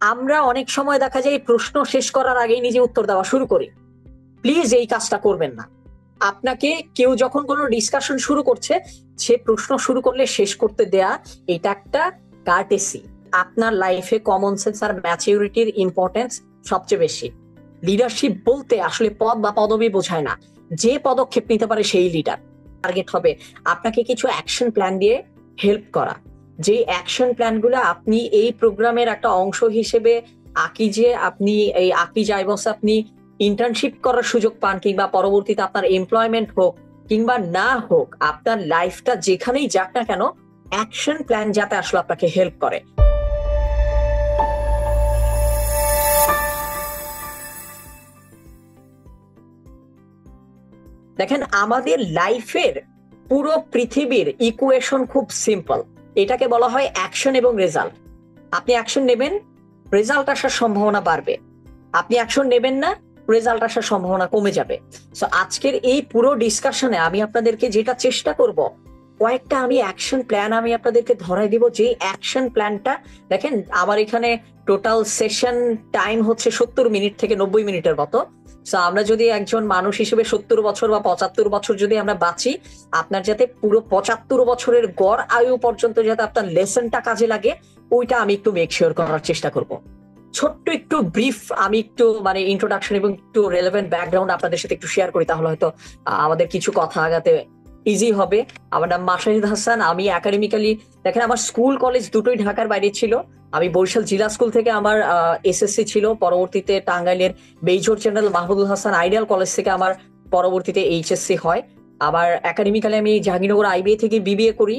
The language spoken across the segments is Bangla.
আমরা অনেক সময় দেখা যায় প্রশ্ন শেষ করার আগেই নিজে উত্তর দেওয়া শুরু করি। প্লিজ এই কাজটা করবেন না। আপনাকে কেউ যখন কোনো ডিসকাশন শুরু করছে, সে প্রশ্ন শুরু করলে শেষ করতে দেয়া, এটা একটা কার্টেসি। আপনার লাইফে কমন সেন্স আর ম্যাচিউরিটির ইম্পর্টেন্স সবচেয়ে বেশি। লিডারশিপ বলতে আসলে পদ বা পদবি বোঝায় না, যে পদক্ষেপ নিতে পারে সেই লিডার। টার্গেট হবে আপনাকে কিছু অ্যাকশন প্ল্যান দিয়ে হেল্প করা। যে অ্যাকশন প্ল্যানগুলো আপনি এই প্রোগ্রামের একটা অংশ হিসেবে আপনি এই আকিজ আইবসে আপনি ইন্টার্নশিপ করার সুযোগ পান, কিংবা পরবর্তীতে আপনার এমপ্লয়মেন্ট হোক কিংবা না হোক, আপনার লাইফটা যেখানেই যাক না কেন, অ্যাকশন প্ল্যান যাতে আসলে আপনাকে হেল্প করে। দেখেন, আমাদের লাইফের পুরো পৃথিবীর ইকুয়েশন খুব সিম্পল। এটাকে বলা হয় অ্যাকশন এবং রেজাল্ট। আপনি অ্যাকশন নেবেন, রেজাল্ট আসার সম্ভাবনা বাড়বে। আপনি অ্যাকশন নেবেন না, রেজাল্ট আসার সম্ভাবনা কমে যাবে। সো আজকের এই পুরো ডিসকাশনে আমি আপনাদেরকে যেটা চেষ্টা করব, কয়েকটা অ্যাকশন প্ল্যান আমি আপনাদেরকে ধরাই দিব। যে অ্যাকশন প্ল্যানটা, দেখেন আমার এখানে টোটাল সেশন টাইম হচ্ছে 70 মিনিট থেকে 90 মিনিটের মতো। সো আমরা যদি একজন মানুষ হিসেবে 70 বছর বা 75 বছর যদি আমরা বাঁচি, আপনার যাতে পুরো 75 বছরের গড় আয়ু পর্যন্ত যাতে আপনার লেসনটা কাজে লাগে, ওইটা আমি একটু মেক শিওর করার চেষ্টা করব। ছোট্ট একটু ব্রিফ আমি একটু ইন্ট্রোডাকশন এবং একটু রেলেভেন্ট ব্যাকগ্রাউন্ড আপনাদের সাথে একটু শেয়ার করি, তাহলে হয়তো আমাদের কিছু কথা আগাতে ইজি হবে। আমার নাম মাশাহিদ হাসান। আমি একাডেমিক্যালি, দেখেন আমার স্কুল কলেজ দুটোই ঢাকার বাইরে ছিল। আমি বরিশাল জিলা স্কুল থেকে আমার এসএসসি ছিল, পরবর্তীতে টাঙ্গাইলের major general Mahmudul Hasan ideal college থেকে আমার পরবর্তীতে এইচএসসি হয়। আবার একাডেমিক্যালি আমি জাহাঙ্গীরনগর আইবিএ থেকে বিবিএ করি।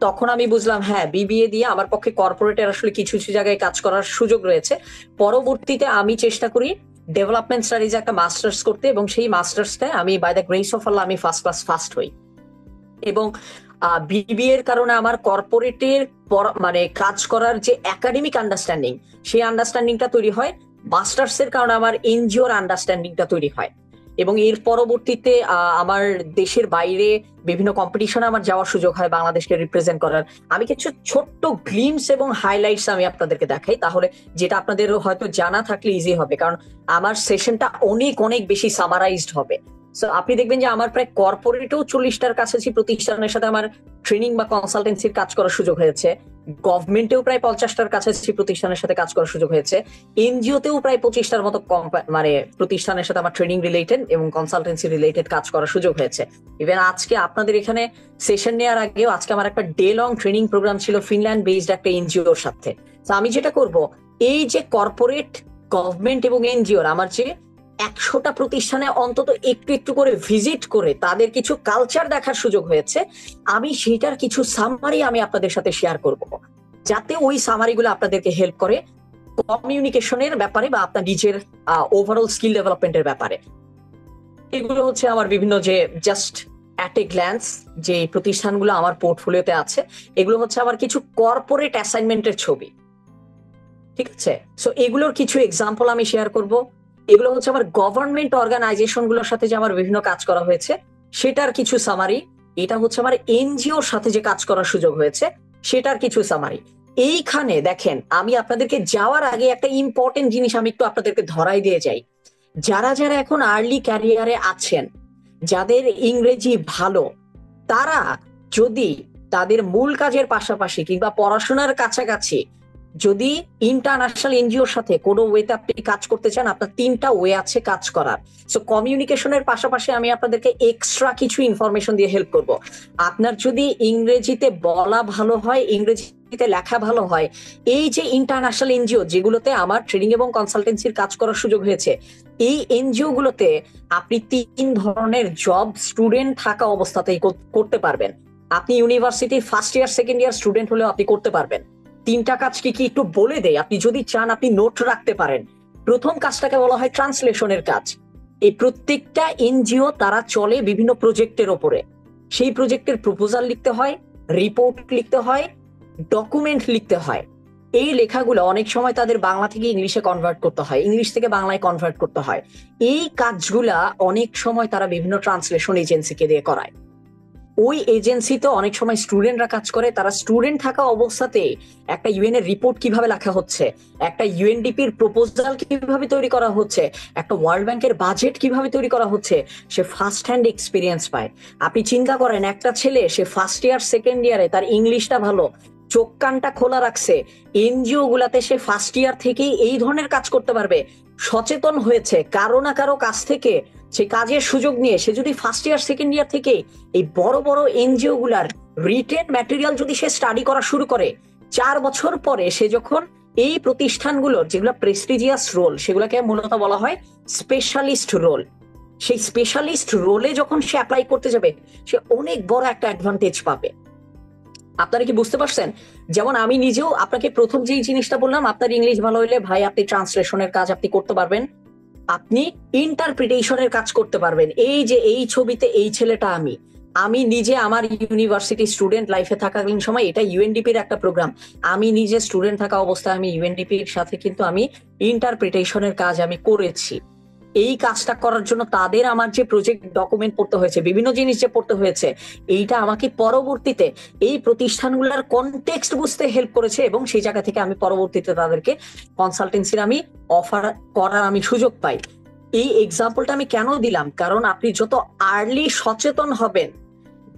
তখন আমি বুঝলাম, হ্যাঁ, বিবিএ দিয়ে আমার পক্ষে কর্পোরেটের আসলে কিছু কিছু জায়গায় কাজ করার সুযোগ রয়েছে। পরবর্তীতে আমি চেষ্টা করি ডেভেলপমেন্ট স্টাডিজ একটা মাস্টার্স করতে, এবং সেই মাস্টার্সটায় আমি বাই দ্য গ্রেস অফ আল্লাহ আমি ফার্স্ট ক্লাস ফার্স্ট হই। এবং বিবিএ এর কারণে আমার কর্পোরেটের কাজ করার যে একাডেমিক আন্ডারস্ট্যান্ডিং, সেই আন্ডারস্ট্যান্ডিংটা তৈরি হয়। মাস্টার্স এর কারণে আমার এনজিওর আন্ডারস্ট্যান্ডিংটা তৈরি হয়। এবং এর পরবর্তীতে আমার দেশের বাইরে বিভিন্ন কম্পিটিশনে আমার যাওয়ার সুযোগ হয় বাংলাদেশকে রিপ্রেজেন্ট করার। আমি কিছু ছোট্ট গ্লিমস এবং হাইলাইটস আমি আপনাদেরকে দেখাই, তাহলে যেটা আপনাদের হয়তো জানা থাকলে ইজি হবে, কারণ আমার সেশনটা অনেক অনেক বেশি সামারাইজড হবে। আপনি দেখবেন যে আমার প্রায় কর্পোরেটেও 40টার কাছাকাছি প্রতিষ্ঠানের সাথে আমার ট্রেনিং বা কনসালটেন্সির কাজ করার সুযোগ হয়েছে। গভর্নমেন্টেও প্রায় 50টার কাছাকাছি প্রতিষ্ঠানের সাথে কাজ করার সুযোগ হয়েছে। এনজিওতেও প্রায় 25টার মতো প্রতিষ্ঠানের সাথে আমার ট্রেনিং রিলেটেড এবং কনসালটেন্সি রিলেটেড কাজ করার সুযোগ হয়েছে। ইভেন আজকে আপনাদের এখানে সেশন নেওয়ার আগেও আজকে আমার একটা ডে লং ট্রেনিং প্রোগ্রাম ছিল ফিনল্যান্ড বেসড একটা এনজিওর সাথে। আমি যেটা করব, এই যে কর্পোরেট, গভর্নমেন্ট এবং এনজিওর আমার যে 100টা প্রতিষ্ঠানে অন্তত একটু একটু করে ভিজিট করে তাদের কিছু কালচার দেখার সুযোগ হয়েছে, আমি সেটার কিছু সামারি আমি আপনাদের সাথে শেয়ার করব, যাতে ওই সামারিগুলো আপনাদেরকে হেল্প করে কমিউনিকেশনের ব্যাপারে বা আপনার নিজের ওভারঅল স্কিল ডেভেলপমেন্টের ব্যাপারে। এগুলো হচ্ছে আমার বিভিন্ন যে জাস্ট অ্যাট এ গ্ল্যান্স যে প্রতিষ্ঠানগুলো আমার পোর্টফোলিওতে আছে, এগুলো হচ্ছে আমার কিছু কর্পোরেট অ্যাসাইনমেন্টের ছবি। ঠিক আছে, সো এগুলোর কিছু এক্সাম্পল আমি শেয়ার করব। এগুলো হচ্ছে আমার গভর্নমেন্ট অর্গানাইজেশন গুলোর সাথে যে আমার বিভিন্ন কাজ করা হয়েছে সেটার কিছু সামারি। এটা হচ্ছে আমার এনজিওর সাথে যে কাজ করার সুযোগ হয়েছে সেটার কিছু সামারি। এইখানে দেখেন, আমি আপনাদেরকে যাওয়ার আগে একটা ইম্পর্টেন্ট জিনিস আমি একটু আপনাদেরকে ধরাই দিয়ে যাই। যারা যারা এখন আর্লি ক্যারিয়ারে আছেন, যাদের ইংরেজি ভালো, তারা যদি তাদের মূল কাজের পাশাপাশি কিংবা পড়াশোনার কাছাকাছি যদি ইন্টারন্যাশনাল এনজিওর সাথে কোনো ওয়েতে আপনি কাজ করতে চান, আপনার 3টা ওয়ে আছে কাজ করার। সো কমিউনিকেশনের পাশাপাশি আমি আপনাদেরকে এক্সট্রা কিছু ইনফরমেশন দিয়ে হেল্প করব। আপনার যদি ইংরেজিতে বলা ভালো হয়, ইংরেজিতে লেখা ভালো হয়, এই যে ইন্টারন্যাশনাল এনজিও যেগুলোতে আমার ট্রেনিং এবং কনসালটেন্সির কাজ করার সুযোগ হয়েছে, এই এনজিও গুলোতে আপনি 3 ধরনের জব স্টুডেন্ট থাকা অবস্থাতেই করতে পারবেন। আপনি ইউনিভার্সিটির first year second year student হলেও আপনি করতে পারবেন। 3টা কাজ কি কি একটু বলে দেই, আপনি যদি চান আপনি নোট রাখতে পারেন। প্রথম কাজটাকে বলা হয় ট্রান্সলেশনের কাজ। এই প্রত্যেকটা এনজিও তারা চলে বিভিন্ন প্রজেক্টের ওপরে। সেই প্রজেক্টের প্রপোজাল লিখতে হয়, রিপোর্ট লিখতে হয়, ডকুমেন্ট লিখতে হয়। এই লেখাগুলো অনেক সময় তাদের বাংলা থেকে ইংলিশে কনভার্ট করতে হয়, ইংলিশ থেকে বাংলায় কনভার্ট করতে হয়। এই কাজগুলা অনেক সময় তারা বিভিন্ন ট্রান্সলেশন এজেন্সিকে দিয়ে করায়। ওই এজেন্সিতে অনেক সময় স্টুডেন্টরা কাজ করে, তারা স্টুডেন্ট থাকা অবস্থাতে একটা ইউএন এর রিপোর্ট কিভাবে লেখা হচ্ছে, একটা ইউএনডিপির প্রপোজাল কিভাবে তৈরি করা হচ্ছে, একটা ওয়ার্ল্ড ব্যাংকের বাজেট কিভাবে তৈরি করা হচ্ছে, সে ফার্স্ট হ্যান্ড এক্সপিরিয়েন্স পায়। আপনি চিন্তা করেন, একটা ছেলে সে ফার্স্ট ইয়ার সেকেন্ড ইয়ারে তার ইংলিশটা ভালো, চোখ কানটা খোলা রাখছে, এনজিও গুলাতে সে ফার্স্ট ইয়ার থেকেই এই ধরনের কাজ করতে পারবে, সচেতন হয়েছে কারো না কারো কাছ থেকে সে কাজের সুযোগ নিয়ে, সে যদি ফার্স্ট ইয়ার সেকেন্ড ইয়ার থেকে এই বড় বড় এনজিও গুলার রিটেন ম্যাটেরিয়াল যদি সে স্টাডি করা শুরু করে, 4 বছর পরে সে যখন এই প্রতিষ্ঠানগুলোর যেগুলো প্রেস্টিজিয়াস রোল, সেগুলোকে মূলত বলা হয় স্পেশালিস্ট রোল, সেই স্পেশালিস্ট রোলে যখন সে অ্যাপ্লাই করতে যাবে, সে অনেক বড় একটা অ্যাডভান্টেজ পাবে। আপনারা কি বুঝতে পারছেন? যেমন আমি নিজেও আপনাকে প্রথম যে জিনিসটা বললাম, আপনার ইংলিশ ভালো হইলে ভাই আপনি ট্রান্সলেশনের কাজ আপনি করতে পারবেন, আপনি ইন্টারপ্রিটেশনের কাজ করতে পারবেন। এই যে এই ছবিতে এই ছেলেটা আমি নিজে আমার ইউনিভার্সিটি স্টুডেন্ট লাইফে থাকাকালীন সময়, এটা ইউএনডিপির একটা প্রোগ্রাম, আমি নিজে স্টুডেন্ট থাকা অবস্থায় আমি ইউএনডিপির সাথে কিন্তু আমি ইন্টারপ্রিটেশনের কাজ আমি করেছি। এই কাজটা করার জন্য তাদের আমার যে প্রজেক্ট ডকুমেন্ট পড়তে হয়েছে, বিভিন্ন জিনিস যে পড়তে হয়েছে, এইটা আমাকে পরবর্তীতে এই প্রতিষ্ঠানগুলোর কনটেক্সট বুঝতে হেল্প করেছে, এবং সেই জায়গা থেকে আমি পরবর্তীতে তাদেরকে কনসালটেন্সির আমি অফার করার আমি সুযোগ পাই। এই এক্সাম্পলটা আমি কেন দিলাম, কারণ আপনি যত আর্লি সচেতন হবেন,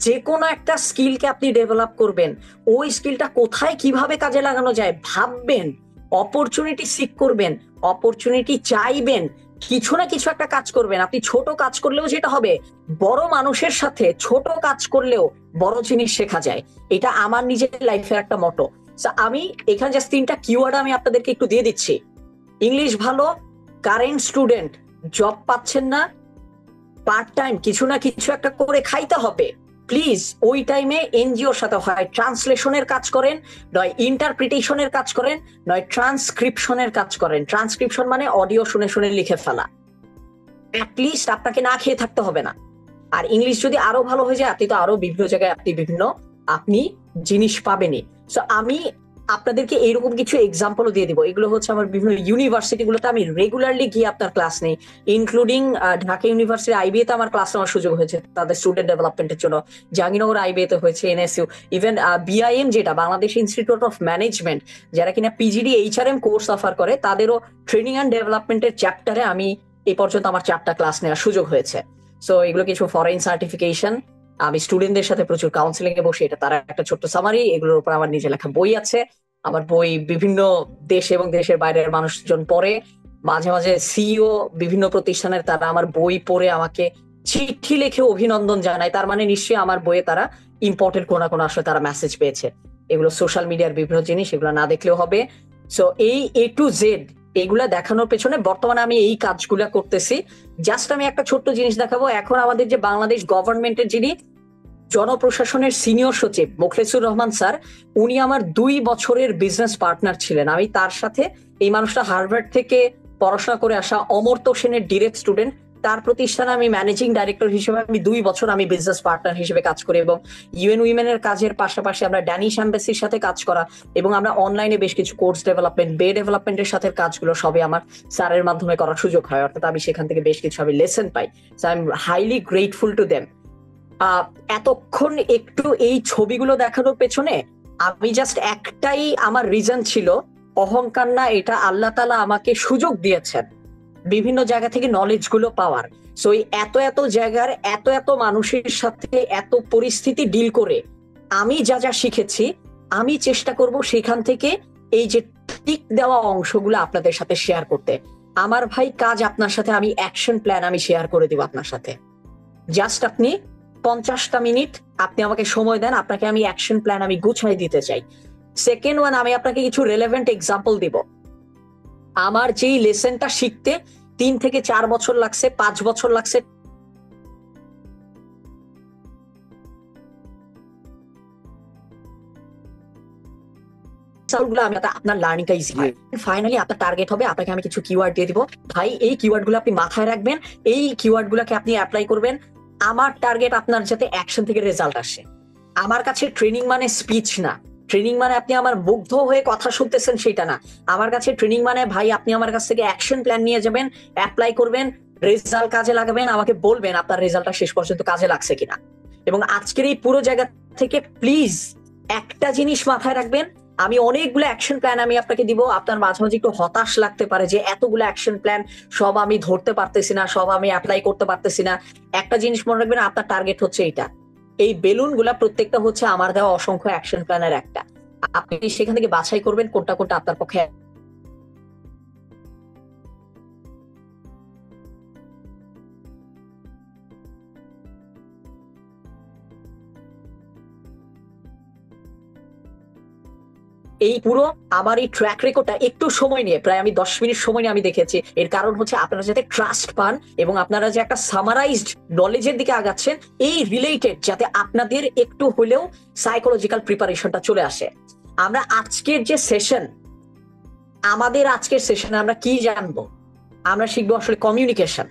যে কোনো একটা স্কিলকে আপনি ডেভেলপ করবেন, ওই স্কিলটা কোথায় কিভাবে কাজে লাগানো যায় ভাববেন, অপরচুনিটি সিক করবেন, অপরচুনিটি চাইবেন, কিছু না কিছু একটা কাজ করবেন। আপনি ছোট কাজ করলেও যেটা হবে, বড় মানুষের সাথে ছোট কাজ করলেও বড় জিনিস শেখা যায়। এটা আমার নিজের লাইফের একটা মটো। আমি এখানে জাস্ট 3টা কিওয়ার্ড আমি আপনাদেরকে একটু দিয়ে দিচ্ছি। ইংলিশ ভালো, কারেন্ট স্টুডেন্ট, জব পাচ্ছেন না, পার্ট টাইম কিছু না কিছু একটা করে খাইতে হবে, প্লিজ ওই টাইমে এনজিওর সাথে হয় ট্রান্সলেশনের কাজ করেন, নয় ইন্টারপ্রিটেশনের কাজ করেন, নয় ট্রান্সক্রিপশনের কাজ করেন। ট্রান্সক্রিপশন মানে অডিও শুনে শুনে লিখে ফেলা। অ্যাটলিস্ট আপনাকে না খেয়ে থাকতে হবে না। আর ইংলিশ যদি আরো ভালো হয়ে যায়, আপনি তো আরো বিভিন্ন জায়গায় আপনি জিনিস পাবেনই। সো আমি আপনাদেরকে এইরকম কিছু এক্সাম্পলও দিয়ে দিব। এগুলো হচ্ছে আমার বিভিন্ন ইউনিভার্সিটি গুলোতে আমি রেগুলারলি গিয়ে আপনার ক্লাস নেই, ইনক্লুডিং ঢাকা ইউনিভার্সিটি আইবিএ তে আমার ক্লাস নেওয়ার সুযোগ হয়েছে তাদের স্টুডেন্ট ডেভেলপমেন্টের জন্য, জাহাঙ্গীরনগর আইবিএ তে হয়েছে, এনএসইউ, ইভেন বিআইএম যেটা বাংলাদেশ ইনস্টিটিউট অফ ম্যানেজমেন্ট, যারা কিনা পিজিডি এইচআরএম কোর্স অফার করে, তাদেরও ট্রেনিং অ্যান্ড ডেভেলপমেন্টের চ্যাপ্টারে আমি এই পর্যন্ত আমার 4টা ক্লাস নেওয়ার সুযোগ হয়েছে। সো এগুলো কিছু ফরেন সার্টিফিকেশন, আমি স্টুডেন্টদের সাথে প্রচুর কাউন্সিলিং এ বসে, এটা তারা একটা ছোট্ট সামারি, এগুলোর উপর আমার নিজে লেখা বই আছে। আমার বই বিভিন্ন দেশ এবং দেশের বাইরের মানুষজন পড়ে, মাঝে মাঝে সিইও বিভিন্ন প্রতিষ্ঠানের তারা আমার বই পড়ে আমাকে চিঠি লিখে অভিনন্দন জানায়, তার মানে নিশ্চয়ই আমার বইয়ে তারা ইম্পর্টেন্ট কোনো না কোনো আসলে তারা মেসেজ পেয়েছে। এগুলো সোশ্যাল মিডিয়ার বিভিন্ন জিনিস, এগুলো না দেখলেও হবে। সো এই এ টু জেড এগুলা দেখানোর পেছনে বর্তমানে আমি এই কাজগুলা করতেছি। জাস্ট আমি একটা ছোট্ট জিনিস দেখাবো। এখন আমাদের যে বাংলাদেশ গভর্নমেন্টের যিনি জনপ্রশাসনের সিনিয়র সচিব মোখলেসুর রহমান স্যার, উনি আমার 2 বছরের বিজনেস পার্টনার ছিলেন। আমি তার সাথে, এই মানুষটা হার্ভার্ড থেকে পড়াশোনা করে আসা, অমর্ত্য সেনের ডিরেক্ট স্টুডেন্ট, তার প্রতিষ্ঠানে আমি ম্যানেজিং ডাইরেক্টর হিসেবে আমি 2 বছর আমি বিজনেস পার্টনার হিসেবে কাজ করি, এবং ইউএন উইমেনের কাজের পাশাপাশি আমরা ড্যানিশ এম্বাসির সাথে কাজ করা, এবং আমরা অনলাইনে বেশ কিছু কোর্স ডেভেলপমেন্ট, বে ডেভেলপমেন্টের সাথে কাজগুলো সবই আমার স্যারের মাধ্যমে করার সুযোগ হয়, অর্থাৎ আমি সেখান থেকে বেশ কিছু আমি lesson pi. So I am highly grateful to them. এতক্ষণ একটু এই ছবিগুলো দেখানোর পেছনে আমি জাস্ট একটাই আমার রিজন ছিল, অহংকার না, এটা আল্লাহ তাআলা আমাকে সুযোগ দিয়েছেন বিভিন্ন জায়গা থেকে নলেজ গুলো পাওয়ার। সো এত এত জায়গার এত এত মানুষের সাথে এত পরিস্থিতি ডিল করে আমি যা যা শিখেছি, আমি চেষ্টা করব সেখান থেকে এই যে টিক দেওয়া অংশগুলো আপনাদের সাথে শেয়ার করতে। আমার ভাই কাজ আপনার সাথে আমি অ্যাকশন প্ল্যান আমি শেয়ার করে দিব আপনার সাথে। জাস্ট আপনি 50টা মিনিট আপনি আমাকে সময় দেন, আপনাকে আমি অ্যাকশন প্ল্যান আমি গুছাই দিতে চাই। সেকেন্ড ওয়ান, আমি আপনাকে কিছু রেলেভেন্ট এক্সাম্পল দিব। আমার যেই লেসনটা শিখতে 3 থেকে 4 বছর লাগছে, 5 বছর লাগছে, আমি আপনার লার্নিংটা ইজি হয়। ফাইনালি আপনার টার্গেট হবে, আপনাকে আমি কিছু কিওয়ার্ড দিয়ে দিব, ভাই এই কিওয়ার্ড গুলো আপনি মাথায় রাখবেন, এই কিওয়ার্ড গুলোকে আপনি অ্যাপ্লাই করবেন। আমার টার্গেট আপনার যাতে অ্যাকশন থেকে রেজাল্ট আসে। আমার কাছে ট্রেনিং মানে স্পিচ না, ট্রেনিং মানে আপনি আমার মুগ্ধ হয়ে কথা শুনতেছেন সেটা না। আমার কাছে ট্রেনিং মানে ভাই আপনি আমার কাছ থেকে অ্যাকশন প্ল্যান নিয়ে যাবেন, অ্যাপ্লাই করবেন, রেজাল্ট কাজে লাগাবেন, আমাকে বলবেন আপনার রেজাল্টটা শেষ পর্যন্ত কাজে লাগছে কিনা। এবং আজকের এই পুরো জায়গা থেকে প্লিজ একটা জিনিস মাথায় রাখবেন, আমি অনেকগুলো অ্যাকশন প্ল্যান আমি আপনাকে দিব, আপনার মাঝে মাঝে একটু হতাশ লাগতে পারে যে এতগুলো অ্যাকশন প্ল্যান সব আমি ধরতে পারতেছি না, সব আমি অ্যাপ্লাই করতে পারতেছি না। একটা জিনিস মনে রাখবেন, আপনার টার্গেট হচ্ছে এইটা, এই বেলুন গুলা প্রত্যেকটা হচ্ছে আমার দেওয়া অসংখ্য অ্যাকশন প্ল্যানের একটা। আপনি সেখান থেকে বাছাই করবেন কোনটা কোনটা আপনার পক্ষে। এই পুরো আমার এই ট্র্যাক রেকর্ডটা একটু সময় নিয়ে, প্রায় আমি 10 মিনিট সময় নিয়ে আমি দেখেছি। এর কারণ হচ্ছে আপনারা যাতে ট্রাস্ট পান এবং আপনারা যে একটা সামারাইজড নলেজের দিকে আগাচ্ছেন এই রিলেটেড, যাতে আপনাদের একটু হলেও সাইকোলজিক্যাল প্রিপারেশনটা চলে আসে। আমরা আজকের যে সেশন, আমাদের আজকের সেশনে আমরা কি জানবো? আমরা শিখবো আসলে কমিউনিকেশন।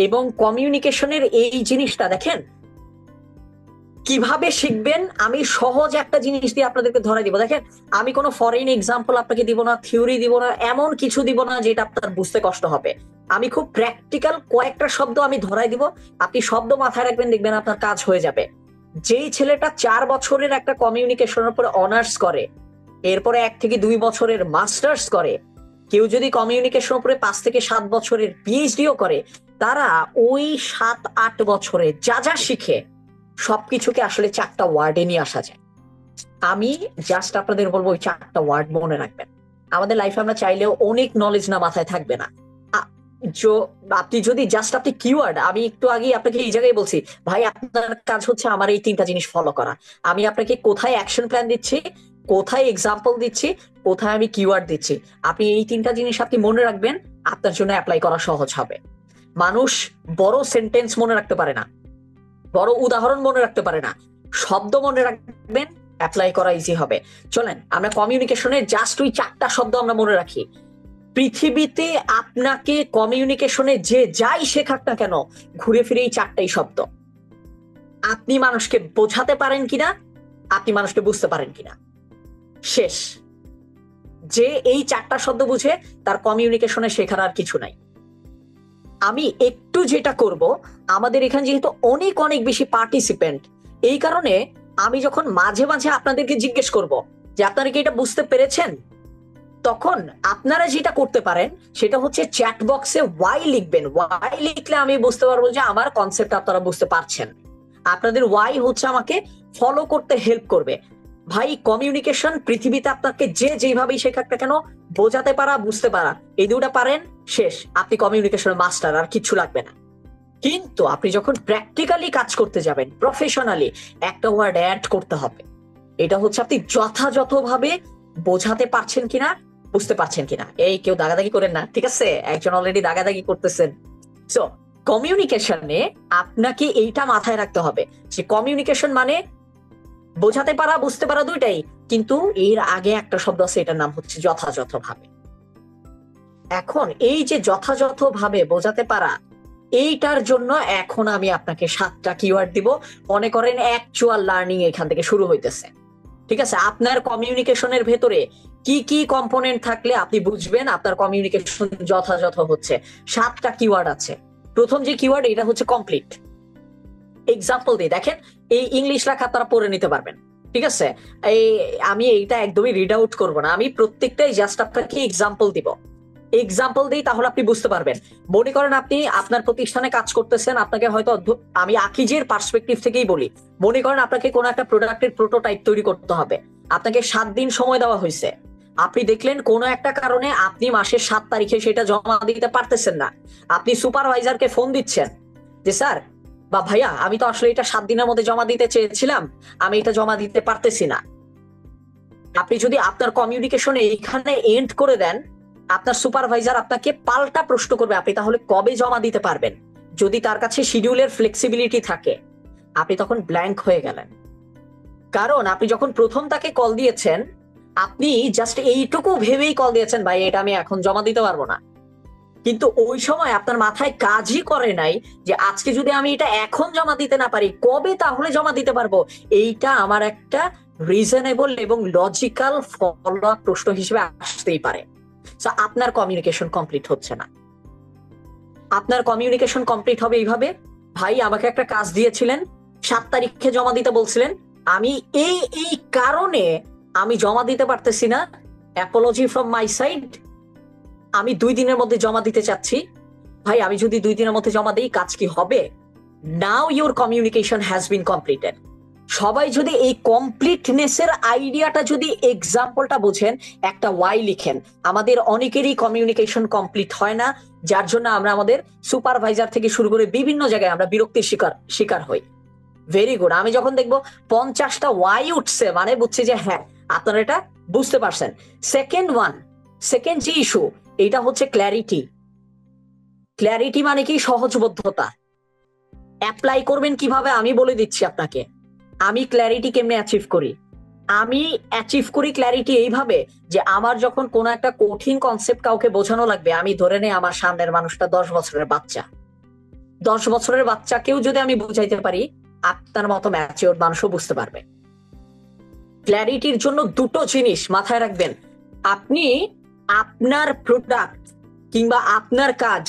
এবং কমিউনিকেশনের এই জিনিসটা দেখেন কিভাবে শিখবেন, আমি সহজ একটা জিনিস দিয়ে আপনাদেরকে ধরাই দিব। দেখেন, আমি কোনো ফরেন এক্সাম্পল আপনাকে দিব না, থিওরি দিব না, এমন কিছু দিব না যেটা আপনার বুঝতে কষ্ট হবে। আমি খুব প্র্যাকটিক্যাল কয়েকটা শব্দ আমি ধরাই দিব, আপনি শব্দ মাথায় রাখবেন, দেখবেন আপনার কাজ হয়ে যাবে। যেই ছেলেটা 4 বছরের একটা কমিউনিকেশনের উপরে অনার্স করে, এরপরে 1 থেকে 2 বছরের মাস্টার্স করে, কেউ যদি কমিউনিকেশন উপরে 5 থেকে 7 বছরের পিএইচডিও করে, তারা ওই 7-8 বছরে যা যা শিখে সবকিছুকে আসলে 4টা ওয়ার্ডে নিয়ে আসা যায়। আমি জাস্ট আপনাদের বলবো ওই 4টা ওয়ার্ড মনে রাখবেন। আমাদের লাইফে আমরা চাইলেও অনেক নলেজ না মাথায় থাকবে না। আপনি যদি জাস্ট আপনি কিওয়ার্ড, আমি একটু আগে আপনাকে এই জায়গায় বলছি ভাই আপনার কাজ হচ্ছে আমার এই 3টা জিনিস ফলো করা। আমি আপনাকে কোথায় অ্যাকশন প্ল্যান দিচ্ছি, কোথায় এক্সাম্পল দিচ্ছি, কোথায় আমি কিওয়ার্ড দিচ্ছি, আপনি এই 3টা জিনিস আপনি মনে রাখবেন, আপনার জন্য অ্যাপ্লাই করা সহজ হবে। মানুষ বড় সেন্টেন্স মনে রাখতে পারে না, বড় উদাহরণ মনে রাখতে পারে না, শব্দ মনে রাখবেন, অ্যাপ্লাই করা ইজি হবে। চলেন আমরা কমিউনিকেশনের জাস্ট ওই 4টা শব্দ আমরা মনে রাখি। পৃথিবীতে আপনাকে কমিউনিকেশনে যে যাই শেখাক না কেন, ঘুরে ফিরে এই 4টাই শব্দ। আপনি মানুষকে বোঝাতে পারেন কিনা, আপনি মানুষকে বুঝতে পারেন কিনা, শেষ। যে এই 4টা শব্দ বুঝে তার কমিউনিকেশনে শেখার আর কিছু নাই। আমি একটু যেটা করব, আমাদের এখানে যেহেতু অনেক অনেক বেশি পার্টিসিপেন্ট, এই কারণে আমি যখন মাঝে মাঝে আপনাদেরকে জিজ্ঞেস করব যে আপনারা কি এটা বুঝতে পেরেছেন, তখন আপনারা যেটা করতে পারেন সেটা হচ্ছে চ্যাট বক্সে ওয়াই লিখবেন। ওয়াই লিখলে আমি বুঝতে পারবো যে আমার কনসেপ্ট আপনারা বুঝতে পারছেন। আপনাদের ওয়াই হচ্ছে আমাকে ফলো করতে হেল্প করবে। ভাই কমিউনিকেশন পৃথিবীতে আপনাকে যে যেভাবেই শেখাক না কেন, বোঝাতে পারা, বুঝতে পারা, এই দুটা পারেন, শেষ, আপনি কমিউনিকেশনের মাস্টার, আর কিচ্ছু লাগবে না। কিন্তু আপনি যখন প্র্যাকটিক্যালি কাজ করতে যাবেন, প্রফেশনালি, একটা ওয়ার্ড অ্যাড করতে হবে। এটা হচ্ছে আপনি যথাযথভাবে বোঝাতে পারছেন কিনা, বুঝতে পারছেন কিনা। এই কেউ দাগাদাগি করেন না, ঠিক আছে? একজন অলরেডি দাগাদাগি করতেছেন। সো কমিউনিকেশনে আপনাকে এইটা মাথায় রাখতে হবে যে কমিউনিকেশন মানে বোঝাতে পারা, বুঝতে পারা, দুইটাই। কিন্তু এর আগে একটা শব্দ আছে, এটার নাম হচ্ছে যথাযথভাবে। এখন এই যে যথাযথভাবে বোঝাতে পারা, এইটার জন্য এখন আমি আপনাকে 7টা কিওয়ার্ড দিব। মনে করেন অ্যাকচুয়াল লার্নিং এখান থেকে শুরু হইতেছে, ঠিক আছে? আপনার কমিউনিকেশনের ভেতরে কি কি কম্পোনেন্ট থাকলে আপনি বুঝবেন আপনার কমিউনিকেশন যথাযথ হচ্ছে। 7টা কিওয়ার্ড আছে। প্রথম যে কিওয়ার্ড, এটা হচ্ছে কমপ্লিট। এক্সাম্পল দিয়ে দেখেন, এই ইংলিশ লেখা আপনারা পড়ে নিতে পারবেন, ঠিক আছে? এই আমি এইটা একদমই রিড আউট করবো না, আমি প্রত্যেকটাই জাস্ট আপনাকে এক্সাম্পল দিব। এক্সাম্পল দিই, তাহলে আপনি বুঝতে পারবেন। মনে করেন আপনি আপনার প্রতিষ্ঠানে কাজ করতেছেন, আপনাকে হয়তো, আমি আকিজের পার্সপেক্টিভ থেকেই বলি, মনে করেন আপনাকে কোনো একটা প্রোডাক্টের প্রোটোটাইপ তৈরি করতে হবে, আপনাকে 7 দিন সময় দেওয়া হয়েছে। আপনি দেখলেন কোনো একটা কারণে আপনি মাসের 7 তারিখে সেটা জমা দিতে পারতেছেন না। আপনি সুপারভাইজারকে ফোন দিচ্ছেন যে স্যার বা ভাইয়া, আমি তো আসলে এটা 7 দিনের মধ্যে জমা দিতে চেয়েছিলাম, আমি এটা জমা দিতে পারতেছি না। আপনি যদি আপনার কমিউনিকেশন এইখানে এন্ড করে দেন, আপনার সুপারভাইজার আপনাকে পাল্টা প্রশ্ন করবে আপনি তাহলে কবে জমা দিতে পারবেন। যদি তার কাছে শিডিউলের ফ্লেক্সিবিলিটি থাকে, আপনি তখন ব্ল্যাঙ্ক হয়ে গেলেন। কারণ আপনি যখন প্রথম তাকে কল দিয়েছেন, আপনি জাস্ট এইটুকু ভেবেই কল দিয়েছেন, ভাই এটা আমি এখন জমা দিতে পারবো না। কিন্তু ওই সময় আপনার মাথায় কাজই করে নাই যে আজকে যদি আমি এটা এখন জমা দিতে না পারি, কবে তাহলে জমা দিতে পারবো। এইটা আমার একটা রিজনেবল এবং লজিক্যাল ফলো আপ প্রশ্ন হিসেবে আসতেই পারে। আপনার কমিউনিকেশন কমপ্লিট হচ্ছে না। আপনার কমিউনিকেশন কমপ্লিট হবে এইভাবে, ভাই আমাকে একটা কাজ দিয়েছিলেন, 7 তারিখে জমা দিতে বলছিলেন, আমি এই এই কারণে আমি জমা দিতে পারতেছি না, অ্যাপোলজি ফ্রম মাই সাইড, আমি 2 দিনের মধ্যে জমা দিতে চাচ্ছি। ভাই আমি যদি 2 দিনের মধ্যে জমা দিই কাজ কি হবে? Now your communication has been completed. সবাই যদি এই কমপ্লিটনেসের আইডিয়াটা, যদি এক্সাম্পলটা বোঝেন, একটা ওয়াই লিখেন। আমাদের অনেকেরই কমিউনিকেশন কমপ্লিট হয় না, যার জন্য আমরা আমাদের সুপারভাইজার থেকে শুরু করে বিভিন্ন জায়গায় আমরা বিরক্তির শিকার হই। Very good. আমি যখন দেখবো 50টা ওয়াই উঠছে, মানে বুঝছি যে হ্যাঁ আপনারা এটা বুঝতে পারছেন। সেকেন্ড যে ইস্যু, এটা হচ্ছে ক্ল্যারিটি। ক্ল্যারিটি মানে কি? সহজবোধ্যতা। অ্যাপ্লাই করবেন কিভাবে আমি বলে দিচ্ছি আপনাকে। আমি ক্ল্যারিটি কেমনে অ্যাচিভ করি? আমি অ্যাচিভ করি ক্ল্যারিটি এইভাবে যে আমার যখন কোনো একটা কঠিন কনসেপ্ট কাউকে বোঝানো লাগবে, আমি ধরে নেই আমার সামনের মানুষটা 10 বছরের বাচ্চা। 10 বছরের বাচ্চাকেও যদি আমি বুঝাইতে পারি, আপনার মতো ম্যাচিওর মানুষও বুঝতে পারবে। ক্ল্যারিটির জন্য 2টো জিনিস মাথায় রাখবেন। আপনি আপনার প্রোডাক্ট কিংবা আপনার কাজ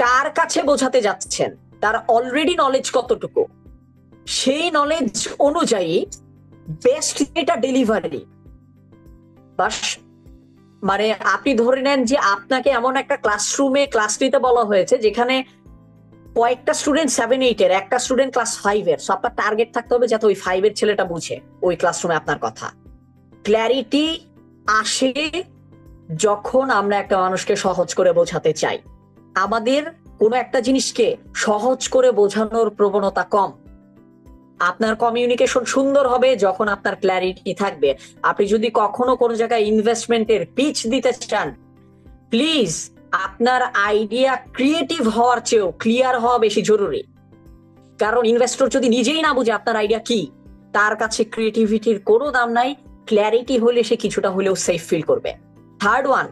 কার কাছে বোঝাতে যাচ্ছেন, তার অলরেডি নলেজ কতটুকু, সেই নলেজ অনুযায়ী বেস্ট এটা ডেলিভারি। বাস মানে আপনি ধরে নেন যে আপনাকে এমন একটা ক্লাসরুমে ক্লাস নিতে বলা হয়েছে যেখানে কয়েকটা স্টুডেন্ট 7-8 এর, একটা স্টুডেন্ট ক্লাস 5 এর। আপনার টার্গেট থাকতে হবে যাতে ওই 5 এর ছেলেটা বুঝে ওই ক্লাসরুমে আপনার কথা। ক্ল্যারিটি আসে যখন আমরা একটা মানুষকে সহজ করে বোঝাতে চাই। আমাদের কোনো একটা জিনিসকে সহজ করে বোঝানোর প্রবণতা কম। আপনার কমিউনিকেশন সুন্দর হবে যখন আপনার ক্ল্যারিটি থাকবে। আপনি যদি কখনো কোনো জায়গায় ইনভেস্টমেন্টের পিচ দিতে চান, প্লিজ আপনার আইডিয়া ক্রিয়েটিভ হওয়ার চেয়েও ক্লিয়ার হওয়া বেশি জরুরি। কারণ ইনভেস্টর যদি নিজেই না বুঝে আপনার আইডিয়া কি, তার কাছে ক্রিয়েটিভিটির কোনো দাম নাই। ক্ল্যারিটি হলে সে কিছুটা হলেও সেফ ফিল করবে। থার্ড ওয়ান,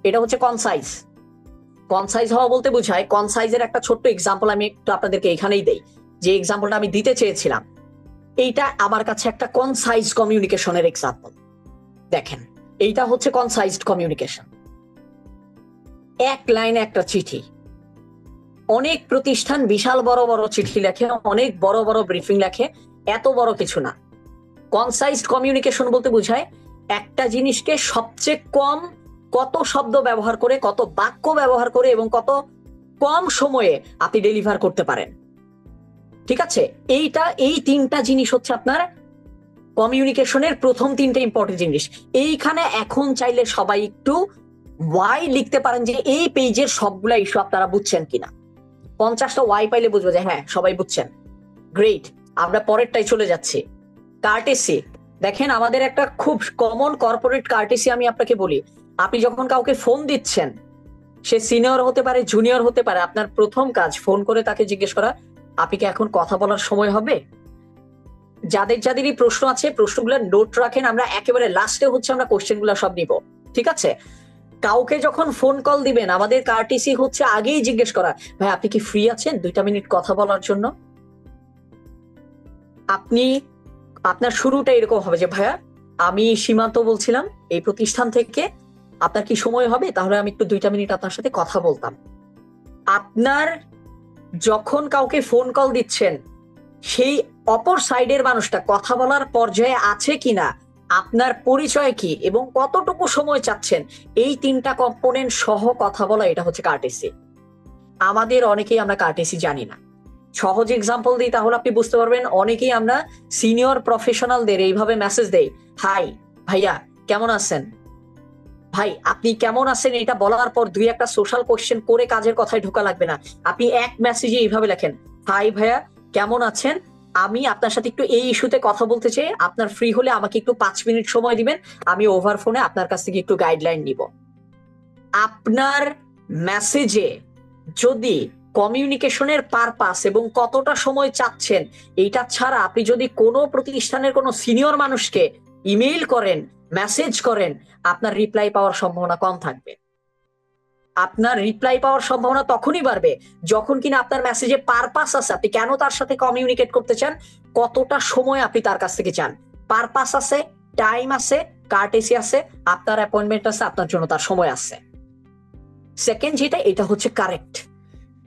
এটা হচ্ছে কনসাইজ। কনসাইজ হওয়া বলতে বোঝায়, কনসাইজের একটা ছোট্ট এক্সাম্পল আমি একটু আপনাদেরকে এখানেই দেই। যে এক্সাম্পলটা আমি দিতে চেয়েছিলাম, এইটা আমার কাছে একটা কনসাইজ কমিউনিকেশনের এক্সাম্পল। দেখেন, এইটা হচ্ছে কনসাইজড কমিউনিকেশন। 1 লাইনে একটা চিঠি। অনেক প্রতিষ্ঠান বিশাল বড় বড় চিঠি লেখে, অনেক বড় বড় ব্রিফিং লেখে, এত বড় কিছু না। কনসাইজড কমিউনিকেশন বলতে বোঝায় একটা জিনিসকে সবচেয়ে কম কত শব্দ ব্যবহার করে, কত বাক্য ব্যবহার করে এবং কত কম সময়ে আপনি ডেলিভার করতে পারেন। ঠিক আছে? এই 3টা জিনিস হচ্ছে আপনার কমিউনিকেশনের প্রথম 3টে ইম্পর্টেন্ট জিনিস। এইখানে এখন চাইলে সবাই একটু ওয়াই লিখতে পারেন যে এই পেজের সবগুলা ইস্যু আপনারা বুঝছেন কিনা। 50টা ওয়াই পাইলে বুঝবো যে হ্যাঁ সবাই বুঝছেন। গ্রেট। আমরা পরেরটাই চলে যাচ্ছি। কার্টেসি। দেখেন, আমাদের একটা খুব কমন কর্পোরেট কার্টেসি আমি আপনাকে বলি। আপনি যখন কাউকে ফোন দিচ্ছেন, সে সিনিয়র হতে পারে, জুনিয়র হতে পারে, আপনার প্রথম কাজ ফোন করে তাকে জিজ্ঞেস করা, আপনি কি এখন কথা বলার সময় হবে? যাদেরই প্রশ্ন আছে প্রশ্নগুলো নোট রাখেন। আমরা একেবারে লাস্টে হচ্ছে আমরা কোশ্চেন গুলো সব নিব। ঠিক আছে? কাউকে যখন ফোন কল দিবেন, আমাদের কার্টেসি হচ্ছে আগেই জিজ্ঞেস করা, ভাই আপনি কি ফ্রি আছেন 2টা মিনিট কথা বলার জন্য? আপনার শুরুটা এরকম হবে যে, ভাইয়া আমি সীমান্ত বলছিলাম এই প্রতিষ্ঠান থেকে, আপনার কি সময় হবে? তাহলে আমি একটু 2টা মিনিট আপনার সাথে কথা বলতাম। আপনার যখন কাউকে ফোন কল দিচ্ছেন, সেই অপর সাইডের মানুষটা কথা বলার পর্যায়ে আছে কিনা, আপনার পরিচয় কি এবং কতটুকু সময় চাচ্ছেন, এই 3টা কম্পোনেন্ট সহ কথা বলা, এটা হচ্ছে কার্টেসি। আমাদের অনেকেই আমরা কার্টেসি জানি না। সহজ এক্সাম্পল দিই তাহলে আপনি বুঝতে পারবেন। অনেকেই আমরা সিনিয়র প্রফেশনালদের এইভাবে মেসেজ দেই, হাই ভাইয়া কেমন আছেন, ভাই আপনি কেমন আছেন, এটা বলার পর 2-একটা সোশ্যাল কোশ্চেন করে কাজের কথায় ঢোকা লাগবে না। আপনি এক মেসেজে এইভাবে লেখেন, হাই ভাইয়া কেমন আছেন, আমি আপনার সাথে একটু এই ইস্যুতে কথা বলতে চাই, আপনার ফ্রি হলে আমাকে একটু 5 মিনিট সময় দিবেন, আমি ওভার ফোনে আপনার কাছ থেকে একটু গাইডলাইন নিব। আপনার মেসেজে যদি কমিউনিকেশনের পারপাস এবং কতটা সময় চাচ্ছেন এইটা ছাড়া আপনি যদি কোনো প্রতিষ্ঠানের কোনো সিনিয়র মানুষকে ইমেইল করেন, মেসেজ করেন, আপনার রিপ্লাই পাওয়ার সম্ভাবনা কম থাকবে। আপনার রিপ্লাই পাওয়ার সম্ভাবনা তখনই বাড়বে যখন কিনা আপনার মেসেজে পারপাস আছে, আপনি কেন তার সাথে কমিউনিকেট করতে চান, কতটা সময় আপনি তার কাছ থেকে চান, পারপাস আছে, টাইম আছে, কার্টেসি আছে, আপনার অ্যাপয়েন্টমেন্ট আছে, আপনার জন্য তার সময় আছে। সেকেন্ড যেটা, এটা হচ্ছে কারেক্ট।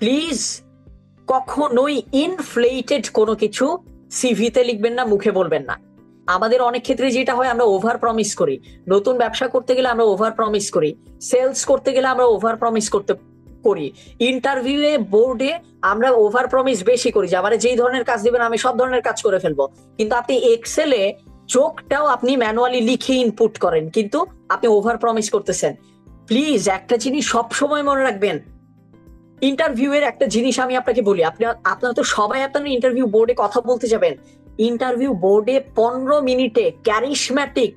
প্লিজ কখনোই ইনফ্লেটেড কোনো কিছু সিভিতে লিখবেন না, মুখে বলবেন না। আমাদের অনেক ক্ষেত্রে যেটা হয়, আমরা ওভার প্রমিস করি। নতুন ব্যবসা করতে গেলে আমরা ওভার প্রমিস করি, সেলস করতে গেলে আমরা ওভার প্রমিস করি, ইন্টারভিউয়ে বোর্ডে আমরা ওভার প্রমিস বেশি করি যে আমার যেই ধরনের কাজ দিবেন আমি সব ধরনের কাজ করে ফেলবো। কিন্তু আপনি এক্সেলে চোখটাও আপনি ম্যানুয়ালি লিখে ইনপুট করেন, কিন্তু আপনি ওভার প্রমিস করতেছেন। প্লিজ একটা জিনিস সবসময় মনে রাখবেন, ইন্টারভিউ এর একটা জিনিস আমি আপনাকে বলি, আপনারা তো সবাই আপনার ইন্টারভিউ বোর্ডে কথা বলতে যাবেন। ইন্টারভিউ বোর্ডে 15 মিনিটে ক্যারিশম্যাটিক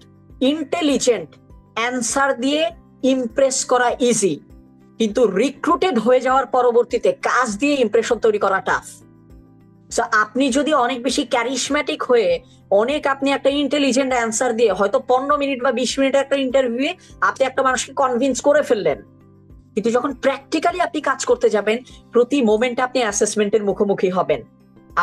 ইন্টেলিজেন্ট অ্যান্সার দিয়ে ইমপ্রেস করা ইজি, কিন্তু রিক্রুটেড হয়ে যাওয়ার পরবর্তীতে কাজ দিয়ে ইমপ্রেশন তৈরি করা টাফ। আপনি যদি অনেক বেশি ক্যারিশম্যাটিক হয়ে আপনি একটা ইন্টেলিজেন্ট অ্যান্সার দিয়ে হয়তো 15 মিনিট বা 20 মিনিটের একটা ইন্টারভিউ আপনি একটা মানুষকে কনভিন্স করে ফেললেন, কিন্তু যখন প্র্যাকটিক্যালি আপনি কাজ করতে যাবেন, প্রতি মোমেন্টে আপনি অ্যাসেসমেন্টের মুখোমুখি হবেন।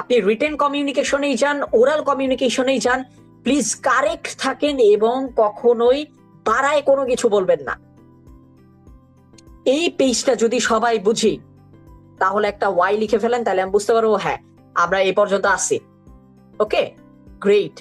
আপনি রিটেন কমিউনিকেশনেই যান, ওরাল কমিউনিকেশনেই যান, প্লিজ কারেক্ট থাকেন এবং কখনোই বাড়ায় কোনো কিছু বলবেন না। এই পেজটা যদি সবাই বুঝি, তাহলে একটা ওয়াই লিখে ফেলেন, তাহলে আমি বুঝতে পারবো হ্যাঁ আমরা এই পর্যন্ত আসি। ওকে, গ্রেট।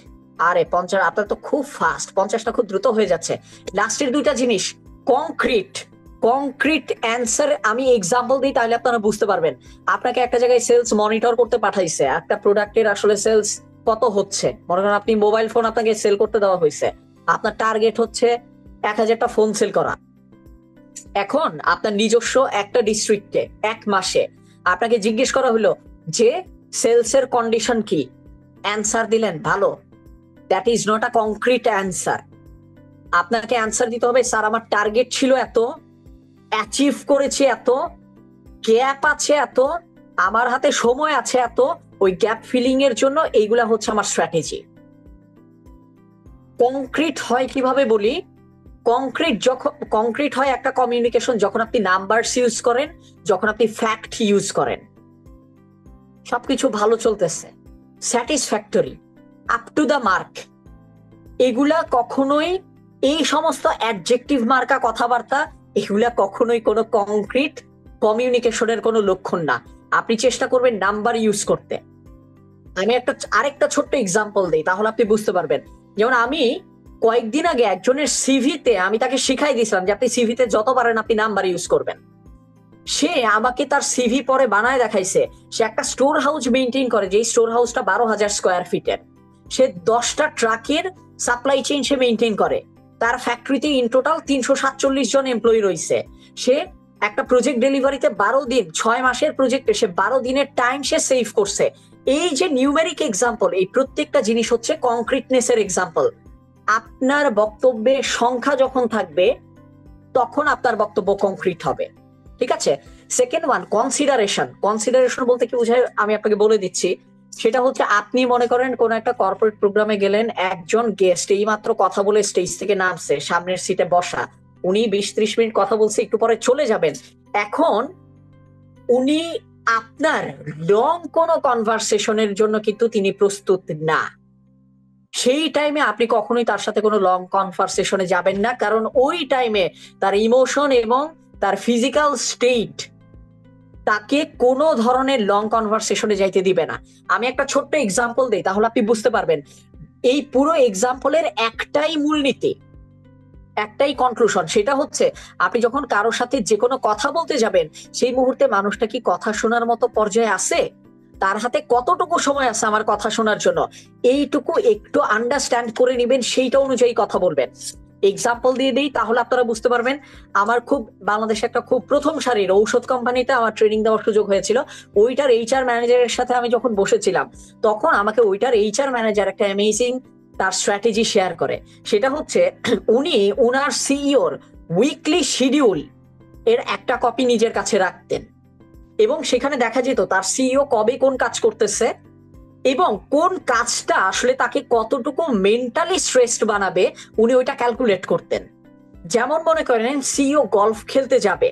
আরে 50, আপনার তো খুব ফাস্ট, 50টা খুব দ্রুত হয়ে যাচ্ছে। লাস্টের দুইটা জিনিস, কংক্রিট অ্যান্সার আমি এক্সাম্পল দিই তাহলে আপনারা বুঝতে পারবেন। আপনাকে একটা জায়গায় সেলস মনিটর করতে পাঠাইছে, একটা প্রোডাক্টের আসলে সেলস কত হচ্ছে, মনে করেন আপনি মোবাইল ফোন আপনাকে সেল করতে দেওয়া হয়েছে, আপনার টার্গেট হচ্ছে 1000টা ফোন সেল করা। এখন আপনার নিজস্ব একটা ডিস্ট্রিক্টে 1 মাসে আপনাকে জিজ্ঞেস করা হলো যে সেলসের কন্ডিশন কি, অ্যান্সার দিলেন ভালো, that is not a concrete answer. আপনাকে অ্যান্সার দিতে হবে স্যার আমার টার্গেট ছিল এত, অ্যাচিভ করেছি এত, গ্যাপ আছে এত, আমার হাতে সময় আছে এত, ওই গ্যাপ ফিলিং এর জন্য এইগুলা হচ্ছে আমার স্ট্র্যাটেজি। কংক্রিট হয় কিভাবে বলি, কংক্রিট হয় একটা কমিউনিকেশন যখন আপনি নাম্বারস ইউজ করেন, যখন আপনি ফ্যাক্ট ইউজ করেন। সবকিছু ভালো চলতেছে, satisfactory, up to the mark, এগুলা কখনোই, এই সমস্ত অ্যাডজেক্টিভ মার্কা কথাবার্তা, এগুলা কখনোই কোনো কংক্রিট কমিউনিকেশনের কোনো লক্ষণ না। আপনি চেষ্টা করবেন নাম্বার ইউজ করতে। আমি আরেকটা ছোট্ট এক্সাম্পল দিই, তাহলে আপনি বুঝতে পারবেন। যেমন আমি কয়েকদিন আগে একজনের সিভিতে আমি তাকে শিখাই দিয়েছিলাম যে আপনি সিভিতে যত পারেন আপনি নাম্বার ইউজ করবেন। সে আমাকে তার সিভি পরে বানায় দেখাইছে, সে একটা স্টোর হাউস মেইনটেইন করে, যে স্টোর হাউসটা 12,000 স্কোয়ার ফিটের। সে 10টা ট্রাকের সাপ্লাই চেইন সে মেইনটেইন করে। তার ফ্যাক্টরিতে ইন টোটাল 347 জন এমপ্লয়ি রয়েছে। সে একটা প্রজেক্ট ডেলিভারিতে 12 দিন, 6 মাসের প্রজেক্টে সে 12 দিনের টাইম সে সেভ করছে। এই যে নিউমেরিক এক্সাম্পল, এই প্রত্যেকটা জিনিস হচ্ছে কংক্রিটনেসের এক্সাম্পল। আপনার বক্তব্যের সংখ্যা যখন থাকবে তখন আপনার বক্তব্য কংক্রিট হবে, ঠিক আছে? সেকেন্ড ওয়ান, কনসিডারেশন বলতে কি বোঝায় আমি আপনাকে বলে দিচ্ছি। সেটা হচ্ছে আপনি মনে করেন কোন একটা কর্পোরেট প্রোগ্রামে গেলেন, একজন গেস্ট এই মাত্র কথা বলে স্টেজ থেকে নামছে, সামনের সিটে বসা, উনি 20-30 মিনিট কথা বলছে, একটু পরে চলে যাবেন। এখন উনি আপনার লং কোনো কনভারসেশনের জন্য কিন্তু তিনি প্রস্তুত না। সেই টাইমে আপনি কখনোই তার সাথে কোনো লং কনভারসেশনে যাবেন না, কারণ ওই টাইমে তার ইমোশন এবং তার ফিজিক্যাল স্টেট তাকে কোনো ধরনের লং কনভারসেশনে যাইতে দিবে না। আমি একটা ছোট্ট এক্সাম্পল দিই, তাহলে আপনি বুঝতে পারবেন। এই পুরো এক্সাম্পলের একটাই মূলনীতি, একটাই কনক্লুশন, সেটা হচ্ছে আপনি যখন কারোর সাথে যে কোনো কথা বলতে যাবেন, সেই মুহূর্তে মানুষটা কি কথা শোনার মতো পর্যায়ে আছে, তার হাতে কতটুকু সময় আছে আমার কথা শোনার জন্য, এইটুকু একটু আন্ডারস্ট্যান্ড করে নিবেন, সেইটা অনুযায়ী কথা বলবেন। এক্সাম্পল দিয়ে দিই, তাহলে আপনারা বুঝতে পারবেন। আমার বাংলাদেশে একটা খুব প্রথম সারির ঔষধ কোম্পানিতে আমার ট্রেনিং দেওয়ার সুযোগ হয়েছিল। ওইটার এইচআর ম্যানেজারের সাথে আমি যখন বসেছিলাম, তখন আমাকে ওইটার এইচআর ম্যানেজার একটা অ্যামেজিং তার স্ট্র্যাটেজি শেয়ার করে। সেটা হচ্ছে উনি উনার সিইওর উইকলি শিডিউল এর একটা কপি নিজের কাছে রাখতেন, এবং সেখানে দেখা যেত তার সিইও কবে কোন কাজ করতেছে এবং কোন কাজটা আসলে তাকে কতটুকু মেন্টালি স্ট্রেসড বানাবে, উনি ওইটা ক্যালকুলেট করতেন। যেমন মনে করেন সিইও গলফ খেলতে যাবে,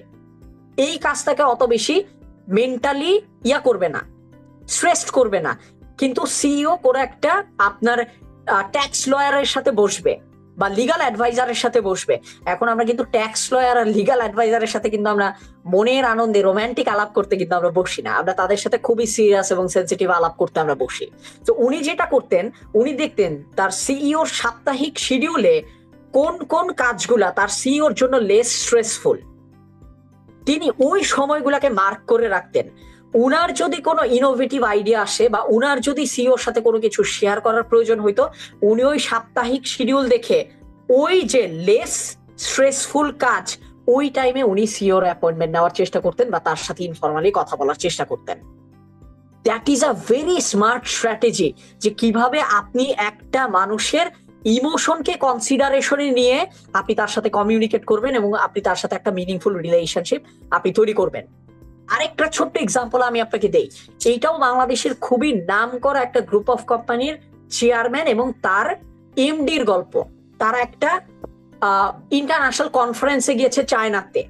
এই কাজটাকে অত বেশি মেন্টালি করবে না, স্ট্রেসড করবে না। কিন্তু সিইও কোনো একটা আপনার ট্যাক্স লয়ারের সাথে বসবে, বা লিগাল অ্যাডভাইজারের সাথে বসবে। এখন আমরা কিন্তু ট্যাক্স লয়ার আর লিগাল অ্যাডভাইজারের সাথে কিন্তু আমরা মনের আনন্দে রোমান্টিক আলাপ করতে কিন্তু আমরা বসি না, আমরা তাদের সাথে খুবই সিরিয়াস এবং সেন্সিটিভ আলাপ করতে আমরা বসি। তো উনি যেটা করতেন, উনি দেখতেন তার সিইওর সাপ্তাহিক শিডিউলে কোন কোন কাজগুলা তার সিইওর জন্য লেস স্ট্রেসফুল, তিনি ওই সময়গুলাকে মার্ক করে রাখতেন। উনার যদি কোনো ইনোভেটিভ আইডিয়া আসে বা উনার যদি সিইওর সাথে কোনো কিছু শেয়ার করার প্রয়োজন হইতো, উনি ওই সাপ্তাহিক শিডিউল দেখে ওই যে লেস স্ট্রেসফুল কাজ ওই টাইমে উনি সিইওর অ্যাপয়েন্টমেন্ট নেওয়ার চেষ্টা করতেন বা তার সাথে ইনফরমালি কথা বলার চেষ্টা করতেন। That is a very smart strategy, যে কিভাবে আপনি একটা মানুষের ইমোশনকে কনসিডারেশনে নিয়ে আপনি তার সাথে কমিউনিকেট করবেন এবং আপনি তার সাথে একটা মিনিংফুল রিলেশনশিপ আপনি তৈরি করবেন। আরেকটা ছোট্ট এক্সাম্পল আমি আপনাকে দেই, এইটাও বাংলাদেশের খুবই নামকরা একটা গ্রুপ অফ কোম্পানির চেয়ারম্যান এবং তার এমডির গল্প। তারা একটা ইন্টারন্যাশনাল কনফারেন্সে গিয়েছে চায়নাতে।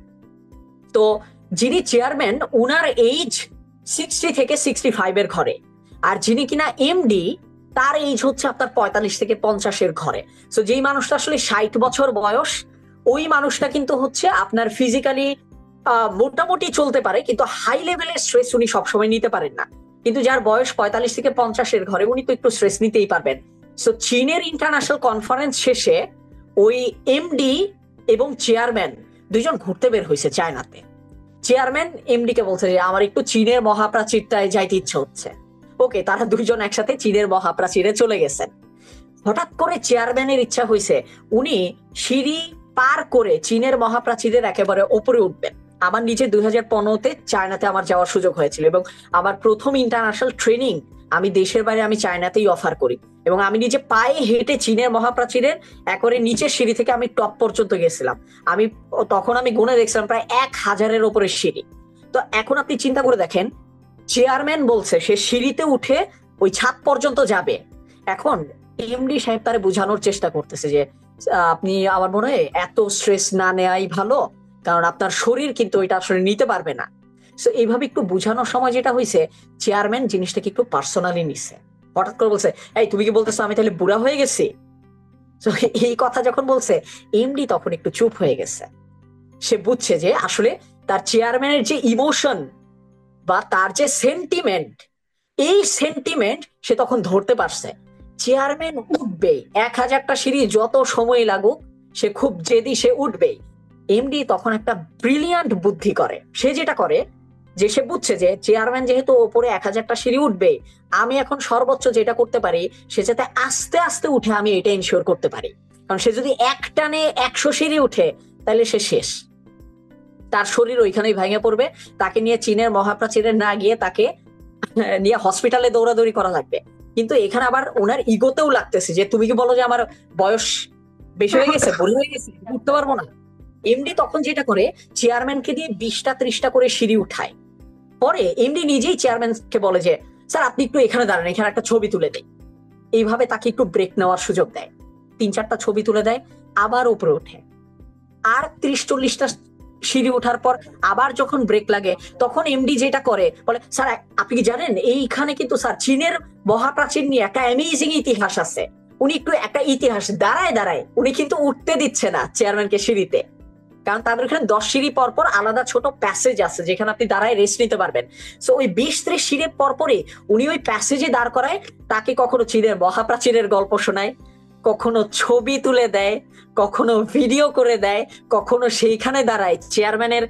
তো যিনি চেয়ারম্যান উনার এইজ 60 থেকে 65 এর ঘরে, আর যিনি কিনা এমডি তার এইজ হচ্ছে আপনার 45 থেকে 50 ঘরে। তো যেই মানুষটা আসলে 60 বছর বয়স, ওই মানুষটা কিন্তু হচ্ছে আপনার ফিজিক্যালি মোটামুটি চলতে পারে, কিন্তু হাই লেভেলের স্ট্রেস উনি সবসময় নিতে পারেন না। কিন্তু যার বয়স 45 থেকে 50 ঘরে, উনি তো একটু স্ট্রেস নিতেই পারবেন। সো চীনের ইন্টারন্যাশনাল কনফারেন্স শেষে ওই এমডি এবং চেয়ারম্যান দুইজন ঘুরতে বের হয়েছে চায়নাতে। চেয়ারম্যান এমডি কে বলছে যে আমার একটু চীনের মহাপ্রাচীরটায় যাইতে ইচ্ছে হচ্ছে। ওকে, তারা দুইজন একসাথে চীনের মহাপ্রাচীরে চলে গেছেন। হঠাৎ করে চেয়ারম্যানের ইচ্ছা হয়েছে উনি সিঁড়ি পার করে চীনের মহাপ্রাচীরের একেবারে ওপরে উঠবেন। আমার নিজে 2015-তে চায়নাতে আমার যাওয়ার সুযোগ হয়েছিল এবং আমার প্রথম ইন্টারন্যাশনাল ট্রেনিং আমি দেশের বাইরে আমি চায়নাতেই অফার করি, এবং আমি নিজে পায়ে হেঁটে চীনের মহাপ্রাচীরের একেবারে নিচের সিঁড়ি থেকে আমি টপ পর্যন্ত গেছিলাম। আমি তখন আমি গুনে দেখছিলাম প্রায় 1000-এর ওপরে সিঁড়ি। তো এখন আপনি চিন্তা করে দেখেন, চেয়ারম্যান বলছে সে সিঁড়িতে উঠে ওই ছাদ পর্যন্ত যাবে। এখন এমডি সাহেব তারে বোঝানোর চেষ্টা করতেছে যে আপনি আমার মনে হয় এত স্ট্রেস না নেওয়াই ভালো, কারণ আপনার শরীর কিন্তু এটা আসলে নিতে পারবে না। সো এইভাবে একটু বোঝানোর সময় যেটা হয়েছে, চেয়ারম্যান জিনিসটাকে একটু পার্সোনালি নিচ্ছে। হঠাৎ করে বলছে, এই তুমি কি বলতেছো আমি তাহলে বুড়া হয়ে গেছি? তো এই কথা যখন বলছে, এমডি তখন একটু চুপ হয়ে গেছে। সে বুঝছে যে আসলে তার চেয়ারম্যানের যে ইমোশন বা তার যে সেন্টিমেন্ট, এই সেন্টিমেন্ট সে তখন ধরতে পারছে। চেয়ারম্যান উঠবেই, 1000টা সিঁড়ি যত সময় লাগুক সে খুব জেদি, সে উঠবেই। এমডি তখন একটা ব্রিলিয়ান্ট বুদ্ধি করে। সে যেটা করে যে সে বুঝছে যে চেয়ারম্যান যেহেতু ওপরে 1000টা সিঁড়ি উঠবে, আমি এখন সর্বোচ্চ যেটা করতে পারি সে যাতে আস্তে আস্তে উঠে আমি এটা ইনশিওর করতে পারি। কারণ সে যদি এক টানে 100 সিঁড়ি উঠে তাহলে সে শেষ, তার শরীর ওইখানেই ভেঙে পড়বে। তাকে নিয়ে চীনের মহাপ্রাচীরে না গিয়ে তাকে নিয়ে হসপিটালে দৌড়াদৌড়ি করা লাগবে। কিন্তু এখানে আবার ওনার ইগোতেও লাগতেছে যে তুমি কি বলো যে আমার বয়স বেশি হয়ে গেছে, বুড়ি হয়ে গেছে, উঠতে পারবো না। এমডি তখন যেটা করে চেয়ারম্যানকে দিয়ে 20টা 30টা করে সিঁড়ি উঠায়। পরে এমডি নিজেই চেয়ারম্যানকে বলে যে স্যার আপনি একটু এখানে দাঁড়ান, এখানে একটা ছবি তুলে দেয়। এইভাবে তাকে একটু ব্রেক নেওয়ার সুযোগ দেয়। 3-4টা ছবি তুলে দেয়, আবার উপরে ওঠে। আর 30-40টা সিঁড়ি ওঠার পর আবার যখন ব্রেক লাগে তখন এমডি যেটা করে বলে, স্যার আপনি কি জানেন এইখানে কিন্তু স্যার চীনের মহাপ্রাচীর নিয়ে একটা অ্যামেজিং ইতিহাস আছে। উনি একটু একটা ইতিহাস দাঁড়ায় দাঁড়ায় উনি কিন্তু উঠতে দিচ্ছে না চেয়ারম্যানকে সিঁড়িতে, কারণ তাদের এখানে 10 সিঁড়ি পরপর আলাদা ছোট প্যাসেজ আছে যেখানে আপনি দাঁড়ায় রেস্ট নিতে পারবেন। সো ওই 20-30 সিঁড়ির পরপরই উনি ওই প্যাসেজে দাঁড় করায়, তাকে কখনো চীনের মহাপ্রাচীরের গল্প শোনায়, কখনো ছবি তুলে দেয়, কখনো ভিডিও করে দেয়, কখনো সেইখানে দাঁড়ায় চেয়ারম্যানের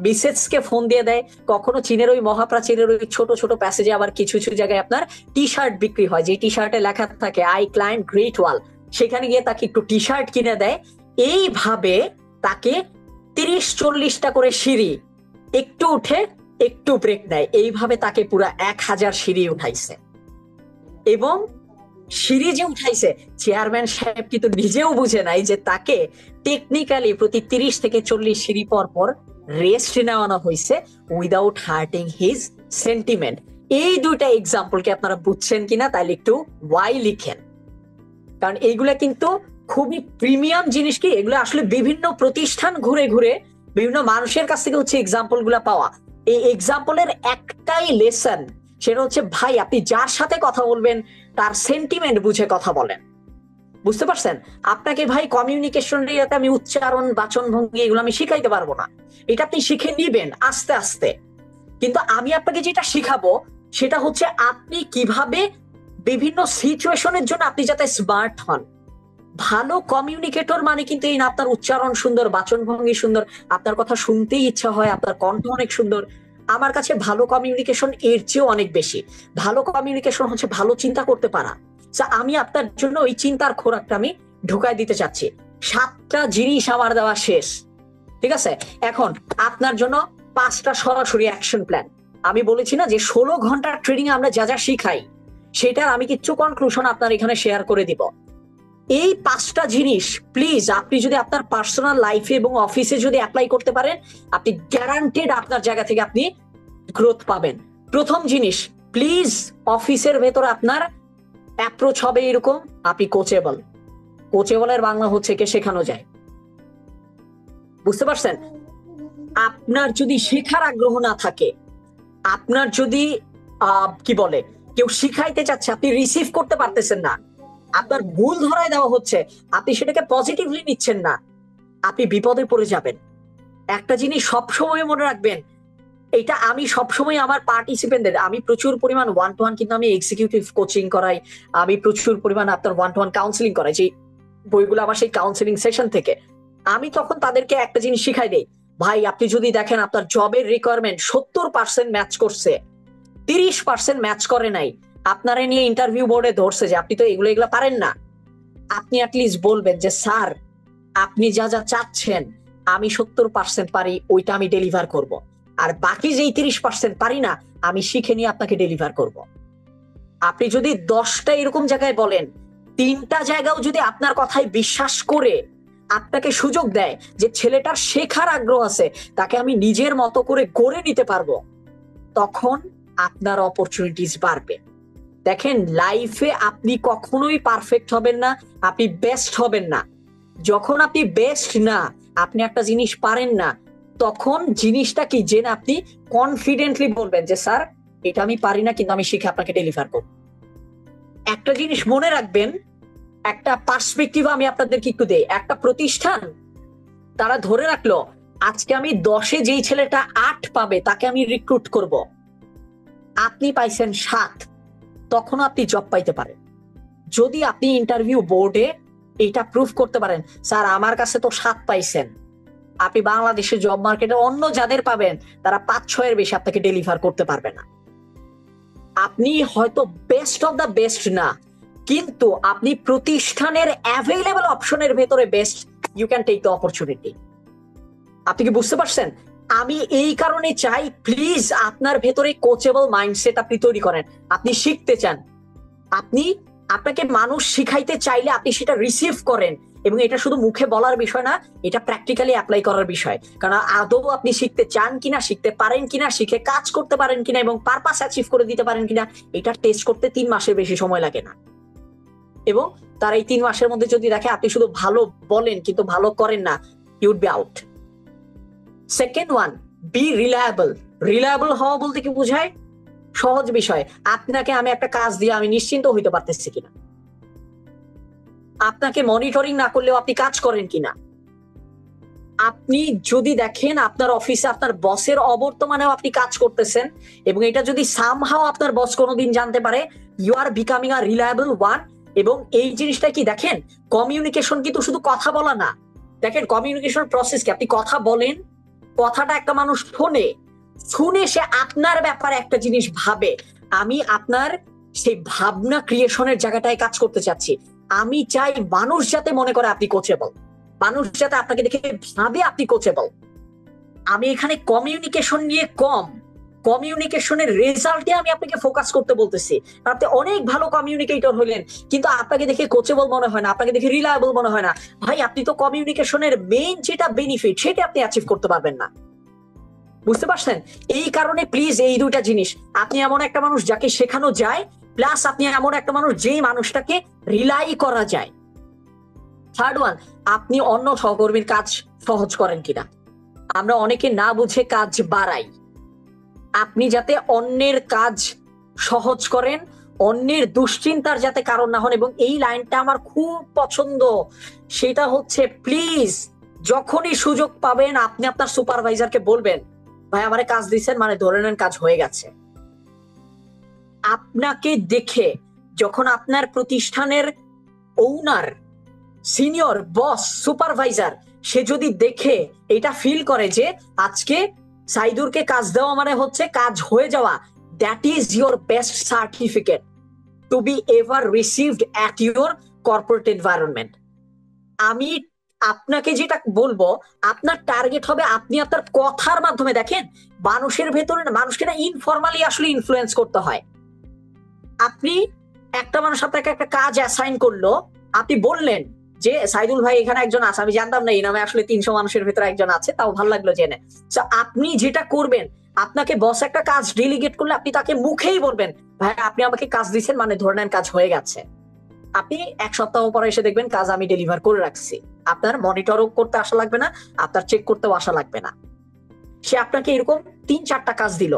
মিসেসকে ফোন দিয়ে দেয়, কখনো চীনের ওই মহাপ্রাচীরের ওই ছোট ছোট প্যাসেজে আবার কিছু কিছু জায়গায় আপনার টি শার্ট বিক্রি হয়, যে টি শার্টে লেখা থাকে আই ক্লাইম্ব গ্রেট ওয়াল, সেখানে গিয়ে তাকে একটু টি শার্ট কিনে দেয়। এইভাবে তাকে 30-40টা করে সিঁড়ি একটু উঠে একটু ব্রেক নেয়, এইভাবে তাকে পুরো 1000 সিঁড়ি উঠাইছে। এবং সিঁড়ি যে উঠাইছে, চেয়ারম্যান সাহেব কিন্তু নিজেও বুঝে নাই যে তাকে টেকনিক্যালি প্রতি 30 থেকে 40 সিঁড়ি পর পর রেস্ট নেওয়ানো হয়েছে উইদাউট হার্টিং হিজ সেন্টিমেন্ট। এই দুইটা এক্সাম্পলকে আপনারা বুঝছেন কিনা তাহলে একটু ওয়াই লিখেন, কারণ এইগুলা কিন্তু খুবই প্রিমিয়াম জিনিস। কি এগুলো আসলে বিভিন্ন প্রতিষ্ঠান ঘুরে ঘুরে বিভিন্ন মানুষের কাছ থেকে হচ্ছে এক্সাম্পল গুলা পাওয়া। এই এক্সাম্পলের একটাই লেসন, সেটা হচ্ছে ভাই আপনি যার সাথে কথা বলবেন তার সেন্টিমেন্ট বুঝে কথা বলেন। বুঝতে পারছেন? আপনাকে ভাই কমিউনিকেশন এরিয়াতে আমি উচ্চারণ, বাচন ভঙ্গি এগুলো আমি শিখাইতে পারবো না। এটা আপনি শিখে নিবেন আস্তে আস্তে। কিন্তু আমি আপনাকে যেটা শিখাবো সেটা হচ্ছে আপনি কিভাবে বিভিন্ন সিচুয়েশনের জন্য আপনি যাতে স্মার্ট হন। ভালো কমিউনিকেটর মানে কিন্তু এই না আপনার উচ্চারণ সুন্দর, বাচন ভঙ্গি সুন্দর, আপনার কথা শুনতেই ইচ্ছা হয়, আপনার কণ্ঠ অনেক সুন্দর। আমার কাছে ভালো কমিউনিকেশন এর চেয়েও অনেক বেশি। ভালো কমিউনিকেশন হচ্ছে ভালো চিন্তা করতে পারা। আমি আপনার জন্য ওই চিন্তার খোরাকটা আমি ঢুকাই দিতে চাচ্ছি। 7টা জিনিস আমার দেওয়া শেষ, ঠিক আছে? এখন আপনার জন্য 5টা সরাসরি অ্যাকশন প্ল্যান। আমি বলেছি না যে 16 ঘন্টার ট্রেনিং আমরা যা যা শিখাই সেটার আমি কিছু কনক্লুশন আপনার এখানে শেয়ার করে দিব। এই 5টা জিনিস প্লিজ আপনি যদি আপনার পার্সোনাল লাইফে এবং অফিসে যদি অ্যাপ্লাই করতে পারেন, আপনি গ্যারান্টেড আপনার জায়গা থেকে আপনি গ্রোথ পাবেন। প্রথম জিনিস, প্লিজ অফিসের ভেতরে আপনার অ্যাপ্রোচ হবে এরকম, আপনি কোচেবল। কোচেবলের বাংলা হচ্ছে কে শেখানো যায়। বুঝতে পারছেন? আপনার যদি শেখার আগ্রহ না থাকে, আপনার যদি কি বলে কেউ শিখাইতে চাচ্ছে আপনি রিসিভ করতে পারতেছেন না, আপনার ভুল ধরায় দেওয়া হচ্ছে, আপনি সেটাকে পজিটিভলি নিচ্ছেন না, আপনি বিপদে পড়ে যাবেন। একটা জিনিস সবসময় মনে রাখবেন, এটা আমি সবসময় আমার পার্টিসিপেন্টদের, আমি প্রচুর পরিমাণ 1-to-1 কিন্তু আমি এক্সিকিউটিভ কোচিং করাই, আমি প্রচুর পরিমাণ আপনার 1-to-1 কাউন্সিলিং করাই, যে বইগুলো আমার সেই কাউন্সিলিং সেশন থেকে। আমি তখন তাদেরকে একটা জিনিস শিখাই দেই, ভাই আপনি যদি দেখেন আপনার জবের রিকোয়ারমেন্ট 70% ম্যাচ করছে, 30% ম্যাচ করে নাই, আপনারা নিয়ে ইন্টারভিউ বোর্ডে ধরছে যে আপনি তো এগুলো এগুলো পারেন না, আপনি অ্যাটলিস্ট বলবেন যে স্যার আপনি যা যা চাচ্ছেন আমি 70% পারি, ওইটা আমি ডেলিভার করব, আর বাকি যেই 30% পারি না আমি শিখে নিয়ে আপনাকে ডেলিভার করব। আপনি যদি 10টা এরকম জায়গায় বলেন, 3টা জায়গাও যদি আপনার কথায় বিশ্বাস করে আপনাকে সুযোগ দেয় যে ছেলেটার শেখার আগ্রহ আছে, তাকে আমি নিজের মতো করে গড়ে নিতে পারবো, তখন আপনার অপরচুনিটিস বাড়বে। দেখেন, লাইফে আপনি কখনোই পারফেক্ট হবেন না, আপনি বেস্ট হবেন না। যখন আপনি বেস্ট না, আপনি একটা জিনিস পারেন না, তখন জিনিসটা কি জেনে আপনি কনফিডেন্টলি বলবেন যে স্যার এটা আমি পারি না, কিন্তু আমি শিখে আপনাকে ডেলিভার করব। একটা জিনিস মনে রাখবেন, একটা পার্সপেক্টিভ আমি আপনাদেরকে একটু দেই। একটা প্রতিষ্ঠান তারা ধরে রাখলো আজকে আমি 10-এ যেই ছেলেটা 8 পাবে তাকে আমি রিক্রুট করব, আপনি পাইছেন 7, তখন আপনি জব পাইতে পারেন। যদি আপনি ইন্টারভিউ বোর্ডে এটা প্রুফ করতে পারেন, স্যার আমার কাছে তো 7 পাইছেন, আপনি বাংলাদেশের জব মার্কেটে অন্য যাদের পাবেন তারা 5-6-এর বেশি আপনাকে ডেলিভার করতে পারবে না। আপনি হয়তো বেস্ট অফ দ্য বেস্ট না, কিন্তু আপনি প্রতিষ্ঠানের অ্যাভেলেবল অপশনের ভেতরে best, you can take the opportunity. আপনি কি বুঝতে পারছেন? আমি এই কারণে চাই প্লিজ আপনার ভেতরে কোচেবল মাইন্ডসেট আপনি তৈরি করেন। আপনি শিখতে চান, আপনি আপনাকে মানুষ শিখাইতে চাইলে আপনি সেটা রিসিভ করেন, এবং এটা শুধু মুখে বলার বিষয় না, এটা প্র্যাকটিক্যালি অ্যাপ্লাই করার বিষয়। কারণ আদৌ আপনি শিখতে চান কিনা, শিখতে পারেন কিনা, শিখে কাজ করতে পারেন কিনা এবং পারপাস অ্যাচিভ করে দিতে পারেন কিনা, এটা টেস্ট করতে 3 মাসের বেশি সময় লাগে না। এবং তার এই 3 মাসের মধ্যে যদি দেখে আপনি শুধু ভালো বলেন কিন্তু ভালো করেন না, you would be out. Second one, be reliable. Reliable হওয়া বলতে কি বোঝায়? সহজ বিষয়, আপনাকে আমি একটা কাজ দিয়ে আমি নিশ্চিন্ত হইতে পারতেছি কিনা, আপনাকে মনিটরিং না করলেও আপনি কাজ করেন কিনা, আপনি যদি দেখেন আপনার অফিসে আপনার বসের অবর্তমানেও আপনি কাজ করতেছেন এবং এটা যদি সামহাও আপনার বস কোনোদিন জানতে পারে, you are becoming a reliable one. এবং এই জিনিসটা কি দেখেন, কমিউনিকেশন কিন্তু শুধু কথা বলা না। দেখেন কমিউনিকেশন প্রসেস কি, আপনি কথা বলেন, কথাটা একটা মানুষ শোনে, শুনে সে আপনার ব্যাপারে একটা জিনিস ভাবে, আমি আপনার সেই ভাবনা ক্রিয়েশনের জায়গাটায় কাজ করতে চাচ্ছি। আমি চাই মানুষ যাতে মনে করে আপনি কোচেবল, মানুষ যাতে আপনাকে দেখে ভাবে আপনি কোচেবল। আমি এখানে কমিউনিকেশন নিয়ে কম, কমিউনিকেশনের রেজাল্টে আমি আপনাকে ফোকাস করতে বলতেছি। আপনি অনেক ভালো কমিউনিকেটর হলেন কিন্তু আপনাকে দেখে কোচেবল মনে হয় না, আপনাকে দেখে রিলায়েবল মনে হয় না, ভাই আপনি তো কমিউনিকেশনের মেইন যেটা বেনিফিট সেটা আপনি অ্যাচিভ করতে পারবেন না। বুঝতে পারছেন? এই কারণে প্লিজ এই দুইটা জিনিস, আপনি এমন একটা মানুষ যাকে শেখানো যায়, প্লাস আপনি এমন একটা মানুষ যেই মানুষটাকে রিলাই করা যায়। থার্ড ওয়ান, আপনি অন্য সহকর্মীর কাজ সহজ করেন কিনা। আমরা অনেকে না বুঝে কাজ বাড়াই, আপনি যাতে অন্যের কাজ সহজ করেন, অন্যের দুশ্চিন্তার যাতে কারণ না হন। এবং এই লাইনটা আমার খুব পছন্দ, সেটা হচ্ছে প্লিজ যখনই সুযোগ পাবেন আপনি আপনার সুপারভাইজারকে বলবেন, ভাই আমারে কাজ দিচ্ছেন মানে ধরে নেন কাজ হয়ে গেছে। আপনাকে দেখে যখন আপনার প্রতিষ্ঠানের ওনার, সিনিয়র, বস, সুপারভাইজার সে যদি দেখে এটা ফিল করে যে আজকে সাইদুরকে কাজ দেওয়া মানে হচ্ছে কাজ হয়ে যাওয়া, that is your best certificate to be ever received at your corporate environment. আমি আপনাকে যেটা বলবো, আপনার টার্গেট হবে আপনি আপনার কথার মাধ্যমে, দেখেন মানুষের ভেতরে মানুষকে না ইনফরমালি আসলে ইনফ্লুয়েন্স করতে হয়। আপনি একটা মানুষ আপনাকে একটা কাজ অ্যাসাইন করলো, আপনি বললেন যে সাইদুল ভাই এখানে একজন আছে, আমি জানতাম না এই নামে আসলে 300 মানুষের ভেতরে একজন আছে, তাও ভালো লাগলো জেনে। আপনি যেটা করবেন, আপনাকে বস একটা কাজ ডেলিগেট করলে আপনি তাকে মুখেই বলবেন, ভাই আপনি আমাকে কাজ দিচ্ছেন মানে ধরে নেন কাজ হয়ে গেছে। আপনি এক সপ্তাহ পরে এসে দেখবেন কাজ আমি ডেলিভার করে রাখছি। আপনার মনিটরও করতে আসা লাগবে না, আপনার চেক করতেও আসা লাগবে না। সে আপনাকে এরকম 3-4টা কাজ দিল,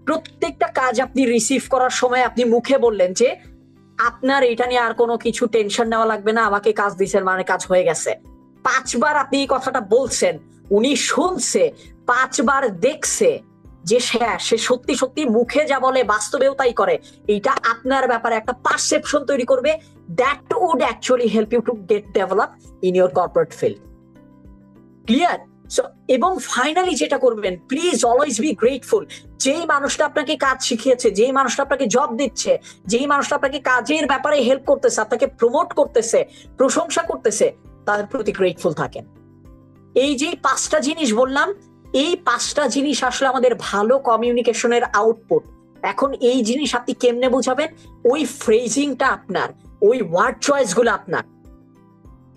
প্রত্যেকটা কাজ আপনি রিসিভ করার সময় আপনি মুখে বললেন যে আপনার এটা নিয়ে আর কোনো কিছু টেনশন নেওয়া লাগবে না, আমাকে কাজ দিচ্ছেন মানে কাজ হয়ে গেছে। 5বার আপনি এই কথাটা বলছেন, উনি শুনছে, 5বার দেখছে যে সে সত্যি সত্যি মুখে যা বলে বাস্তবেও তাই করে। এটা আপনার ব্যাপারে একটা পারসেপশন তৈরি করবে, that would actually help you to get develop in your corporate field. Clear? এবং ফাইনালি যেটা করবেন, প্লিজ অলওয়েজ বি গ্রেটফুল। যেই মানুষটা আপনাকে কাজ শিখিয়েছে, যেই মানুষটা আপনাকে জব দিচ্ছে, যেই মানুষটা আপনাকে কাজের ব্যাপারে হেল্প করতেছে, আপনাকে প্রমোট করতেছে, প্রশংসা করতেছে, তাদের প্রতি গ্রেটফুল থাকেন। এই যে 5টা জিনিস বললাম, এই 5টা জিনিস আসলে আমাদের ভালো কমিউনিকেশনের আউটপুট। এখন এই জিনিস আপনি কেমনে বুঝাবেন? ওই ফ্রেজিংটা আপনার, ওই ওয়ার্ড চয়েস গুলো আপনার।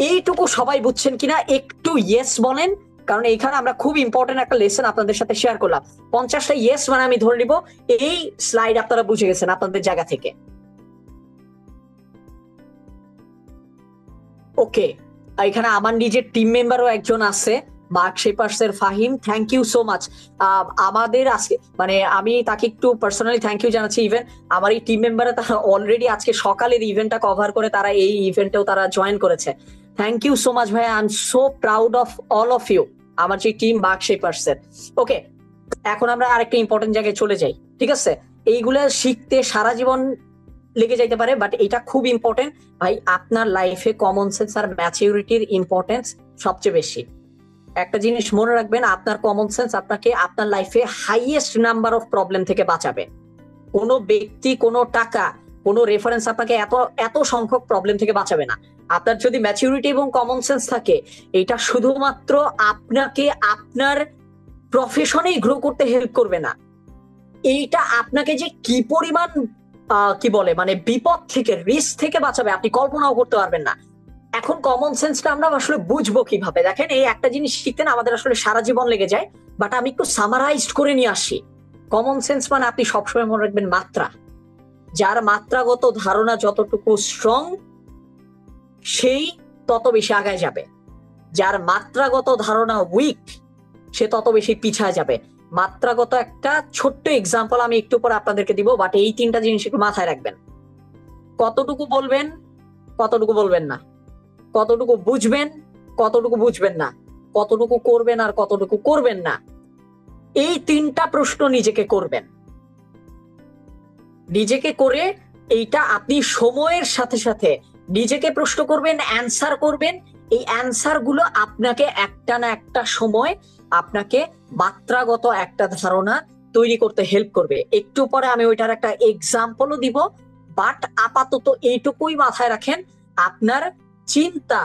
এইটুকু সবাই বুঝছেন কিনা একটু ইয়েস বলেন, কারণ এইখানে আমরা খুব ইম্পর্টেন্ট একটা লেসন আপনাদের সাথে শেয়ার করলাম। 50টা ইয়েস মানে আমি ধরে নিব এই স্লাইড আপনারা বুঝে গেছেন আপনাদের জায়গা থেকে। ওকে, এখানে আমার নিজের টিম মেম্বারও একজন আছে, মার্ক শেপার্স এর Fahim, thank you so much. আমাদের আজকে মানে আমি তাকে একটু পার্সোনালি থ্যাংক ইউ জানাচ্ছি। ইভেন আমার এই টিম মেম্বারে তারা অলরেডি আজকে সকালের ইভেন্টটা কভার করে তারা এই ইভেন্টেও তারা জয়েন করেছে। থ্যাংক ইউ সো মাচ ভাই, I am so proud of all of you, আমার যে টিম মার্ক শেপার্স এর। ওকে, এখন আমরা আরেকটা ইম্পর্টেন্ট জায়গায় চলে যাই, ঠিক আছে? এইগুলা শিখতে সারা জীবন লেগে যাইতে পারে, বাট এটা খুব ইম্পর্টেন্ট ভাই। আপনার লাইফে কমন সেন্স আর ম্যাচিউরিটির ইম্পর্টেন্স সবচেয়ে বেশি। একটা জিনিস মনে রাখবেন, আপনার কমন সেন্স আপনাকে আপনার লাইফে হাইয়েস্ট নাম্বার অফ প্রবলেম থেকে বাঁচাবে। কোনো ব্যক্তি, কোনো টাকা, কোনো রেফারেন্স আপনাকে এত এত সংখ্যক প্রবলেম থেকে বাঁচাবে না। আপনার যদি ম্যাচিউরিটি এবং কমন সেন্স থাকে, এটা শুধুমাত্র আপনাকে আপনার প্রফেশনেই গ্রো করতে হেল্প করবে না, এইটা আপনাকে যে কি পরিমাণ কি বলে মানে বিপদ থেকে, রিস্ক থেকে বাঁচাবে আপনি কল্পনাও করতে পারবেন না। এখন কমন সেন্সটা আমরা আসলে বুঝবো কিভাবে? দেখেন, এই একটা জিনিস শিখতে না আমাদের আসলে সারা জীবন লেগে যায়, বাট আমি একটু সামারাইজড করে নিয়ে আসি। কমন সেন্স মানে আপনি সবসময় মনে রাখবেন মাত্রা। যার মাত্রাগত ধারণা যতটুকু স্ট্রং, সেই তত বেশি আগায় যাবে। যার মাত্রাগত ধারণা উইক, সে তত বেশি পিছায় যাবে। মাত্রাগত একটা ছোট্ট এক্সাম্পল আমি একটু পরে আপনাদেরকে দিব, বাট এই 3টা জিনিস একটু মাথায় রাখবেন। কতটুকু বলবেন, কতটুকু বলবেন না, কতটুকু বুঝবেন, কতটুকু বুঝবেন না, কতটুকু করবেন আর কতটুকু করবেন না, এই 3টা প্রশ্ন নিজেকে করবেন। নিজেকে করে এইটা আপনি সময়ের সাথে সাথে নিজেকে প্রশ্ন করবেন, অ্যান্সার করবেন। এই অ্যান্সার গুলো আপনাকে একটা না একটা সময় আপনাকে মাত্রাগত একটা ধারণা তৈরি করতে হেল্প করবে। একটু পরে আমি ওইটার একটা এক্সাম্পলও দিব, বাট আপাতত এইটুকুই মাথায় রাখেন, আপনার চিন্তা,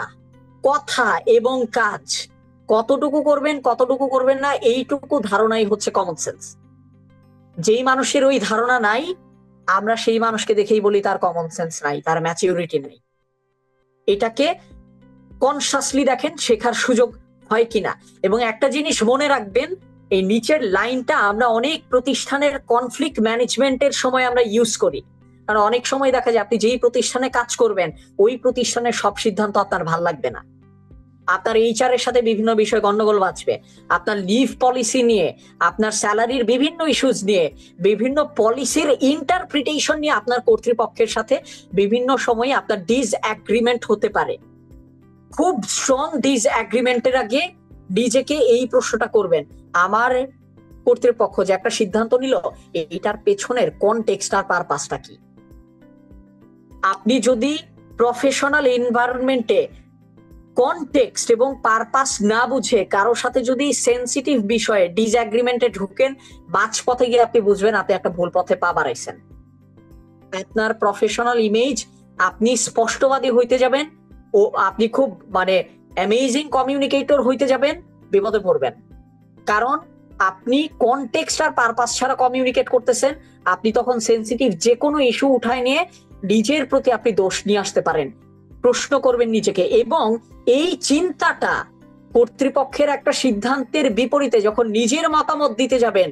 কথা এবং কাজ কতটুকু করবেন, কতটুকু করবেন না, এইটুকু ধারণাই হচ্ছে কমন সেন্স। যেই মানুষের ওই ধারণা নাই, আমরা সেই মানুষকে দেখেই বলি তার কমন সেন্স নাই, তার ম্যাচিউরিটি নাই। এটাকে কনসাসলি দেখেন, শেখার সুযোগ হয় কিনা। এবং একটা জিনিস মনে রাখবেন, এই নিচের লাইনটা আমরা অনেক প্রতিষ্ঠানের কনফ্লিক্ট ম্যানেজমেন্টের সময় আমরা ইউজ করি। কারণ অনেক সময় দেখা যায় আপনি যেই প্রতিষ্ঠানে কাজ করবেন, ওই প্রতিষ্ঠানের সব সিদ্ধান্ত আপনার ভাল লাগবে না। আপনার এইচআর এর সাথে বিভিন্ন বিষয়ে গন্ডগোল বাঁচবে, আপনার লিভ পলিসি নিয়ে, আপনার স্যালারির বিভিন্ন ইস্যুস নিয়ে, বিভিন্ন পলিসির ইন্টারপ্রিটেশন নিয়ে আপনার কর্তৃপক্ষের সাথে বিভিন্ন সময়ে আপনার ডিসএগ্রিমেন্ট হতে পারে। খুব স্ট্রং ডিসএগ্রিমেন্টের আগে নিজেকে এই প্রশ্নটা করবেন, আমার কর্তৃপক্ষ যে একটা সিদ্ধান্ত নিল এইটার পেছনের কনটেক্সট আর পারপাসটা কি। আপনি যদি প্রফেশনাল এনভায়রনমেন্টে কনটেক্সট এবং পারপাস না বুঝে কারোর সাথে যদি সেন্সিটিভ বিষয়ে ডিসএগ্রিমেন্টে ঢুকেন, মাঝপথে গিয়ে আপনি বুঝবেন আপনি একটা ভুল পথে পা বাড়াইছেন। আপনার প্রফেশনাল ইমেজ, আপনি স্পষ্টবাদী হইতে যাবেন ও আপনি খুব মানে অ্যামেজিং কমিউনিকেটর হইতে যাবেন, বিপদে পড়বেন। কারণ আপনি কনটেক্সট আর পারপাস ছাড়া কমিউনিকেট করতেছেন, আপনি তখন সেন্সিটিভ যে কোনো ইস্যু উঠায় নিয়ে নিজের প্রতি আপনি দোষ নিয়ে আসতে পারেন। প্রশ্ন করবেন নিজেকে, এবং এই চিন্তাটা কর্তৃপক্ষের একটা সিদ্ধান্তের বিপরীতে যখন নিজের মতামত দিতে যাবেন,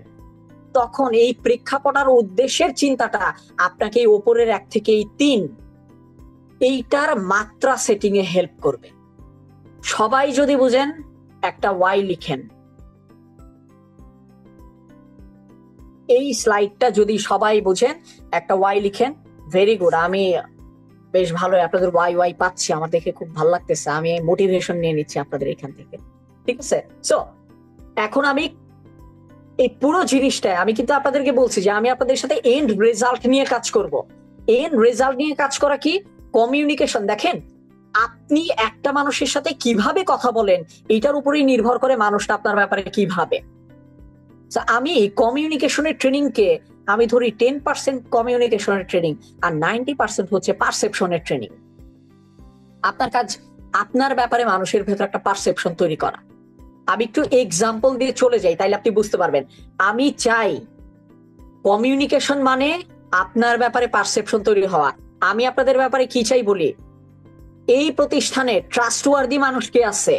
তখন এই প্রেক্ষাপট আর উদ্দেশ্যের চিন্তাটা আপনাকে এই ওপরের 1 থেকে 3 এইটার মাত্রা সেটিং এ হেল্প করবে। সবাই যদি বুঝেন, একটা ওয়াই লিখেন। এই স্লাইডটা যদি সবাই বুঝেন, একটা ওয়াই লিখেন। ভেরি গুড, আমি বেশ ভালো আপনাদের ওয়াই ওয়াই পাচ্ছি, আমার দেখে খুব ভালো লাগতেছে, আমি মোটিভেশন নিয়ে নিচ্ছি আপনাদের এখান থেকে। ঠিক আছে, সো এখন আমি এই পুরো জিনিসটা আমি কিন্তু আপনাদেরকে বলছি যে আমি আপনাদের সাথে এন্ড রেজাল্ট নিয়ে কাজ করব। এন্ড রেজাল্ট নিয়ে কাজ করা কি? কমিউনিকেশন। দেখেন, আপনি একটা মানুষের সাথে কিভাবে কথা বলেন এটার উপরেই নির্ভর করে মানুষটা আপনার ব্যাপারে কি ভাবে। আমি কমিউনিকেশনের ট্রেনিং কে আমি ধরি 10% কমিউনিকেশনের ট্রেনিং আর 90% হচ্ছে পারসেপশনের ট্রেনিং। আপনার কাজ আপনার ব্যাপারে মানুষের ভেতর একটা পারসেপশন তৈরি করা। আমি একটু এক্সাম্পল দিয়ে চলে যাই, তাইলে আপনি বুঝতে পারবেন। আমি চাই কমিউনিকেশন মানে আপনার ব্যাপারে পারসেপশন তৈরি হওয়া। আমি আপনাদের ব্যাপারে কি চাই বলি, এই প্রতিষ্ঠানে ট্রাস্টওয়ার্দি মানুষ কে আছে,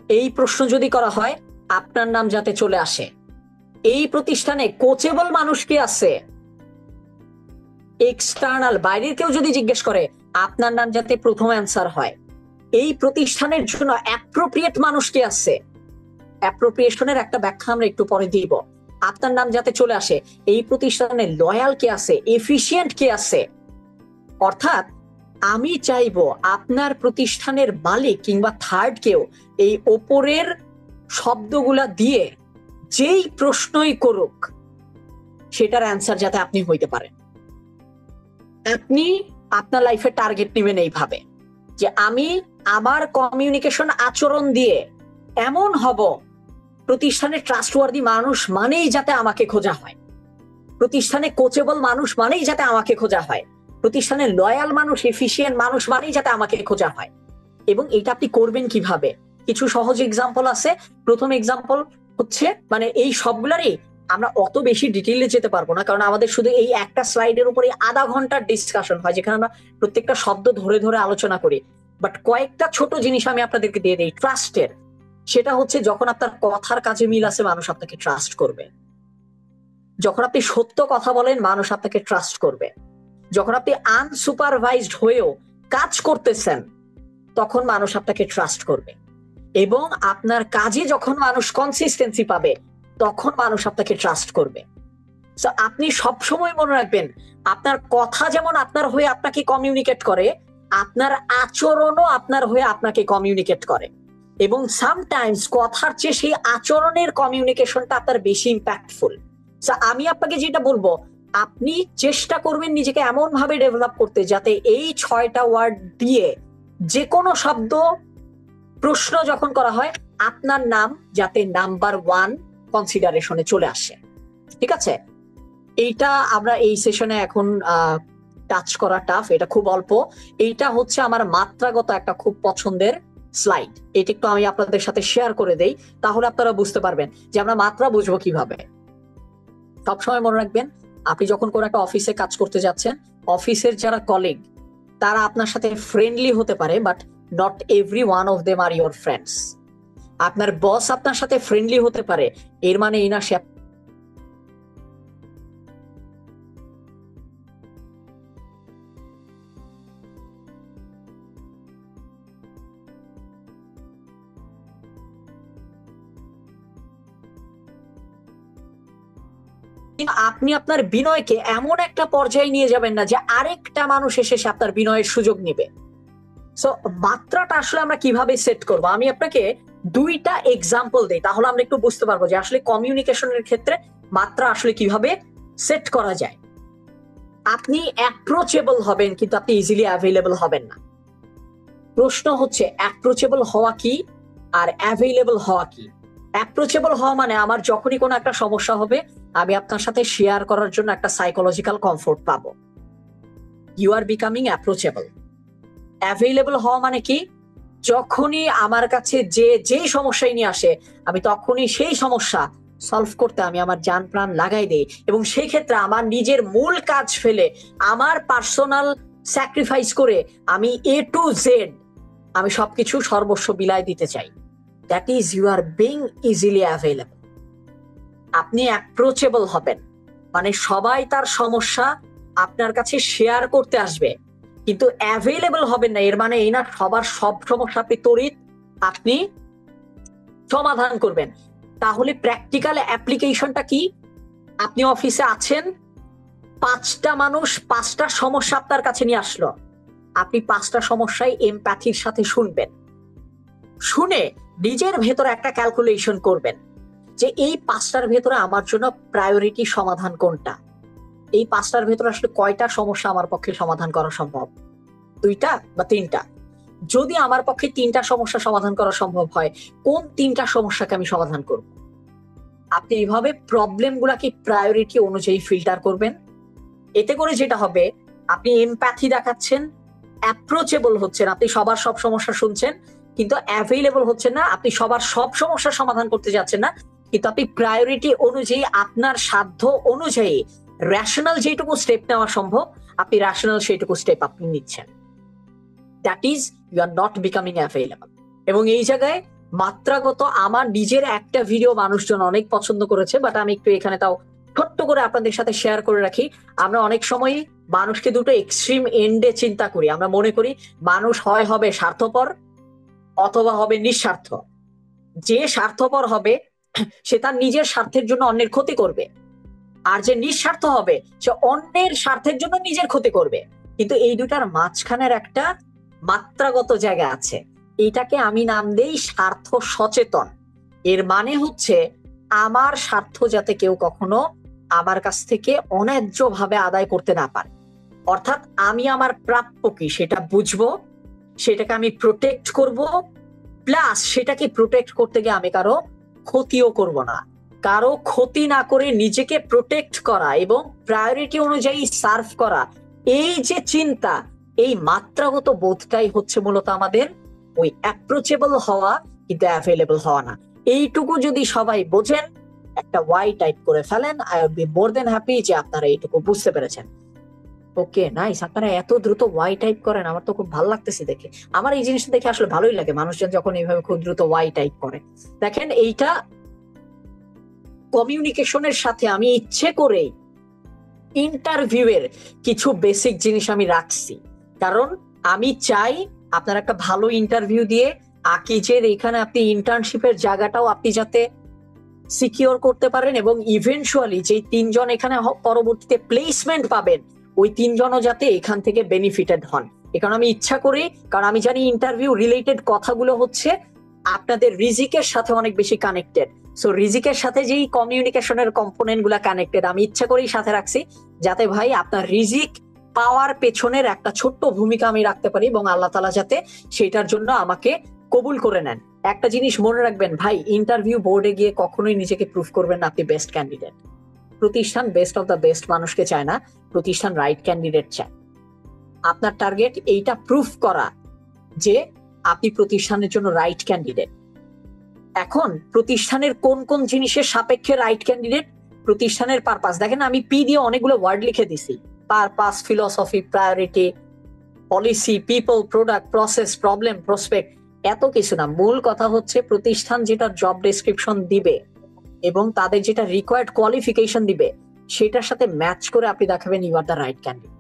এই প্রশ্ন যদি করা হয় আপনার নাম যাতে চলে আসে। এই প্রতিষ্ঠানে কোচেবল মানুষ কে আছে, এক্সটার্নাল বাইরের কেউ যদি জিজ্ঞেস করে আপনার নাম যাতে প্রথম অ্যান্সার হয়। এই প্রতিষ্ঠানের জন্য অ্যাপ্রোপ্রিয়েট মানুষ কে আছে, অ্যাপ্রোপ্রিয়েশনের একটা ব্যাখ্যা আমরা একটু পরে দিব। আপনার নাম যাতে চলে আসে। এই প্রতিষ্ঠানে লয়াল কে আছে, এফিশিয়েন্ট কে আছে। অর্থাৎ আমি চাইবো আপনার প্রতিষ্ঠানের মালিক কিংবা থার্ড কেউ এই ওপরের শব্দগুলা দিয়ে যেই প্রশ্নই করুক সেটার অ্যান্সার যাতে আপনি হইতে পারেন। আপনি আপনার লাইফে টার্গেট নেবেন এইভাবে যে আমি আমার কমিউনিকেশন আচরণ দিয়ে এমন হব, প্রতিষ্ঠানের ট্রাস্টওয়ার্দি মানুষ মানেই যাতে আমাকে খোঁজা হয়, প্রতিষ্ঠানে কোচেবল মানুষ মানেই যাতে আমাকে খোঁজা হয়, প্রতিষ্ঠানের লয়াল মানুষ, এফিশিয়েন্ট মানুষ মানেই যাতে আমাকে খোঁজা হয়। এবং এটা আপনি করবেন কিভাবে? কিছু সহজ এক্সাম্পল আছে। প্রথম এক্সাম্পল হচ্ছে, মানে এই সবগুলারই আমরা অত বেশি ডিটেইলে যেতে পারবো না, কারণ আমাদের শুধু এই একটা স্লাইডের উপরে আধা ঘন্টার ডিসকাশন হয়, যেখানে আমরা প্রত্যেকটা শব্দ ধরে ধরে আলোচনা করি। বাট কয়েকটা ছোট জিনিস আমি আপনাদেরকে দিয়ে দিই ট্রাস্টের। সেটা হচ্ছে, যখন আপনার কথার কাজে মিল আছে মানুষ আপনাকে ট্রাস্ট করবে। যখন আপনি সত্য কথা বলেন মানুষ আপনাকে ট্রাস্ট করবে। যখন আপনি আনসুপারভাইজড হয়েও কাজ করতেছেন তখন মানুষ আপনাকে ট্রাস্ট করবে। এবং আপনার কাজে যখন মানুষ কনসিস্টেন্সি পাবে তখন মানুষ আপনাকে ট্রাস্ট করবে। সো আপনি সবসময় মনে রাখবেন, আপনার কথা যেমন আপনার হয়ে আপনাকে কমিউনিকেট করে, আপনার আচরণও আপনার হয়ে আপনাকে কমিউনিকেট করে। এবং সামটাইমস কথার চেয়ে সেই আচরণের কমিউনিকেশনটা আপনার বেশি ইম্প্যাক্টফুল। আমি আপনাকে যেটা বলবো, আপনি চেষ্টা করবেন নিজেকে এমন ভাবে ডেভেলপ করতে যাতে এই 6টা ওয়ার্ড দিয়ে যে কোনো শব্দ প্রশ্ন যখন করা হয় আপনার নাম যাতে নাম্বার 1 কনসিডারেশনে চলে আসে। ঠিক আছে, এইটা আমরা এই সেশনে এখন টাচ করা টাফ, এটা খুব অল্প। এইটা হচ্ছে আমার মাত্রাগত একটা খুব পছন্দের স্লাইড। এটা একটু আমি আপনাদের সাথে শেয়ার করে দেই, তাহলে আপনারা বুঝতে পারবেন যে আমরা মাত্রা বুঝবো কিভাবে। সবসময় মনে রাখবেন, আপনি যখন কোনো একটা অফিসে কাজ করতে যাচ্ছেন, অফিসের যারা কলিগ তারা আপনার সাথে ফ্রেন্ডলি হতে পারে, but not every one of them are your friends. আপনার বস আপনার সাথে ফ্রেন্ডলি হতে পারে, এর মানে এই না সে আপনি আপনার বিনয়কে এমন একটা পর্যায়ে নিয়ে যাবেন না যে আরেকটা মানুষ এসে সে আপনার বিনয়ের সুযোগ নিবে। সো মাত্রাটা আসলে আমরা কিভাবে সেট করব, আমি আপনাকে দুইটা এক্সাম্পল দেই, তাহলে আমরা একটু বুঝতে পারবো যে আসলে কমিউনিকেশনের ক্ষেত্রে মাত্রা আসলে কিভাবে সেট করা যায়। আপনি অ্যাপ্রোচেবল হবেন কিন্তু আপনি ইজিলি অ্যাভেলেবল হবেন না। প্রশ্ন হচ্ছে অ্যাপ্রোচেবল হওয়া কি আর অ্যাভেলেবল হওয়া কি। অ্যাপ্রোচেবল হওয়া মানে আমার যখনই কোনো একটা সমস্যা হবে আমি আপনার সাথে শেয়ার করার জন্য একটা সাইকোলজিক্যাল কমফোর্ট পাবো। You are becoming approachable. Available হওয়া মানে কি, যখনই আমার কাছে যেই সমস্যাই নিয়ে আসে আমি তখনই সেই সমস্যা সলভ করতে আমি আমার জান প্রাণ লাগাই দেই, এবং সেই ক্ষেত্রে আমার নিজের মূল কাজ ফেলে আমার পার্সোনাল স্যাক্রিফাইস করে আমি এ টু জেড আমি সবকিছু সর্বস্ব বিলায় দিতে চাই। That is you are being easily available. আপনি অ্যাপ্রোচেবল হবেন মানে সবাই তার সমস্যা আপনার কাছে শেয়ার করতে আসবে, কিন্তু অ্যাভেলেবল হবেন না এর মানে এই না সবার সব সমস্যা আপনি তড়িৎ আপনি সমাধান করবেন। তাহলে প্র্যাকটিক্যাল অ্যাপ্লিকেশনটা কি, আপনি অফিসে আছেন, 5টা মানুষ 5টা সমস্যা আপনার কাছে নিয়ে আসলো, আপনি 5টা সমস্যায় এমপ্যাথির সাথে শুনবেন, শুনে নিজের ভেতরে একটা ক্যালকুলেশন করবেন যে এই 5টার ভেতরে আমার জন্য প্রায়োরিটি সমাধান কোনটা, এই 5টার ভেতরে আসলে কয়টা সমস্যা আমার পক্ষে সমাধান করা সম্ভব, 2টা বা 3টা। যদি আমার পক্ষে 3টা সমস্যা সমাধান করা সম্ভব হয় কোন 3টা সমস্যাকে আমি সমাধান করব। আপনি এইভাবে প্রবলেম গুলাকে প্রায়োরিটি অনুযায়ী ফিল্টার করবেন। এতে করে যেটা হবে আপনি এমপ্যাথি দেখাচ্ছেন, অ্যাপ্রোচেবল হচ্ছেন, আপনি সবার সব সমস্যা শুনছেন কিন্তু অ্যাভেলেবল হচ্ছেন না, আপনি সবার সব সমস্যা সমাধান করতে যাচ্ছেন না, কিন্তু আপনি প্রায়োরিটি অনুযায়ী আপনার সাধ্য অনুযায়ী রেশনাল যেটুকু স্টেপ নেওয়া সম্ভব আপনি রেশনাল সেইটুকু স্টেপ আপনি নিচ্ছেন। That is you are not becoming available. এবং এই জায়গায় মাত্রাগত আমার নিজের একটা ভিডিও মানুষজন অনেক পছন্দ করেছে, বাট আমি একটু এখানে তাও ছোট্ট করে আপনাদের সাথে শেয়ার করে রাখি। আমরা অনেক সময় মানুষকে দুটো এক্সট্রিম এন্ডে চিন্তা করি, আমরা মনে করি মানুষ হবে স্বার্থপর অথবা হবে নিঃস্বার্থ। যে স্বার্থপর হবে সে তার নিজের স্বার্থের জন্য অন্যের ক্ষতি করবে, আর যে নিঃস্বার্থ হবে সে অন্যের স্বার্থের জন্য নিজের ক্ষতি করবে। কিন্তু এই দুটার মাঝখানের একটা মাত্রাগত জায়গা আছে, এইটাকে আমি নাম দেই স্বার্থ সচেতন। এর মানে হচ্ছে আমার স্বার্থ যাতে কেউ কখনো আমার কাছ থেকে অন্যায্য ভাবে আদায় করতে না পারে, অর্থাৎ আমি আমার প্রাপ্য কি সেটা বুঝবো, সেটাকে আমি প্রোটেক্ট করব, প্লাস সেটাকে প্রোটেক্ট করতে গিয়ে আমি কারো ক্ষতিও করব না। কারো ক্ষতি না করে নিজেকে প্রোটেক্ট করা এবং প্রায়োরিটি অনুযায়ী সার্ভ করা, এই যে চিন্তা, এই মাত্রাগত বোধটাই হচ্ছে মূলত আমাদের ওই অ্যাপ্রোচেবল হওয়া কিন্তু অ্যাভেলেবল হওয়া না। এইটুকু যদি সবাই বোঝেন, একটা ওয়াই টাইপ করে ফেলেন, I will be more than happy যে আপনারা এইটুকু বুঝতে পেরেছেন। ওকে নাইস, আপনারা এত দ্রুত ওয়াই টাইপ করেন, আমার তো খুব ভালো লাগতেছে দেখে। আমার এই জিনিসটা দেখে আসলে ভালোই লাগে মানুষজন যখন এইভাবে খুব দ্রুত ওয়াই টাইপ করে। দেখেন এইটা কমিউনিকেশনের সাথে আমি ইচ্ছে করেই ইন্টারভিউয়ের কিছু বেসিক জিনিস আমি রাখছি, কারণ আমি চাই আপনার একটা ভালো ইন্টারভিউ দিয়ে আকিজের এখানে আপনি ইন্টার্নশিপের জায়গাটাও আপনি যাতে সিকিউর করতে পারেন, এবং ইভেন্চুয়ালি যে 3জন এখানে পরবর্তীতে প্লেসমেন্ট পাবেন ওই 3জনও যাতে এখান থেকে বেনিফিটেড হন। এখানে আমি ইচ্ছা করি, কারণ আমি জানি ইন্টারভিউ রিলেটেড কথাগুলো হচ্ছে আপনাদের রিজিকের সাথে অনেক বেশি কানেক্টেড। সো রিজিকের সাথে যেই কমিউনিকেশনের কম্পোনেন্ট গুলা কানেক্টেড আমি ইচ্ছা করেই সাথে রাখছি, যাতে ভাই আপনার রিজিক পাওয়ার পেছনের একটা ছোট্ট ভূমিকা আমি রাখতে পারি, এবং আল্লাহ তাআলা যাতে সেটার জন্য আমাকে কবুল করে নেন। একটা জিনিস মনে রাখবেন ভাই, ইন্টারভিউ বোর্ডে গিয়ে কখনোই নিজেকে প্রুফ করবেন না আপনি বেস্ট ক্যান্ডিডেট। প্রতিষ্ঠান বেস্ট অফ দ্য বেস্ট মানুষকে চায় না, প্রতিষ্ঠান রাইট ক্যান্ডিডেট চায়। আপনার টার্গেট এইটা প্রুফ করা যে আপনি প্রতিষ্ঠানের জন্য রাইট ক্যান্ডিডেট। এখন প্রতিষ্ঠানের কোন কোন জিনিসের সাপেক্ষে রাইট ক্যান্ডিডেট, প্রতিষ্ঠানের পারপাস। দেখেন আমি পি দিয়ে অনেকগুলো ওয়ার্ড লিখে দিছি, purpose, philosophy, priority, policy, people, product, process, problem, prospect, এত কিছু না। মূল কথা হচ্ছে প্রতিষ্ঠান যেটা জব ডেসক্রিপশন দিবে এবং তাদের যেটা রিকোয়ার্ড কোয়ালিফিকেশন দিবে সেটার সাথে ম্যাচ করে আপনি দেখাবেন you are the right candidate.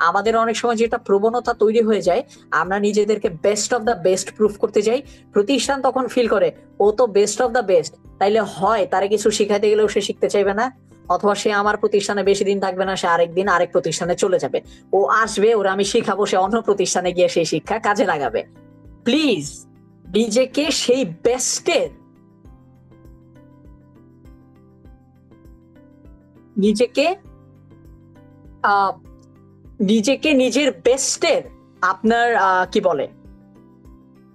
আমাদের অনেক সময় যেটা প্রবণতা তৈরি হয়ে যায়, আমরা নিজেদেরকে best of the best proof করতে যাই, প্রতিষ্ঠান তখন ফিল করে ও তো বেস্ট অফ দ্য বেস্ট, তাইলে হয় তারে কিছু শিখাইতে গেলেও সে শিখতে চাইবে না, অথবা সে আমার প্রতিষ্ঠানে বেশি দিন থাকবে না, সে আরেকদিন আরেক প্রতিষ্ঠানে চলে যাবে। ও আসবে, ওরা আমি শিখাবো, সে অন্য প্রতিষ্ঠানে গিয়ে সেই শিক্ষা কাজে লাগাবে। প্লিজ নিজেকে সেই বেস্টের, নিজেকে নিজের বেস্টের আপনার কি বলে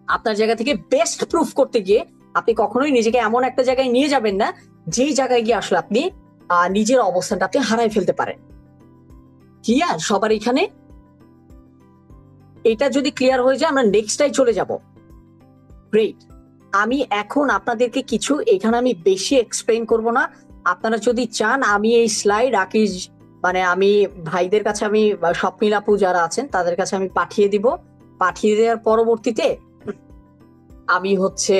আপনার জায়গা থেকে বেস্ট প্রুফ করতে গিয়ে আপনি কখনোই নিজেকে এমন একটা জায়গায় নিয়ে যাবেন না যেই জায়গায় গিয়ে আসলে আপনি নিজের অবস্থানটা আপনি হারাই ফেলতে পারেন। ক্লিয়ার সবার এখানে? এটা যদি ক্লিয়ার হয়ে যায় আমরা নেক্সটটাই চলে যাব। গ্রেট। আমি এখন আপনাদেরকে কিছু এখানে আমি বেশি এক্সপ্লেইন করব না। আপনারা যদি চান আমি এই স্লাইড আকিজ মানে আমি ভাইদের কাছে, আমি স্বপ্নিল আপু যারা আছেন তাদের কাছে আমি পাঠিয়ে দিব। পাঠিয়ে দেওয়ার পরবর্তীতে আমি হচ্ছে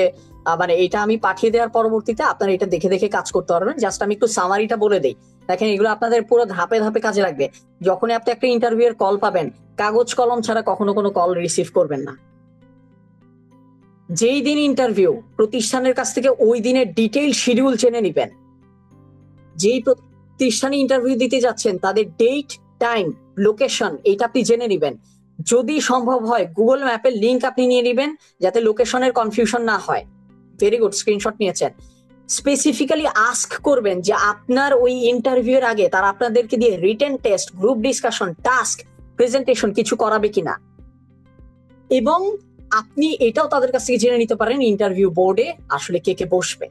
মানে এটা আমি পাঠিয়ে দেওয়ার পরবর্তীতে আপনারা এটা দেখে দেখে কাজ করতে পারবেন। জাস্ট আমি একটু সামারিটা বলে দেই। দেখেন এগুলো আপনাদের পুরো ধাপে ধাপে কাজে লাগবে। যখনই আপনি একটা ইন্টারভিউ এর কল পাবেন, কাগজ কলম ছাড়া কখনো কোনো কল রিসিভ করবেন না। যেই দিন ইন্টারভিউ, প্রতিষ্ঠানের কাছ থেকে ওই দিনের ডিটেইল শিডিউল জেনে নিবেন। যেই প্রতিষ্ঠানে ইন্টারভিউ দিতে যাচ্ছেন তাদের ডেট, টাইম, লোকেশন এটা আপনি জেনে নিবেন। যদি সম্ভব হয় গুগল ম্যাপের লিংক আপনি নিয়ে নিবেন যাতে লোকেশনের কনফিউশন না হয়। ভেরি গুড, স্ক্রিনশট নিয়েছেন। স্পেসিফিক্যালি আস্ক করবেন যে আপনার ওই ইন্টারভিউ এর আগে তারা আপনাদেরকে দিয়ে written test, group discussion, task, presentation কিছু করাবে কিনা। এবং আপনি এটাও তাদের কাছ থেকে জেনে নিতে পারেন ইন্টারভিউ বোর্ডে আসলে কে কে বসবে।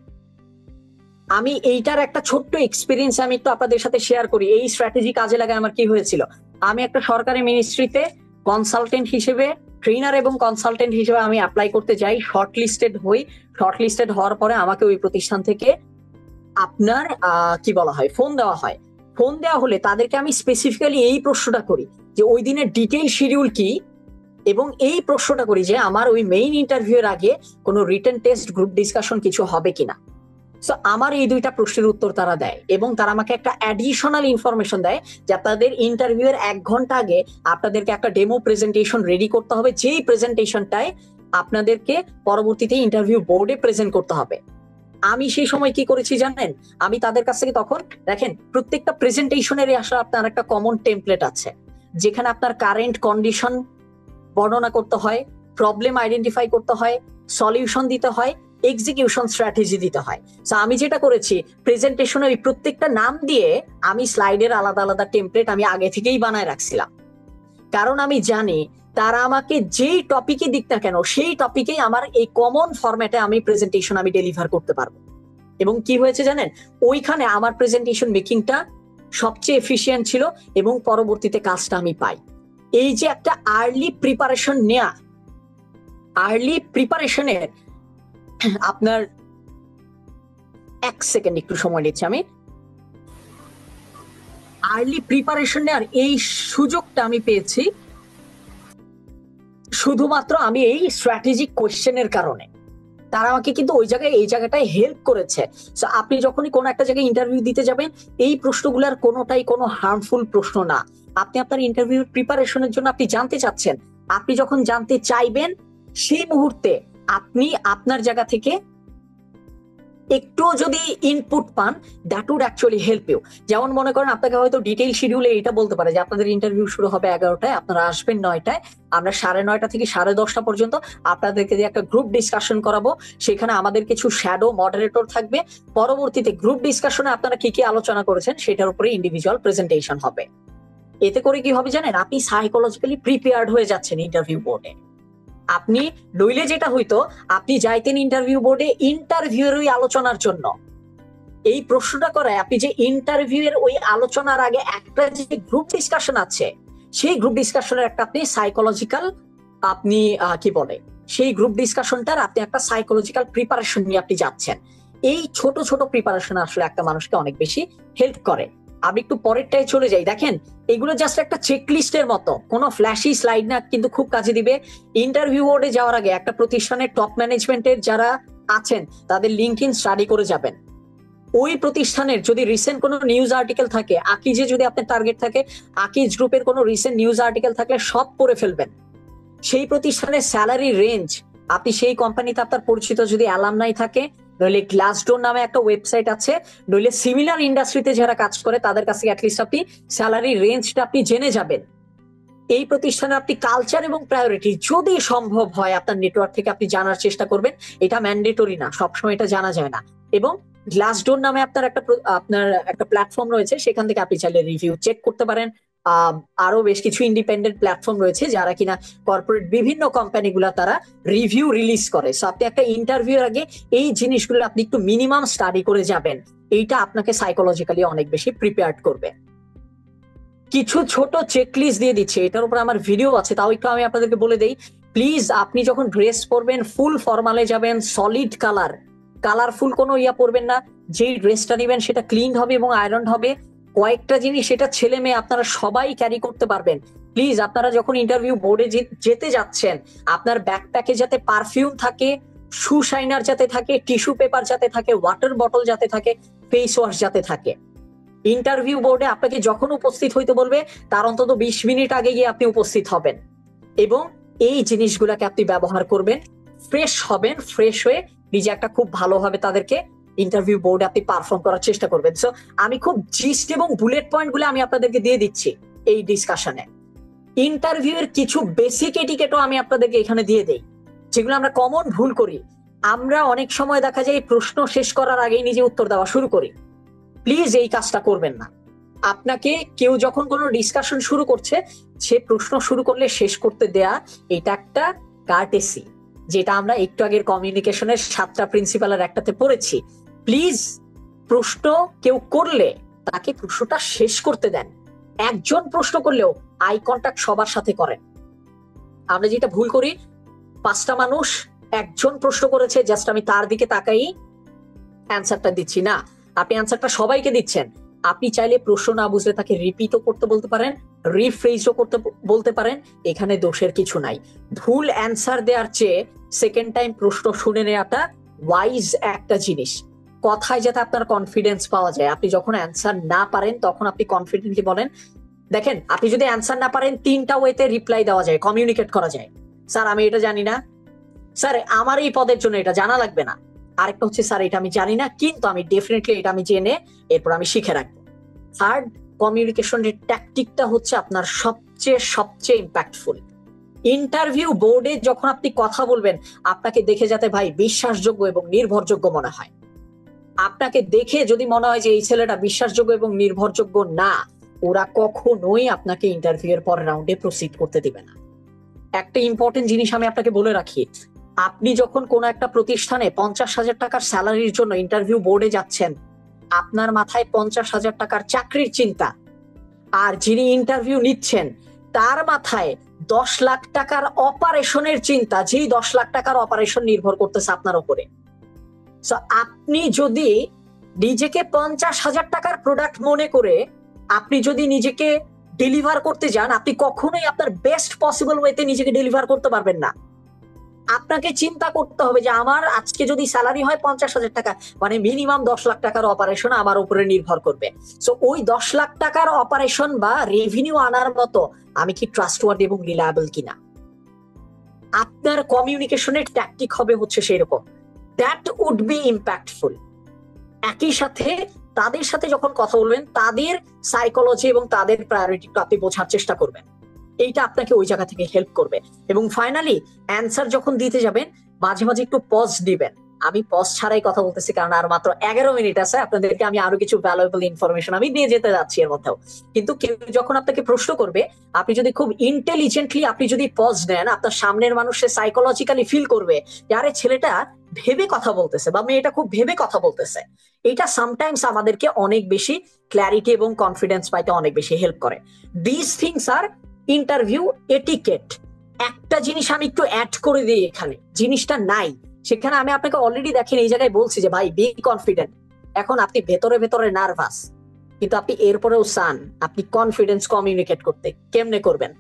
আমি এইটার একটা ছোট্ট এক্সপিরিয়েন্স আমি একটু আপনাদের সাথে শেয়ার করি। এই স্ট্র্যাটেজি কাজে লাগায় আমার কি হয়েছিল। আমি একটা সরকারি মিনিস্ট্রিতে কনসালটেন্ট হিসেবে, ট্রেনার এবং কনসালটেন্ট হিসেবে আমি অ্যাপ্লাই করতে যাই, শর্টলিস্টেড হই। শর্টলিস্টেড হওয়ার পরে আমাকে ওই প্রতিষ্ঠান থেকে আপনার কি বলা হয় ফোন দেওয়া হয়। ফোন দেওয়া হলে তাদেরকে আমি স্পেসিফিক্যালি এই প্রশ্নটা করি যে ওই দিনের ডিটেইল শিডিউল কি, এবং এই প্রশ্নটা করি যে আমার ওই মেইন ইন্টারভিউ এর আগে কোনো রিটেন টেস্ট, গ্রুপ ডিসকাশন কিছু হবে কিনা। সো আমার এই দুইটা প্রশ্নের উত্তর তারা দেয় এবং তারা আমাকে একটা অ্যাডিশনাল ইনফরমেশন দেয় যে আপনাদের ইন্টারভিউ এর 1 ঘন্টা আগে আপনাদেরকে একটা ডেমো প্রেজেন্টেশন রেডি করতে হবে, যেই প্রেজেন্টেশনটায় আপনাদেরকে পরবর্তীতে ইন্টারভিউ বোর্ডে প্রেজেন্ট করতে হবে। আমি সেই সময় কি করেছি জানেন, আমি তাদের কাছ থেকে তখন দেখেন প্রত্যেকটা প্রেজেন্টেশনের আসলে আপনার একটা কমন টেমপ্লেট আছে যেখানে আপনার কারেন্ট কন্ডিশন বর্ণনা করতে হয়, প্রবলেম আইডেন্টিফাই করতে হয়, সলিউশন দিতে হয়, এক্সিকিউশন স্ট্র্যাটেজি দিতে হয়। সো আমি যেটা করেছি প্রেজেন্টেশনে ওই প্রত্যেকটা নাম দিয়ে আমি স্লাইডের আলাদা আলাদা টেমপ্লেট আমি আগে থেকেই বানায় রাখছিলাম। কারণ আমি জানি তারা আমাকে যেই টপিকে দিক না কেন সেই টপিকেই আমার এই কমন ফরম্যাটে আমি প্রেজেন্টেশন আমি ডেলিভার করতে পারবো। এবং কি হয়েছে জানেন, ওইখানে আমার প্রেজেন্টেশন মেকিংটা সবচেয়ে এফিশিয়েন্ট ছিল এবং পরবর্তীতে কাজটা আমি পাই। এই যে একটা আর্লি প্রিপারেশন নেয়া, আর্লি প্রিপারেশনের আপনার 1 সেকেন্ড একটু সময় নিচ্ছি আমি। আর্লি প্রিপারেশন নেওয়ার এই সুযোগটা আমি পেয়েছি শুধুমাত্র আমি এই স্ট্র্যাটেজিক কোয়েশ্চেনের কারণে। তারা আমাকে কিন্তু ওই জায়গায় এই জায়গাটায় হেল্প করেছে। সো আপনি যখনই কোনো একটা জায়গায় ইন্টারভিউ দিতে যাবেন, এই প্রশ্নগুলোর কোনোটাই কোনো হার্মফুল প্রশ্ন না। আপনি আপনার ইন্টারভিউ প্রিপারেশনের জন্য আপনি জানতে চাচ্ছেন, আপনি যখন জানতে চাইবেন সেই মুহূর্তে আপনি আপনার জায়গা থেকে একটু যদি ইনপুট পান, that would actually help you. যেমন মনে করেন আপনাকে হয়তো ডিটেইল শিডিউলে এটা বলতে পারে যে আপনাদের ইন্টারভিউ শুরু হবে 11টায়, আপনারা আসবেন 9টায়, আমরা 9:30 থেকে 10:30 পর্যন্ত আপনাদেরকে দিয়ে একটা গ্রুপ ডিসকাশন করাবো। সেখানে আমাদের কিছু শ্যাডো মডারেটর থাকবে। পরবর্তীতে গ্রুপ ডিসকাশনে আপনারা কি কি আলোচনা করেছেন সেটার উপরে ইন্ডিভিজুয়াল প্রেজেন্টেশন হবে। এতে করে কি হবে জানেন, আপনি সাইকোলজিক্যালি প্রিপেয়ার্ড হয়ে যাচ্ছেন ইন্টারভিউ বোর্ডে। আপনি নইলে যেটা হইতো, আপনি যাইতেন ইন্টারভিউ বোর্ডে ইন্টারভিউর ওই আলোচনার জন্য, এই প্রশ্নটা করায় আপনি যে ইন্টারভিউ এর ওই আলোচনার আগে একটা যে গ্রুপ ডিসকাশন আছে, সেই গ্রুপ ডিসকাশনের একটা আপনি সাইকোলজিক্যাল আপনি কি বলে সেই গ্রুপ ডিসকাশনটার আপনি একটা সাইকোলজিক্যাল প্রিপারেশন নিয়ে আপনি যাচ্ছেন। এই ছোট ছোট প্রিপারেশন আসলে একটা মানুষকে অনেক বেশি হেল্প করে। আমি একটু পরেরটায় চলে যাই। দেখেন এগুলো জাস্ট একটা চেকলিস্টের মতো, কোনো ফ্ল্যাশি স্লাইড না, কিন্তু খুব কাজে দিবে। ইন্টারভিউ বোর্ডে যাওয়ার আগে একটা প্রতিষ্ঠানের টপ ম্যানেজমেন্টের যারা আছেন তাদের লিঙ্কডইন স্টাডি করে যাবেন। ওই প্রতিষ্ঠানের যদি রিসেন্ট কোনো নিউজ আর্টিকেল থাকে, আকিজে যদি আপনার টার্গেট থাকে, আকিজ গ্রুপের কোনো রিসেন্ট নিউজ আর্টিকেল থাকলে সব পড়ে ফেলবেন। সেই প্রতিষ্ঠানের স্যালারি রেঞ্জ, আপনি সেই কোম্পানিতে আপনার পরিচিত যদি অ্যালামনাই থাকে নইলে গ্লাসডোর নামে একটা ওয়েবসাইট আছে, নইলে সিমিলার ইন্ডাস্ট্রিতে যারা কাজ করে তাদের কাছে অ্যাটলিস্ট আপনি স্যালারি রেঞ্জটা আপনি জেনে যাবেন। এই প্রতিষ্ঠানে আপনি কালচার এবং প্রায়োরিটি যদি সম্ভব হয় আপনার নেটওয়ার্ক থেকে আপনি জানার চেষ্টা করবেন। এটা ম্যান্ডেটরি না, সবসময় এটা জানা যায় না। এবং গ্লাসডোর নামে আপনার একটা প্ল্যাটফর্ম রয়েছে, সেখান থেকে আপনি চাইলে রিভিউ চেক করতে পারেন। আরো বেশ কিছু ইন্ডিপেন্ডেন্ট প্ল্যাটফর্ম রয়েছে যারা কিনা কর্পোরেট বিভিন্ন কোম্পানিগুলা তারা রিভিউ রিলিজ করে। সো আপনি একটা ইন্টারভিউর আগে এই জিনিসগুলো আপনি একটু মিনিমাম স্টাডি করে যাবেন। এইটা আপনাকে সাইকোলজিক্যালি অনেক বেশি প্রিপেয়ার্ড করবে। কিছু ছোট চেকলিস্ট দিয়ে দিচ্ছে, এটার উপর আমার ভিডিও আছে, তাও একটু আমি আপনাদেরকে বলে দেই। প্লিজ আপনি যখন ড্রেস পরবেন ফুল ফর্মালে যাবেন, সলিড কালারফুল কোনো পরবেন না। যেই ড্রেসটা নেবেন সেটা ক্লিন হবে এবং আয়রন হবে। কয়েকটা জিনিস সেটা ছেলে মেয়ে আপনারা সবাই ক্যারি করতে পারবেন। প্লিজ আপনারা যখন ইন্টারভিউ বোর্ডে যেতে যাচ্ছেন, আপনার ব্যাকপ্যাকে যাতে পারফিউম থাকে, শু শাইনার যাতে থাকে, টিস্যু পেপার যাতে থাকে, ওয়াটার বটল যাতে থাকে, ফেস ওয়াশ যাতে থাকে। ইন্টারভিউ বোর্ডে আপনাকে যখন উপস্থিত হইতে বলবে তার অন্তত 20 মিনিট আগে গিয়ে আপনি উপস্থিত হবেন এবং এই জিনিসগুলোকে আপনি ব্যবহার করবেন। ফ্রেশ হবেন, ফ্রেশ হয়ে নিজে একটা খুব ভালোভাবে তাদেরকে ইন্টারভিউ বোর্ডে আপনি পারফর্ম করার চেষ্টা করবেন। সো আমি খুব জিস্ট এবং বুলেট পয়েন্ট গুলো আমি আপনাদেরকে দিয়ে দিচ্ছি এই ডিসকাশনে। ইন্টারভিউ এর কিছু বেসিক এটিকেটও আমি আপনাদেরকে এখানে দিয়ে দেই, যেগুলো আমরা কমন ভুল করি। আমরা অনেক সময় দেখা যায় প্রশ্ন শেষ করার আগেই নিজে উত্তর দেওয়া শুরু করি। প্লিজ এই কাজটা করবেন না। আপনাকে কেউ যখন কোনো ডিসকাশন শুরু করছে, সে প্রশ্ন শুরু করলে শেষ করতে দেয়া, এটা একটা কার্টেসি, যেটা আমরা একটু আগের কমিউনিকেশনের 7টা প্রিন্সিপালের একটাতে পড়েছি। প্লিজ প্রশ্ন কেউ করলে তাকে প্রশ্নটা শেষ করতে দেন। একজন প্রশ্ন করলেও আই কন্টাক্ট সবার সাথে করেন। আমরা যেটা ভুল করি, 5টা মানুষ, একজন প্রশ্ন করেছে, জাস্ট আমি তার দিকে তাকাই অ্যান্সারটা দিচ্ছি না। আপনি অ্যান্সারটা সবাইকে দিচ্ছেন। আপনি চাইলে প্রশ্ন না বুঝলে তাকে রিপিটও করতে বলতে পারেন, রিফ্রেজও করতে বলতে পারেন। এখানে দোষের কিছু নাই। ভুল অ্যান্সার দেওয়ার চেয়ে সেকেন্ড টাইম প্রশ্ন শুনে নেওয়াটা ওয়াইজ একটা জিনিস। কথায় যাতে আপনার কনফিডেন্স পাওয়া যায়। আপনি যখন অ্যান্সার না পারেন তখন আপনি কনফিডেন্টলি বলেন। দেখেন, আপনি যদি অ্যান্সার না পারেন 3টা ওয়েতে রিপ্লাই দেওয়া যায়, কমিউনিকেট করা যায়। স্যার আমি এটা জানি না, স্যার আমার এই পদের জন্য এটা জানা লাগবে না। আরেকটা হচ্ছে, স্যার এটা আমি জানি না, কিন্তু আমি ডেফিনেটলি এটা আমি জেনে এরপর আমি শিখে রাখবো। থার্ড কমিউনিকেশনের ট্যাকটিকটা হচ্ছে আপনার সবচেয়ে ইম্প্যাক্টফুল। ইন্টারভিউ বোর্ডে যখন আপনি কথা বলবেন, আপনাকে দেখে যাতে ভাই বিশ্বাসযোগ্য এবং নির্ভরযোগ্য মনে হয়। আপনাকে দেখে যদি মনে হয় যে এই ছেলেটা বিশ্বাসযোগ্য এবং নির্ভরযোগ্য না, ওরা কখনোই আপনাকে ইন্টারভিউ এর পর রাউন্ডে প্রসিড করতে দিবে না। একটা ইম্পর্টেন্ট জিনিস আমি আপনাকে বলে রাখি, আপনি যখন কোনো একটা প্রতিষ্ঠানে 50,000 টাকার স্যালারির জন্য ইন্টারভিউ বোর্ডে যাচ্ছেন, আপনার মাথায় 50,000 টাকার চাকরির চিন্তা, আর যিনি ইন্টারভিউ নিচ্ছেন তার মাথায় 10 লাখ টাকার অপারেশনের চিন্তা, যেই 10 লাখ টাকার অপারেশন নির্ভর করতেছে আপনার উপরে। আপনি যদি নিজেকে 50,000 টাকার প্রোডাক্ট মনে করে আপনি যদি নিজেকে ডেলিভার করতে যান, আপনি কখনোই আপনার বেস্ট পসিবল ওয়েতে নিজেকে ডেলিভার করতে পারবেন না। আপনাকে চিন্তা করতে হবে যে আমার আজকে যদি স্যালারি হয় 50,000 টাকা, মানে মিনিমাম 10 লাখ টাকার অপারেশন আমার উপরে নির্ভর করবে। সো ওই 10 লাখ টাকার অপারেশন বা রেভিনিউ আনার মতো আমি কি ট্রাস্টওয়ার্দি এবং রিলায়েবল কিনা। আপনার কমিউনিকেশনের ট্যাকটিক হবে হচ্ছে সেই রকম। That would be impactful. একই সাথে তাদের সাথে যখন কথা বলবেন, তাদের সাইকোলজি এবং তাদের প্রায়োরিটি আপনি বোঝার চেষ্টা করবেন। এইটা আপনাকে ওই জায়গা থেকে হেল্প করবে। এবং ফাইনালি অ্যান্সার যখন দিতে যাবেন, মাঝে মাঝে একটু পজ দিবেন। আমি পজ ছাড়াই কথা বলতেছি কারণ আর মাত্র 11 মিনিট আছে। আপনাদেরকে আমি আরো কিছু ভ্যালুয়েবল ইনফরমেশন আমি দিয়ে যেতে যাচ্ছি এর মধ্যেও। কিন্তু কেউ যখন আপনাকে প্রশ্ন করবে, আপনি যদি খুব ইন্টেলিজেন্টলি আপনি যদি পজ নেন, আপনার সামনের মানুষের সাইকোলজিক্যালি ফিল করবে যে আরে ছেলেটা ভেবে কথা বলতেছে বা মেয়েটা খুব ভেবে কথা বলতেছে। এটা সামটাইমস আমাদেরকে অনেক বেশি ক্ল্যারিটি এবং কনফিডেন্স পাইতে অনেক বেশি হেল্প করে। This things are interview etiquette. একটা জিনিস আমি একটু অ্যাড করে দিই এখানে, জিনিসটা নাই সেখানে। আমি আপনাকে অলরেডি দেখেন এই জায়গায় বলছি যে ভাই বি কনফিডেন্ট। এখন আপনি ভেতরে ভেতরে নার্ভাস, কিন্তু আপনি এরপরেও চান আপনি কনফিডেন্স কমিউনিকেট করতে। কেমনে করবেন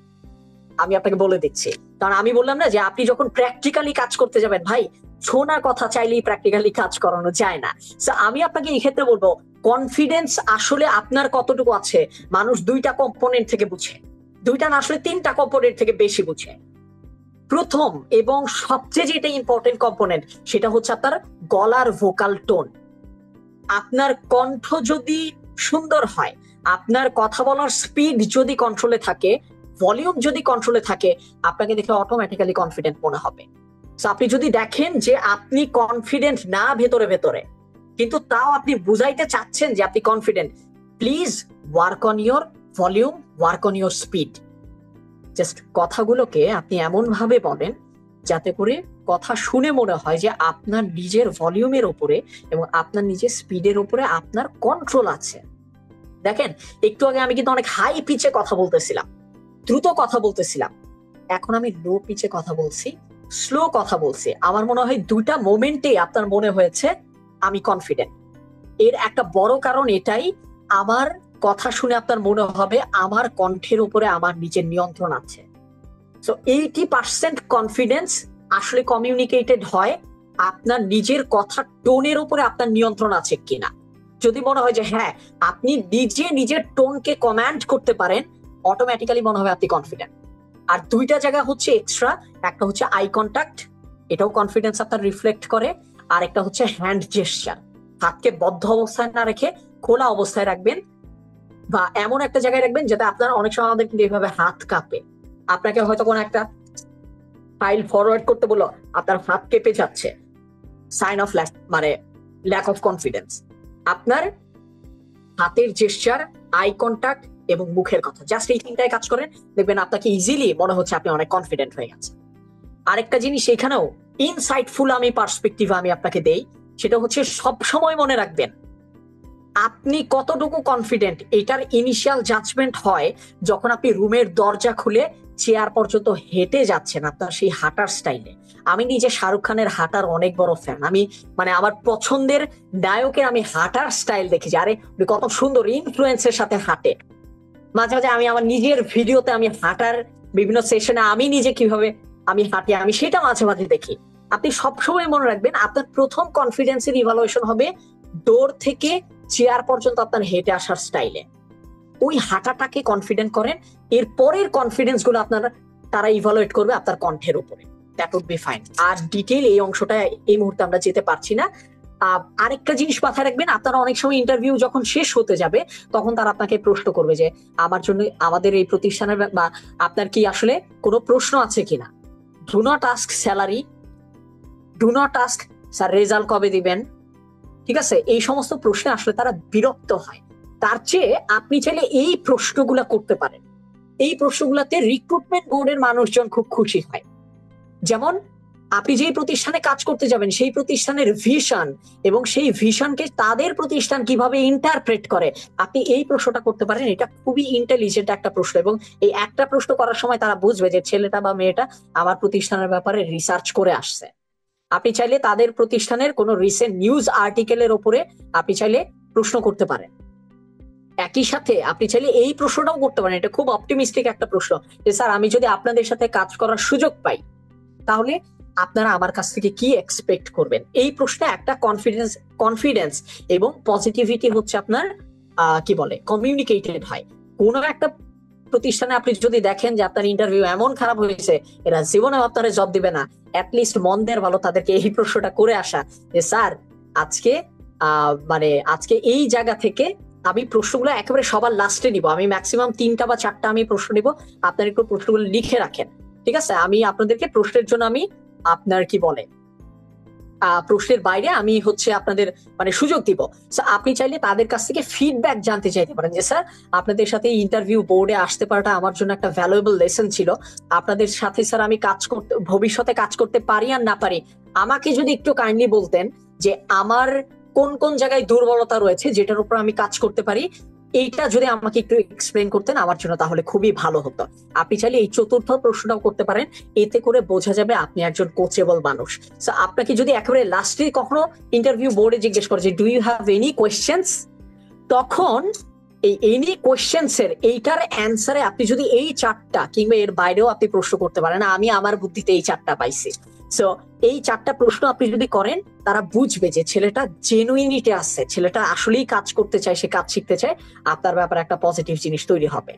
আমি আপনাকে বলে দিচ্ছি। কারণ আমি বললাম না যে আপনি যখন প্র্যাকটিক্যালি কাজ করতে যাবেন, ভাই শোনার কথা চাইলেই প্র্যাকটিক্যালি কাজ করানো যায় না। আমি আপনাকে এই ক্ষেত্রে বলবো, কনফিডেন্স আসলে আপনার কতটুকু আছে মানুষ 2টা কম্পোনেন্ট থেকে বুঝে। 2টা না, আসলে 3টা কম্পোনেন্ট থেকে বেশি বুঝে। প্রথম এবং সবচেয়ে যেটা ইম্পর্টেন্ট কম্পোনেন্ট সেটা হচ্ছে আপনার গলার ভোকাল টোন। আপনার কণ্ঠ যদি সুন্দর হয়, আপনার কথা বলার স্পিড যদি কন্ট্রোলে থাকে, ভলিউম যদি কন্ট্রোলে থাকে, আপনাকে দেখে অটোমেটিক্যালি কনফিডেন্ট মনে হবে। আপনি যদি দেখেন যে আপনি কনফিডেন্ট না ভেতরে ভেতরে, কিন্তু তাও আপনি বুঝাইতে চাচ্ছেন যে আপনি confident, please work on your volume, work on your speed. Just কথাগুলোকে আপনি এমন ভাবে বলেন যাতে করে কথা শুনে মনে হয় যে আপনার নিজের ভলিউমের উপরে এবং আপনার নিজের স্পিডের উপরে আপনার কন্ট্রোল আছে। দেখেন, একটু আগে আমি কিন্তু অনেক হাই পিচে কথা বলতেছিলাম, দ্রুত কথা বলতেছিলাম, এখন আমি লো পিচে কথা বলছি, স্লো কথা বলছি। আমার মনে হয় দুইটা মোমেন্টে আপনার মনে হয়েছে আমি কনফিডেন্ট। এর একটা বড় কারণ এটাই, আমার কথা শুনে আপনার মনে হবে আমার কণ্ঠের উপরে আমার নিজের নিয়ন্ত্রণ আছে। সো 80% কনফিডেন্স আসলে কমিউনিকেটেড হয় আপনার নিজের কথা টোনের উপরে আপনার নিয়ন্ত্রণ আছে কিনা। যদি মনে হয় যে হ্যাঁ, আপনি নিজে নিজের টোনকে কমান্ড করতে পারেন, অটোমেটিক্যালি মনে হবে আপনি কনফিডেন্ট। আর দুইটা জায়গা হচ্ছে এক্সট্রা, একটা হচ্ছে আই কন্টাক্ট, এটাও কনফিডেন্স আপনার রিফ্লেক্ট করে, আর একটা হচ্ছে হ্যান্ড জেস্টার। হাতকে বদ্ধ অবস্থায় না রেখে খোলা অবস্থায় রাখবেন, বা এমন একটা জায়গায় রাখবেন যেটা আপনার, অনেক সময় আমাদের কিন্তু এইভাবে হাত কাঁপে, আপনাকে হয়তো কোনো একটা ফাইল ফরওয়ার্ড করতে বললো, আপনার হাত কেঁপে যাচ্ছে, সাইন অফ মানে ল্যাক অফ কনফিডেন্স। আপনার হাতের জেস্টার, আই কন্টাক্ট এবং মুখের কথা, জাস্ট এই তিনটায় কাজ করেন, দেখবেন আপনাকে ইজিলি মনে হচ্ছে আপনি অনেক কনফিডেন্ট হয়ে গেছেন। আরেকটা জিনিস এখানেও ইনসাইটফুল আমি পার্সপেক্টিভ আমি আপনাকে দেই, সেটা হচ্ছে সব সময় মনে রাখবেন আপনি কতটুকু কনফিডেন্ট এটার ইনিশিয়াল জাজমেন্ট হয় যখন আপনি রুমের দরজা খুলে চেয়ার পর্যন্ত হেঁটে যাচ্ছেন, আপনার সেই হাঁটার স্টাইলে। আমি নিজে শাহরুখ খানের হাঁটার অনেক বড় ফ্যান, আমি মানে আমার পছন্দের নায়কের আমি হাঁটার স্টাইল দেখেছি, আরে কত সুন্দর ইনফ্লুয়েন্সের সাথে হাঁটে। মাঝে মাঝে আমি আমার নিজের ভিডিওতে আমি হাঁটার বিভিন্ন সেশনে আমি নিজে কিভাবে আমি হাঁটি, আমি সেটা মাঝে মাঝে দেখি। আপনি সবসময় মনে রাখবেন আপনার প্রথম কনফিডেন্সের ইভালুয়েশন হবে ডোর থেকে চেয়ার পর্যন্ত আপনার হেঁটে আসার স্টাইলে। ওই হাঁটাটাকে কনফিডেন্ট করেন, এর পরের কনফিডেন্স গুলো আপনারা তারা ইভালুয়েট করবে আপনার কণ্ঠের উপরে। That would be fine. আর ডিটেইল এই অংশটা এই মুহূর্তে আমরা যেতে পারছি না। আরেকটা জিনিস মাথায় রাখবেন, আপনারা অনেক সময় ইন্টারভিউ যখন শেষ হতে যাবে তখন তারা আপনাকে প্রশ্ন করবে যে আমার জন্য আমাদের এই প্রতিষ্ঠানের বা আপনার কি আসলে কোনো প্রশ্ন আছে কিনা। Do not ask salary, do not ask sir result কবে দিবেন, ঠিক আছে? এই সমস্ত প্রশ্নে আসলে তারা বিরক্ত হয়। তার চেয়ে আপনি চাইলে এই প্রশ্নগুলা করতে পারেন। এই প্রশ্নগুলাতে রিক্রুটমেন্ট বোর্ডের মানুষজন খুব খুশি হয়। যেমন আপনি যেই প্রতিষ্ঠানে কাজ করতে যাবেন সেই প্রতিষ্ঠানের ভিশন এবং সেই ভিশনকে তাদের প্রতিষ্ঠান কিভাবে ইন্টারপ্রেট করে, আপনি এই প্রশ্নটা করতে পারেন। এটা খুবই ইন্টেলিজেন্ট একটা প্রশ্ন, এবং এই একটা প্রশ্ন করার সময় তারা বুঝবে যে ছেলেটা বা মেয়েটা আমার প্রতিষ্ঠানের ব্যাপারে রিসার্চ করে আসছে। আপনি চাইলে তাদের প্রতিষ্ঠানের কোনো রিসেন্ট নিউজ আর্টিকেলের উপরে আপনি চাইলে প্রশ্ন করতে পারেন। একই সাথে আপনি চাইলে এই প্রশ্নটাও করতে পারেন, এটা খুব অপটিমিস্টিক একটা প্রশ্ন, যে স্যার আমি যদি আপনাদের সাথে কাজ করার সুযোগ পাই তাহলে আপনারা আমার কাছ থেকে কি এক্সপেক্ট করবেন। এই প্রশ্নে একটা কনফিডেন্স এবং পজিটিভিটি হচ্ছে আপনার কি বলে কমিউনিকেটেড হয়। কোনো একটা প্রতিষ্ঠানে আপনি যদি দেখেন যে আপনার ইন্টারভিউ এমন খারাপ হয়েছে এরা জীবনে আপনারা জব দিবে না, অ্যাটলিস্ট মন্দের ভালো তাদেরকে এই প্রশ্নটা করে আসা যে স্যার আজকে মানে আজকে এই জায়গা থেকে আমি প্রশ্নগুলো একেবারে সবার লাস্টে নিব, আমি ম্যাক্সিমাম 3টা বা 4টা আমি প্রশ্ন নিব, আপনার একটু প্রশ্নগুলো লিখে রাখেন, ঠিক আছে? আমি আপনাদেরকে প্রশ্নের জন্য আমি আপনার কি বলে প্রশ্নের বাইরে আমি হচ্ছে আপনাদের মানে সুযোগ দিব। আপনি চাইলে তাদের কাছ থেকে ফিডব্যাক জানতে চাইতে পারেন যে স্যার আপনাদের সাথে ইন্টারভিউ বোর্ডে আসতে পারাটা আমার জন্য একটা ভ্যালুয়েবল লেসন ছিল, আপনাদের সাথে স্যার আমি কাজ করতে ভবিষ্যতে কাজ করতে পারি আর না পারি আমাকে যদি একটু কাইন্ডলি বলতেন যে আমার কোন কোন জায়গায় দুর্বলতা রয়েছে যেটার উপর আমি কাজ করতে পারি, এইটা যদি আমাকে একটু এক্সপ্লেন করতেন আমার জন্য তাহলে খুবই ভালো হতো। আপনি চাইলে এই চতুর্থ প্রশ্নটাও করতে পারেন, এতে করে বোঝা যাবে আপনি একজন কোচেবল মানুষ। আপনাকে যদি একেবারে লাস্টে কখনো ইন্টারভিউ বোর্ডে জিজ্ঞেস করে যে do you have any questions, তখন এই এনি কোয়েশ্চেন্স এর এইটার অ্যান্সারে আপনি যদি এই 4টা কিংবা এর বাইরেও আপনি প্রশ্ন করতে পারেন, আমি আমার বুদ্ধিতে এই 4টা পাইছি। সো এই 4টা প্রশ্ন আপনি যদি করেন তারা বুঝবে যে ছেলেটা জেনুইনিটি আছে, ছেলেটা আসলেই কাজ করতে চায়, সে কাজ শিখতে চায়, আপনার ব্যাপারে একটা পজিটিভ জিনিস তৈরি হবে।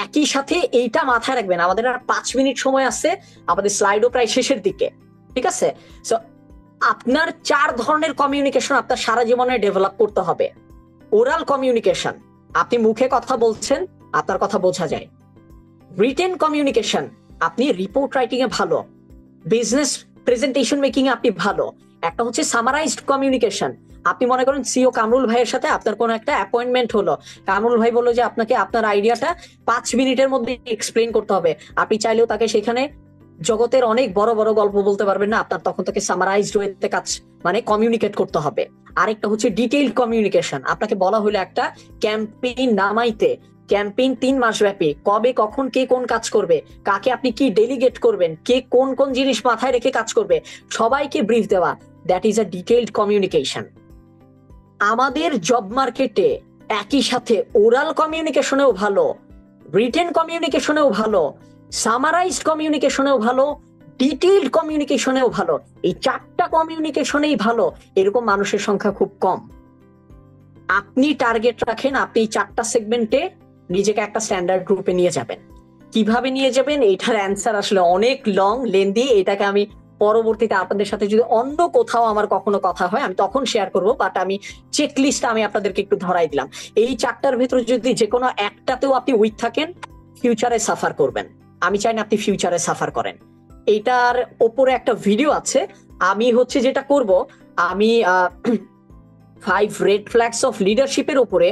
একই সাথে এইটা মাথায় রাখবেন, আমাদের আর 5 মিনিট সময় আছে, আমাদের স্লাইডও প্রায় শেষের দিকে, ঠিক আছে? সো আপনার 4 ধরনের কমিউনিকেশন আপনার সারা জীবনে ডেভেলপ করতে হবে। ওরাল কমিউনিকেশন, আপনি মুখে কথা বলছেন, আপনার কথা বোঝা যায়। রিটেন কমিউনিকেশন, আপনি রিপোর্ট রাইটিং এ ভালো, বিজনেস প্রেজেন্টেশন মেকিং এ আপনি ভালো। একটা হচ্ছে সামারাইজড কমিউনিকেশন, আপনি মনে করেন সিও কামরুল ভাইয়ের সাথে আপনার কোনো একটা অ্যাপয়েন্টমেন্ট হলো, কামরুল ভাই বললো যে আপনাকে আপনার আইডিয়াটা 5 মিনিটের মধ্যে এক্সপ্লেন করতে হবে, আপনি চাইলেও তাকে সেখানে জগতের অনেক বড় বড় গল্প বলতে পারবেন না, আপনার তখন তাকে সামারাইজড ওয়েতে কাজ মানে কমিউনিকেট করতে হবে। আরেকটা হচ্ছে ডিটেইলড কমিউনিকেশন, আপনাকে বলা হলো একটা ক্যাম্পেইন নামাইতে, ক্যাম্পেইন 3 মাস ব্যাপী, কবে কখন কে কোন কাজ করবে, কাকে আপনি কি ডেলিগেট করবেন, কে কোন কোন জিনিস মাথায় রেখে কাজ করবে, সবাইকে ব্রিফ দেওয়া, that is a detailed communication. আমাদের জব মার্কেটে একই সাথে ওরাল কমিউনিকেশনেও ভালো, রিটেন কমিউনিকেশনেও ভালো, সামারাইজড কমিউনিকেশনেও ভালো, ডিটেইলড কমিউনিকেশনেও ভালো, এই 4টা কমিউনিকেশনেই ভালো এরকম মানুষের সংখ্যা খুব কম। আপনি টার্গেট রাখেন, আপনি 4টা সেগমেন্টে নিজেকে একটা স্ট্যান্ডার্ড গ্রুপে নিয়ে যাবেন। কিভাবে নিয়ে যাবেন এইটার অ্যান্সার আসলে অনেক লং লেন্দি, এটাকে আমি পরবর্তীতে আপনাদের সাথে যদি অন্য কোথাও আমার কখনো কথা হয় আমি তখন শেয়ার করব, বাট আমি চেকলিস্ট আমি আপনাদেরকে একটু ধরাই দিলাম। এই 4টার ভিতরে যদি যে কোনো একটাতেও আপনি উইক থাকেন, ফিউচারে সাফার করবেন। আমি চাই না আপনি ফিউচারে সাফার করেন। এইটার ওপরে একটা ভিডিও আছে, আমি হচ্ছে যেটা করব, আমি 5 রেড ফ্ল্যাগস অফ লিডারশিপের উপরে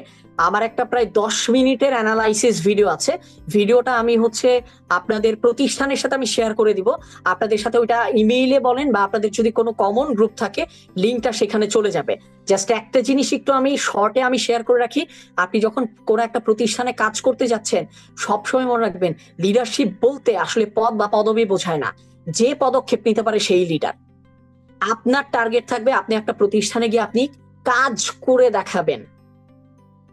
আমার একটা প্রায় 10 মিনিটের অ্যানালাইসিস ভিডিও আছে। ভিডিওটা আমি হচ্ছে আপনাদের প্রতিষ্ঠানের সাথে আমি শেয়ার করে দিব, আপনাদের সাথে ওইটা ইমেইলে বলেন বা আপনাদের যদি কোনো কমন গ্রুপ থাকে লিঙ্কটা সেখানে চলে যাবে। জাস্ট একটা জিনিস একটু আমি শর্টে আমি শেয়ার করে রাখি, আপনি যখন কোনো একটা প্রতিষ্ঠানে কাজ করতে যাচ্ছেন সবসময় মনে রাখবেন লিডারশিপ বলতে আসলে পদ বা পদবি বোঝায় না, যে পদক্ষেপ নিতে পারে সেই লিডার। আপনার টার্গেট থাকবে আপনি একটা প্রতিষ্ঠানে গিয়ে আপনি কাজ করে দেখাবেন,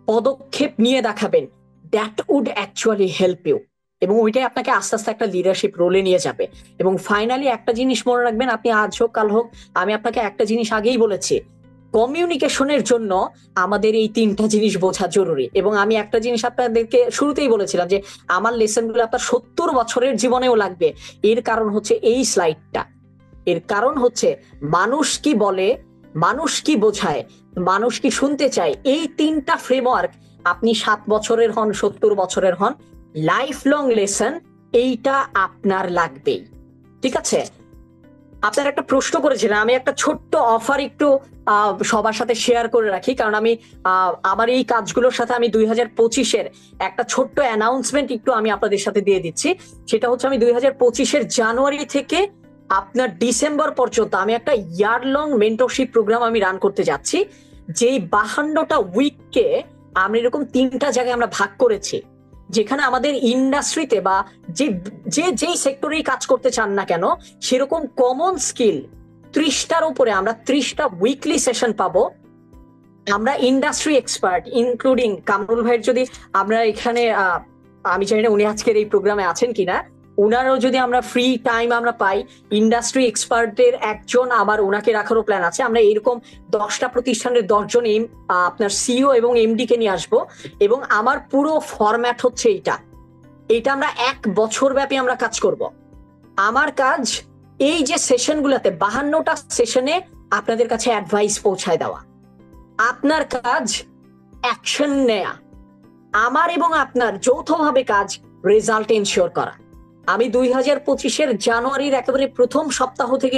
পদক্ষেপ নিয়ে দেখাবেন, that would actually help you, এবং ওইটাই আপনাকে আস্তে আস্তে একটা লিডারশিপ রোলে নিয়ে যাবে। এবং ফাইনালি একটা জিনিস মনে রাখবেন, আপনি আজ হোক কাল হোক, আমি আপনাকে একটা জিনিস আগেই বলেছি, কমিউনিকেশনের জন্য আমাদের এই 3টা জিনিস বোঝা জরুরি। এবং আমি একটা জিনিস আপনাদেরকে শুরুতেই বলেছিলাম যে আমার লেসনগুলো আপনার 70 বছরের জীবনেও লাগবে। এর কারণ হচ্ছে এই স্লাইডটা, এর কারণ হচ্ছে মানুষ কি বলে, মানুষ কি বোঝায়, মানুষ কি শুনতে চায়, এই 3টা ফ্রেমওয়ার্ক আপনি 7 বছরের হন 70 বছরের হন, লাইফ লং লেসন এইটা আপনার লাগবেই। ঠিক আছে? আপনার একটা প্রশ্ন করেছিলেন, আমি একটা ছোট্ট অফার একটু সবার সাথে শেয়ার করে রাখি, কারণ আমি আমার এই কাজগুলোর সাথে আমি 2025-এর একটা ছোট্ট অ্যানাউন্সমেন্ট একটু আমি আপনাদের সাথে দিয়ে দিচ্ছি। সেটা হচ্ছে আমি 2025-এর জানুয়ারি থেকে আপনার ডিসেম্বর পর্যন্ত আমি একটা ইয়ার লং মেন্টরশিপ প্রোগ্রাম আমি রান করতে যাচ্ছি, যেই 52টা উইককে আমরা এরকম 3টা জায়গায় আমরা ভাগ করেছি, যেখানে আমাদের ইন্ডাস্ট্রিতে বা যেই সেক্টরেই কাজ করতে চান না কেন সেরকম কমন স্কিল 30টার উপরে আমরা 30টা উইকলি সেশন পাবো। আমরা ইন্ডাস্ট্রি এক্সপার্ট ইনক্লুডিং কামরুল ভাইয়ের, যদি আমরা এখানে আমি জানি না উনি আজকের এই প্রোগ্রামে আছেন কিনা, উনারও যদি আমরা ফ্রি টাইম আমরা পাই, ইন্ডাস্ট্রি এক্সপার্টের একজন আবার ওনাকে রাখারও প্ল্যান আছে। আমরা এরকম 10টা প্রতিষ্ঠানের 10 জন আপনার সিইও এবং এমডি কে নিয়ে আসবো, এবং আমার পুরো ফরম্যাট হচ্ছে এইটা আমরা 1 বছর ব্যাপী আমরা কাজ করব। আমার কাজ এই যে সেশনগুলোতে 52টা সেশনে আপনাদের কাছে অ্যাডভাইস পৌঁছায় দেওয়া, আপনার কাজ অ্যাকশন নেয়া, আমার এবং আপনার যৌথভাবে কাজ রেজাল্ট এনশিওর করা। আমি 2025-এর জানুয়ারির একেবারে প্রথম সপ্তাহ থেকে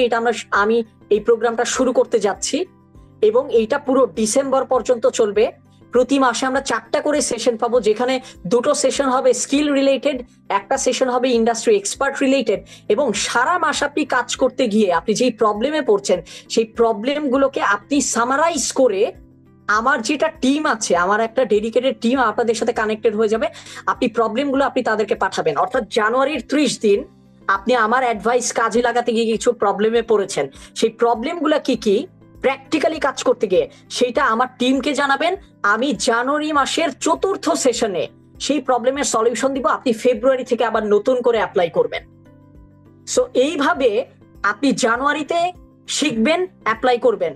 আমি এই প্রোগ্রামটা শুরু করতে যাচ্ছি, এবং এইটা পুরো ডিসেম্বর পর্যন্ত চলবে। প্রতি মাসে আমরা 4টা করে সেশন পাবো, যেখানে 2টো সেশন হবে স্কিল রিলেটেড, একটা সেশন হবে ইন্ডাস্ট্রি এক্সপার্ট রিলেটেড। এবং সারা মাস আপনি কাজ করতে গিয়ে আপনি যেই প্রবলেমে পড়ছেন সেই প্রবলেমগুলোকে আপনি সামারাইজ করে, আমার যেটা টিম আছে, আমার একটা ডেডিকেটেড টিম আপনাদের সাথে কানেক্টেড হয়ে যাবে, আপনি প্রবলেমগুলো আপনি তাদেরকে পাঠাবেন। অর্থাৎ জানুয়ারির 30 দিন আপনি আমার অ্যাডভাইস কাজে লাগাতে গিয়ে কিছু প্রবলেমে পড়েছেন, সেই প্রবলেমগুলো কি কি প্র্যাকটিক্যালি কাজ করতে গিয়ে সেইটা আমার টিমকে জানাবেন। আমি জানুয়ারি মাসের 4র্থ সেশনে সেই প্রবলেমের সলিউশন দিব, আপনি ফেব্রুয়ারি থেকে আবার নতুন করে অ্যাপ্লাই করবেন। সো এইভাবে আপনি জানুয়ারিতে শিখবেন, অ্যাপ্লাই করবেন,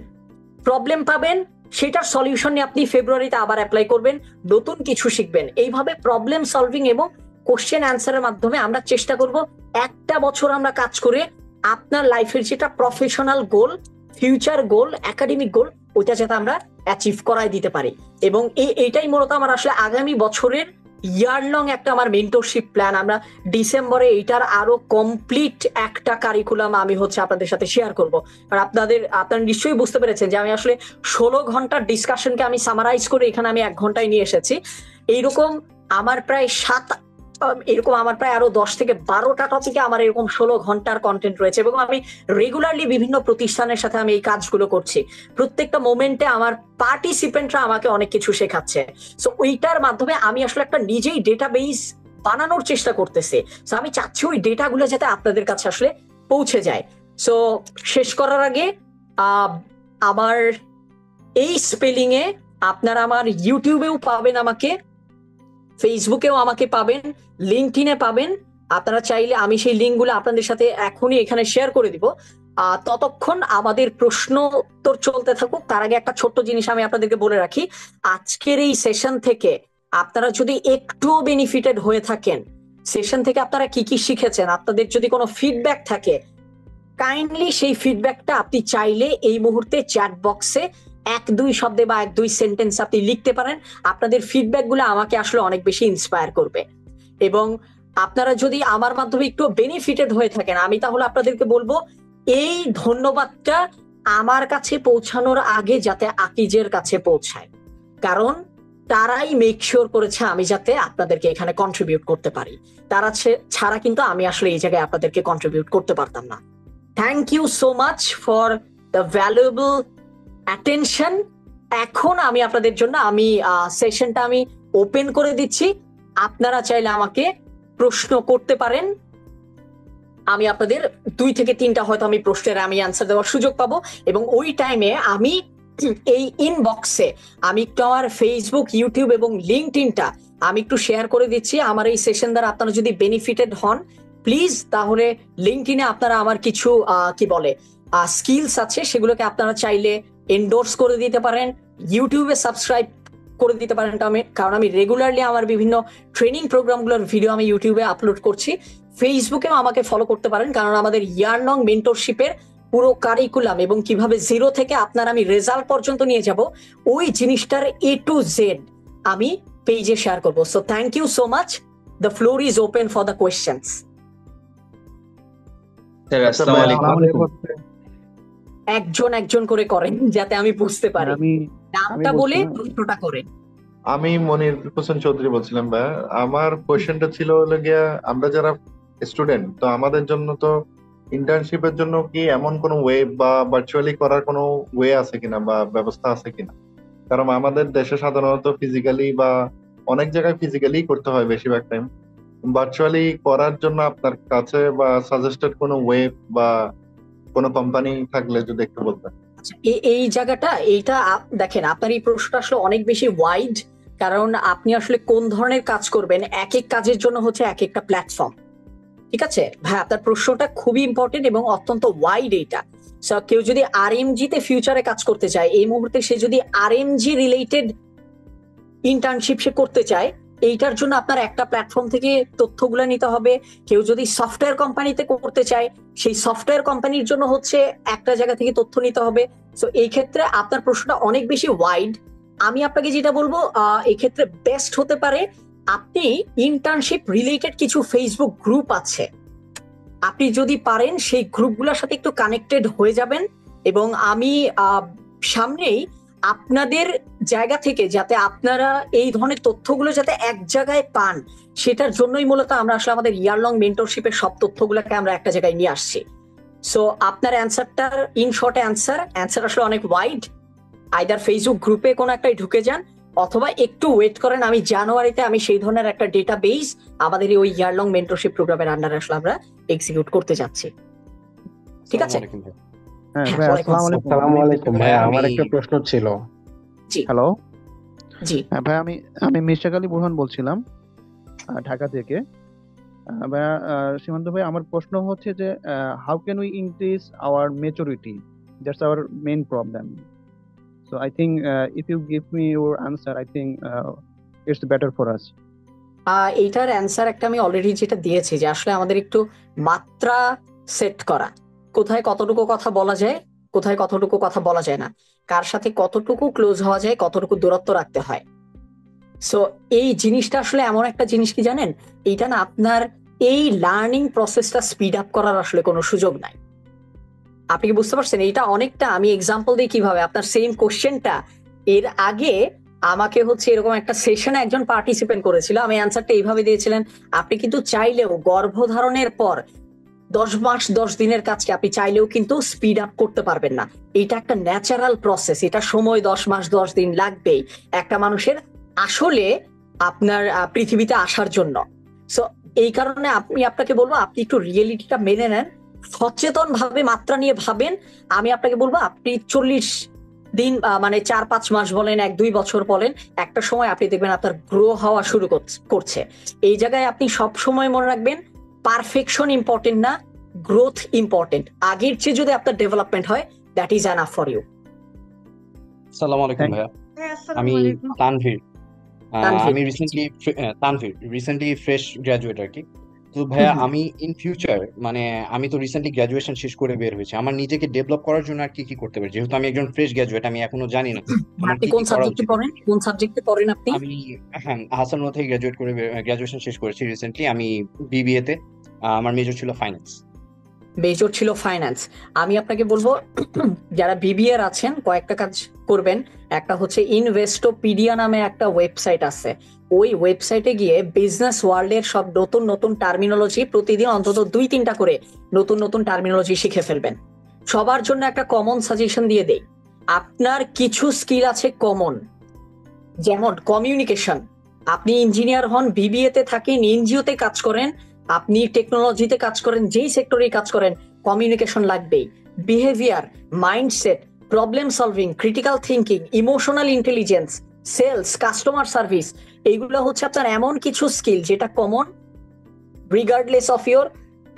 প্রবলেম পাবেন, সেটার সলিউশন নিয়ে আপনি ফেব্রুয়ারিতে আবার অ্যাপ্লাই করবেন, নতুন কিছু শিখবেন। এইভাবে প্রবলেম সলভিং এবং কোশ্চেন অ্যান্সারের মাধ্যমে আমরা চেষ্টা করব একটা বছর আমরা কাজ করে আপনার লাইফের যেটা প্রফেশনাল গোল, ফিউচার গোল, একাডেমিক গোল, ওইটা যাতে আমরা অ্যাচিভ করাই দিতে পারি। এবং এইটাই মূলত আমার আসলে আগামী বছরের ইয়ার লং একটা আমার মেন্টরশিপ প্ল্যান। আমরা ডিসেম্বরে এইটার আরো কমপ্লিট একটা কারিকুলাম আমি হচ্ছে আপনাদের সাথে শেয়ার করব। আর আপনারা নিশ্চয়ই বুঝতে পেরেছেন যে আমি আসলে 16 ঘন্টার ডিসকাশনকে আমি সামারাইজ করে এখানে আমি 1 ঘন্টায় নিয়ে এসেছি। এইরকম আমার প্রায় আমার প্রায় আরো 10 থেকে 12টা টপিকে আমার এরকম 16 ঘন্টার কন্টেন্ট রয়েছে, এবং আমি রেগুলারলি বিভিন্ন প্রতিষ্ঠানের সাথে আমি এই কাজগুলো করছি। প্রত্যেকটা মোমেন্টে আমার পার্টিসিপেন্টরা আমাকে অনেক কিছু শেখাচ্ছে। সো ওইটার মাধ্যমে আমি আসলে একটা নিজেই ডেটাবেস বানানোর চেষ্টা করতেছি। সো আমি চাচ্ছি ওই ডেটাগুলো যাতে আপনাদের কাছে আসলে পৌঁছে যায়। সো শেষ করার আগে আমার এই স্পেলিং এ আপনারা আমার ইউটিউবেও পাবেন, আমাকে ফেসবুকেও আমাকে পাবেন, লিঙ্কডইনে পাবেন। আপনারা চাইলে আমি সেই লিঙ্কগুলো আপনাদের সাথে এখনই এখানে শেয়ার করে দিব। ততক্ষণ আমাদের প্রশ্ন উত্তর চলতে থাকুক। তার আগে একটা ছোট্ট জিনিস আমি আপনাদেরকে বলে রাখি, আজকের এই সেশন থেকে আপনারা যদি একটুও বেনিফিটেড হয়ে থাকেন, সেশন থেকে আপনারা কি কি শিখেছেন, আপনাদের যদি কোনো ফিডব্যাক থাকে, কাইন্ডলি সেই ফিডব্যাকটা আপনি চাইলে এই মুহূর্তে চ্যাট বক্সে 1-2 শব্দে বা 1-2 সেন্টেন্স আপনি লিখতে পারেন। আপনাদের ফিডব্যাক গুলো আমাকে আসলে অনেক বেশি ইন্সপায়ার করবে। এবং আপনারা যদি আমার মাধ্যমে একটু বেনিফিটেড হয়ে থাকেন, আমি তাহলে আপনাদেরকে বলবো এই ধন্যবাদটা আমার কাছে পৌঁছানোর আগে যাতে আকিজের কাছে পৌঁছায়, কারণ তারাই মেক শিওর করেছে আমি যাতে আপনাদেরকে এখানে কন্ট্রিবিউট করতে পারি। তারা ছাড়া কিন্তু আমি আসলে এই জায়গায় আপনাদেরকে কন্ট্রিবিউট করতে পারতাম না। Thank you so much for the valuable attention. এখন আমি আপনাদের জন্য সেশনটা আমি ওপেন করে দিচ্ছি। আপনারা চাইলে আমাকে প্রশ্ন করতে পারেন। আমি আপনাদের 2 থেকে 3টা হয়তো আমি প্রশ্নের আমি অ্যান্সার দেওয়ার সুযোগ পাবো, এবং ওই টাইমে আমি এই ইনবক্সে আমি একটু আমার ফেসবুক, ইউটিউব এবং লিঙ্কডইনটা আমি একটু শেয়ার করে দিচ্ছি। আমার এই সেশন দ্বারা আপনারা যদি বেনিফিটেড হন, প্লিজ তাহলে লিঙ্কডইনে আপনারা আমার কিছু কি বলে স্কিলস আছে, সেগুলোকে আপনারা চাইলে এন্ডোর্স করে দিতে পারেন। ইউটিউবে সাবস্ক্রাইব করে দিতে পারেন, কারণ আমি রেগুলারলি আমার বিভিন্ন ট্রেনিং প্রোগ্রামগুলোর ভিডিও আমি ইউটিউবে আপলোড করছি। ফেসবুকেও আমাকে ফলো করতে পারেন, কারণ আমাদের ইয়ার লং মেন্টরশিপের পুরো কারিকুলাম এবং কিভাবে 0 থেকে আপনার আমি রেজাল্ট পর্যন্ত নিয়ে যাব, ওই জিনিসটার A to Z আমি পেজে শেয়ার করবো। So thank you so much. The floor is open for the questions. একজন একজন করে করেন যাতে আমি বুঝতে পারি, নামটা বলে প্রশ্নটা করেন। আমি মনির হোসেন চৌধুরী বলছিলাম ভাই। আমার কোয়েশ্চেনটা ছিল হলো গিয়া, আমরা যারা স্টুডেন্ট, তো আমাদের জন্য তো ইন্টার্নশিপের জন্য কি এমন কোনো ওয়ে বা ভার্চুয়ালি করার কোনো ওয়ে আছে কিনা বা ব্যবস্থা আছে কিনা? কারণ আমাদের দেশে সাধারণত ফিজিক্যালি বা অনেক জায়গায় ফিজিক্যালি করতে হয় বেশিরভাগ টাইম। ভার্চুয়ালি করার জন্য আপনার কাছে বা সাজেস্টেড কোনো ওয়ে বা কোনো কোম্পানি থাকলে যদি একটু বলতেন। এই জায়গাটা এইটা দেখেন, আপনার এই প্রশ্নটা আসলে অনেক বেশি ওয়াইড, কারণ আপনি আসলে কোন ধরনের কাজ করবেন, এক এক কাজের জন্য হচ্ছে এক একটা প্ল্যাটফর্ম। ঠিক আছে ভাই, আপনার প্রশ্নটা খুবই ইম্পর্টেন্ট এবং অত্যন্ত ওয়াইড। এইটা কেউ যদি RMG তে ফিউচারে কাজ করতে চায়, এই মুহূর্তে সে যদি RMG রিলেটেড ইন্টার্নশিপ সে করতে চায়, এইটার জন্য আপনার একটা প্ল্যাটফর্ম থেকে তথ্যগুলো নিতে হবে। কেউ যদি সফটওয়্যার কোম্পানিতে করতে চায়, সেই সফটওয়্যার কোম্পানির জন্য হচ্ছে একটা জায়গা থেকে তথ্য নিতে হবে। সো এই ক্ষেত্রে আপনার প্রশ্নটা অনেক বেশি ওয়াইড। আমি আপনাকে যেটা বলবো, এই ক্ষেত্রে বেস্ট হতে পারে আপনি ইন্টার্নশিপ রিলেটেড কিছু ফেসবুক গ্রুপ আছে, আপনি যদি পারেন সেই গ্রুপগুলোর সাথে একটু কানেক্টেড হয়ে যাবেন। এবং আমি সামনেই আপনাদের জায়গা থেকে যাতে আপনারা এই ধরনের তথ্যগুলো যাতে এক জায়গায় পান, সেটার জন্যই মূলত আমরা আসলে আমাদের ইয়ার লং মেন্টরশিপের সব তথ্যগুলোকে আমরা একটা জায়গায় নিয়ে আসছি। সো আপনার অ্যান্সারটার ইন শর্ট অ্যান্সার আসলে অনেক ওয়াইড। আইদার ফেসবুক গ্রুপে কোনো একটাই ঢুকে যান, অথবা একটু ওয়েট করেন। আমি জানুয়ারিতে আমি সেই ধরনের একটা ডেটাবেস আমাদের ওই ইয়ার লং মেন্টরশিপ প্রোগ্রামের আন্ডারে আসলে আমরা এক্সিকিউট করতে যাচ্ছি। ঠিক আছে? আসসালামু আলাইকুম ভাই, আমার একটা প্রশ্ন ছিল। জি হ্যালো। জি ভাই, আমি মির্জা আলী বুরহান বলছিলাম ঢাকা থেকে। ভাইয়া, সীমান্ত ভাই, আমার প্রশ্ন হচ্ছে যে how can we increase our maturity? That's our main problem. So I think if you give me your answer, I think it's better for us. এইটার অ্যান্সার একটা আমি অলরেডি যেটা দিয়েছি, যে আসলে আমাদের একটু মাত্রা সেট করা, কোথায় কতটুকু কথা বলা যায়, কোথায় কতটুকু কথা বলা যায় না, কার সাথে কতটুকু ক্লোজ হওয়া যায়, কতটুকু দূরত্ব রাখতে হয়। সো এই জিনিসটা আসলে এমন একটা জিনিস কি জানেন, এইটা না আপনার এই লার্নিং প্রসেসটা স্পিড আপ করার আসলে কোনো সুযোগ নাই। আপনি কি বুঝতে পারছেন? এটা অনেকটা, আমি এক্সাম্পল দিই কিভাবে, আপনার সেম কোশ্চেনটা এর আগে আমাকে হচ্ছে এরকম একটা সেশনে একজন পার্টিসিপেন্ট করেছিল, আমি অ্যান্সারটা এইভাবে দিয়েছিলেন। আপনি কিন্তু চাইলেও গর্ভধারণের পর 10 মাস 10 দিনের কাজকে আপনি চাইলেও কিন্তু স্পিড আপ করতে পারবেন না। এটা একটা ন্যাচারাল প্রসেস, এটা সময় 10 মাস 10 দিন লাগবেই একটা মানুষের আসলে আপনার পৃথিবীতে আসার জন্য। সো এই কারণে আমি আপনাকে বলবো আপনি একটু রিয়েলিটিটা মেনে নেন, সচেতন ভাবে মাত্রা নিয়ে ভাবেন। আমি আপনাকে বলবো আপনি 40 দিন মানে 4-5 মাস বলেন, 1-2 বছর বলেন, একটা সময় আপনি দেখবেন আপনার গ্রো হওয়া শুরু করছে। এই জায়গায় আপনি সব সময় মনে রাখবেন, পারফেকশন ইম্পর্টেন্ট না, গ্রোথ ইম্পর্টেন্ট। আগের চেয়ে যদি আপনার ডেভেলপমেন্ট হয়, that is enough for you. আসসালামু আলাইকুম ভাইয়া, হ্যাঁ, আসসালামু আমি আলাইকুম। তানভীর। তানভীর, আমি রিসেন্টলি ফ্রেশ গ্রাজুয়েট আর কি। তো ভাইয়া আমি ইন ফিউচার মানে আমি তো রিসেন্টলি গ্রাজুয়েশন শেষ করে বের হয়েছি, আমার নিজেকে ডেভেলপ করার জন্য আর কি কি করতে পারি, যেহেতু আমি একজন ফ্রেশ গ্রাজুয়েট, আমি এখনো জানি না আমার আপনি কি কোন কি করা সাবজেক্টে উচিত। পড়েন, কোন সাবজেক্টে পড়েন আপনি? আমি হ্যাঁ হাসানুল্লাহ থেকে গ্রাজুয়েশন শেষ করেছি রিসেন্টলি, আমি বিবিএ তে। আমার মেজর ছিল ফাইন্যান্স। মেজর ছিল ফাইন্যান্স। আমি আপনাকে বলবো যারা বিবিএর আছেন কয়েকটা কাজ করবেন। একটা হচ্ছে ইনভেস্টোপিডিয়া নামে একটা ওয়েবসাইট আছে, ওই ওয়েবসাইটে গিয়ে বিজনেস ওয়ার্ল্ডের সব নতুন নতুন টার্মিনোলজি প্রতিদিন অন্তত 2-3টা করে নতুন নতুন টার্মিনোলজি শিখে ফেলবেন। সবার জন্য একটা কমন সাজেশন দিয়ে দেই, আপনার কিছু স্কিল আছে কমন, যেমন কমিউনিকেশন। আপনি ইঞ্জিনিয়ার হন, বিবিএ তে থাকেন, এনজিও তে কাজ করেন, আপনি টেকনোলজিতে কাজ করেন, যেই সেক্টরে কাজ করেন, কমিউনিকেশন লাগবেই। Behaviour, mindset, problem solving, critical thinking, emotional intelligence, sales, customer service, এইগুলো হচ্ছে আপনার এমন কিছু স্কিল যেটা common regardless of your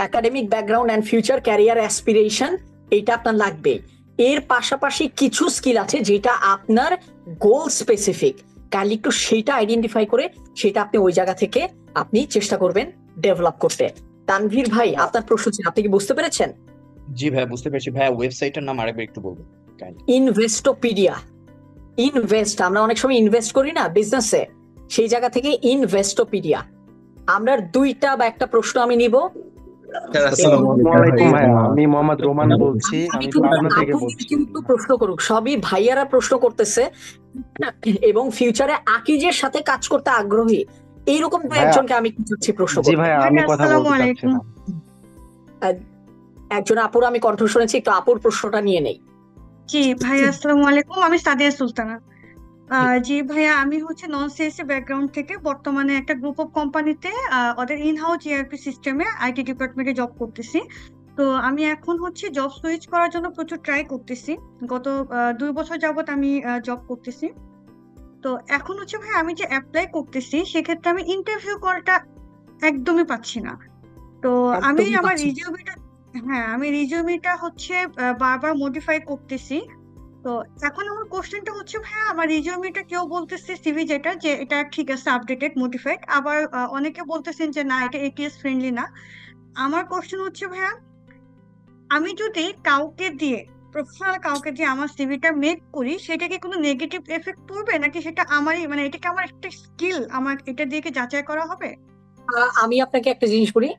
academic background and future career aspiration, এইটা আপনার লাগবে। এর পাশাপাশি কিছু স্কিল আছে যেটা আপনার গোল স্পেসিফিক, কাল একটু সেটা আইডেন্টিফাই করে সেটা আপনি ওই জায়গা থেকে আপনি চেষ্টা করবেন ডেভেলপ করতে। তানভীর ভাই, আপনার প্রশ্ন ছিল, আপনি কি বুঝতে পেরেছেন? জি ভাইয়া বুঝতে পেরেছি ভাইয়া, ওয়েবসাইটের নাম আরেকবার একটু বলবেন kindly? ইনভেস্টোপিডিয়া। ইনভেস্ট, আমরা অনেক সময় ইনভেস্ট করি না বিজনেসে, সেই জায়গা থেকে ইনভেস্টোপিডিয়া। আমরা 2টা বা একটা প্রশ্ন আমি নিব। আসসালামু আলাইকুম ভাইয়া, আমি মোহাম্মদ রোমান বলছি, আমি পাবনা থেকে আপুদের বলছি। কিন্তু প্রশ্ন করুক, সবই ভাইয়ারা প্রশ্ন করতেছে এবং ফিউচারে আকিজের সাথে কাজ করতে আগ্রহী, এইরকম তো ভাইয়া, একজনকে আমি কি চাচ্ছি প্রশ্ন জি করতে। ভাইয়া, আমি কথা আসসালামু বলতে চাচ্ছি আলাইকুম। না। একজন আপুর আমি কণ্ঠ শুনেছি, একটু আপুর প্রশ্নটা নিয়ে নেই। জি ভাইয়া, আসসালামু আলাইকুম। আমি সাদিয়া সুলতানা। জি ভাইয়া, আমি হচ্ছে নন সিএসসি ব্যাকগ্রাউন্ড থেকে বর্তমানে একটা গ্রুপ অফ কোম্পানিতে ওদের ইনহাউস ইআরপি সিস্টেমে আইটি ডিপার্টমেন্টে জব করতেছি। তো আমি এখন হচ্ছে জব সুইচ করার জন্য প্রচুর ট্রাই করতেছি। গত 2 বছর যাবত আমি জব করতেছি। তো এখন হচ্ছে ভাই আমি যে অ্যাপ্লাই করতেছি সেক্ষেত্রে আমি ইন্টারভিউ কলটা একদমই পাচ্ছি না। তো আমি একদমই আমার পাচ্ছি না। আমি রিজিউমিটা হচ্ছে বারবার মডিফাই করতেছি। তো এখন আমার কোশ্চেনটা হচ্ছে ভাইয়া, আমার রিজিউমিটা কেউ বলতেছে সিভি যেটা, যে এটা ঠিক আছে, আপডেটেড মডিফাইড, আবার অনেকে বলতেছেন যে না, এটা এটিএস ফ্রেন্ডলি না। আমার কোশ্চেন হচ্ছে ভাইয়া, আমি যদি প্রফেশনাল কাউকে দিয়ে আমার সিভিটা মেক করি, সেটা কি কোনো নেগেটিভ এফেক্ট পড়বে, নাকি সেটা আমারই, মানে এটা কি আমার একটা স্কিল, আমার এটা দিয়ে কি যাচাই করা হবে? আমি আপনাকে একটা জিনিস বলি,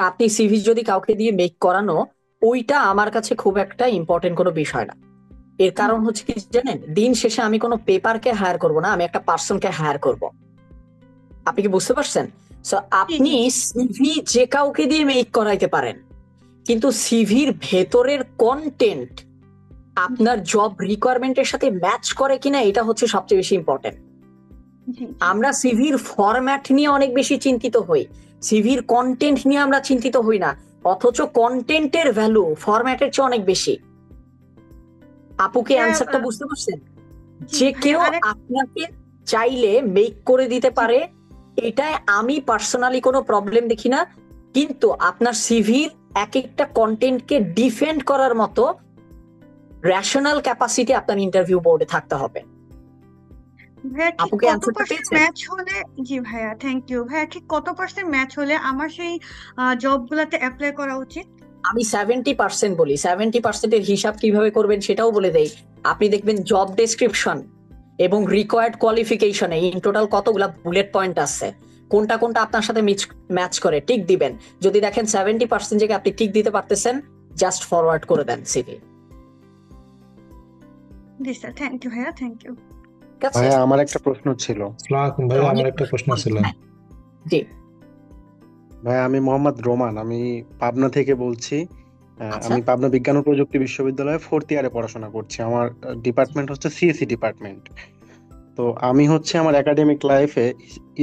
আপনি সিভি যদি কাউকে দিয়ে মেক করানো, ওইটা আমার কাছে খুব একটা ইম্পর্টেন্ট কোনো বিষয় না। এর কারণ হচ্ছে কি জানেন, দিন শেষে আমি কোনো পেপারকে হায়ার করব না, আমি একটা পার্সনকে হায়ার করব। আপনি কি বুঝতে পারছেন? সো আপনি সিভি যে কাউকে দিয়ে মেক করাইতে পারেন, কিন্তু সিভির ভেতরের কন্টেন্ট আপনার জব রিকোয়ারমেন্টের সাথে ম্যাচ করে কিনা, এটা হচ্ছে সবচেয়ে বেশি ইম্পর্টেন্ট। জি, আমরা সিভির ফরম্যাট নিয়ে অনেক বেশি চিন্তিত হই, সিভির কন্টেন্ট নিয়ে আমরা চিন্তিত হই না, অথচ কন্টেন্টের ভ্যালু ফরম্যাটের চেয়ে অনেক বেশি। আপুকে হ্যাঁ, অ্যান্সারটা বুঝতে পারছেন? জি যে ভাইয়া, কেউ আপনাকে চাইলে মেক করে দিতে পারে, এটাই আমি পার্সোনালি কোনো প্রবলেম দেখি না। কিন্তু আপনার সিভির এক একটা কন্টেন্টকে ডিফেন্ড করার মতো রেশনাল ক্যাপাসিটি আপনার ইন্টারভিউ বোর্ডে থাকতে হবে। ভাইয়া ঠিক আপুকে কত অ্যান্সারটা পার্সেন্ট পেয়েছেন? ম্যাচ হলে, জি ভাইয়া থ্যাংক ইউ ভাইয়া, ঠিক কত পার্সেন্ট ম্যাচ হলে আমার সেই জব গুলাতে অ্যাপ্লাই করা উচিত? আমি 70% বলি। 70%-এর হিসাব কিভাবে করবেন সেটাও বলে দেই। আপনি দেখবেন জব ডেসক্রিপশন এবং রিকোয়ার্ড কোয়ালিফিকেশনে ইন টোটাল কতগুলা বুলেট পয়েন্ট আছে, কোনটা কোনটা আপনার সাথে ম্যাচ করে টিক দিবেন। যদি দেখেন 70% জায়গায় আপনি টিক দিতে পারতেছেন, জাস্ট ফরওয়ার্ড করে দেন সিভি। জি স্যার, থ্যাংক ইউ ভাইয়া, থ্যাংক ইউ। ঠিক আছে? ভাইয়া আমার একটা প্রশ্ন ছিল। আসসালামু আলাইকুম ভাইয়া, আমার একটা প্রশ্ন ছিল। জি ভাইয়া আমি মোহাম্মদ রোমান, আমি পাবনা থেকে বলছি। আচ্ছা। আমি পাবনা বিজ্ঞান ও প্রযুক্তি বিশ্ববিদ্যালয়ে 4th ইয়ারে পড়াশোনা করছি। আমার ডিপার্টমেন্ট হচ্ছে সিএসসি ডিপার্টমেন্ট। তো আমি হচ্ছে আমার একাডেমিক লাইফে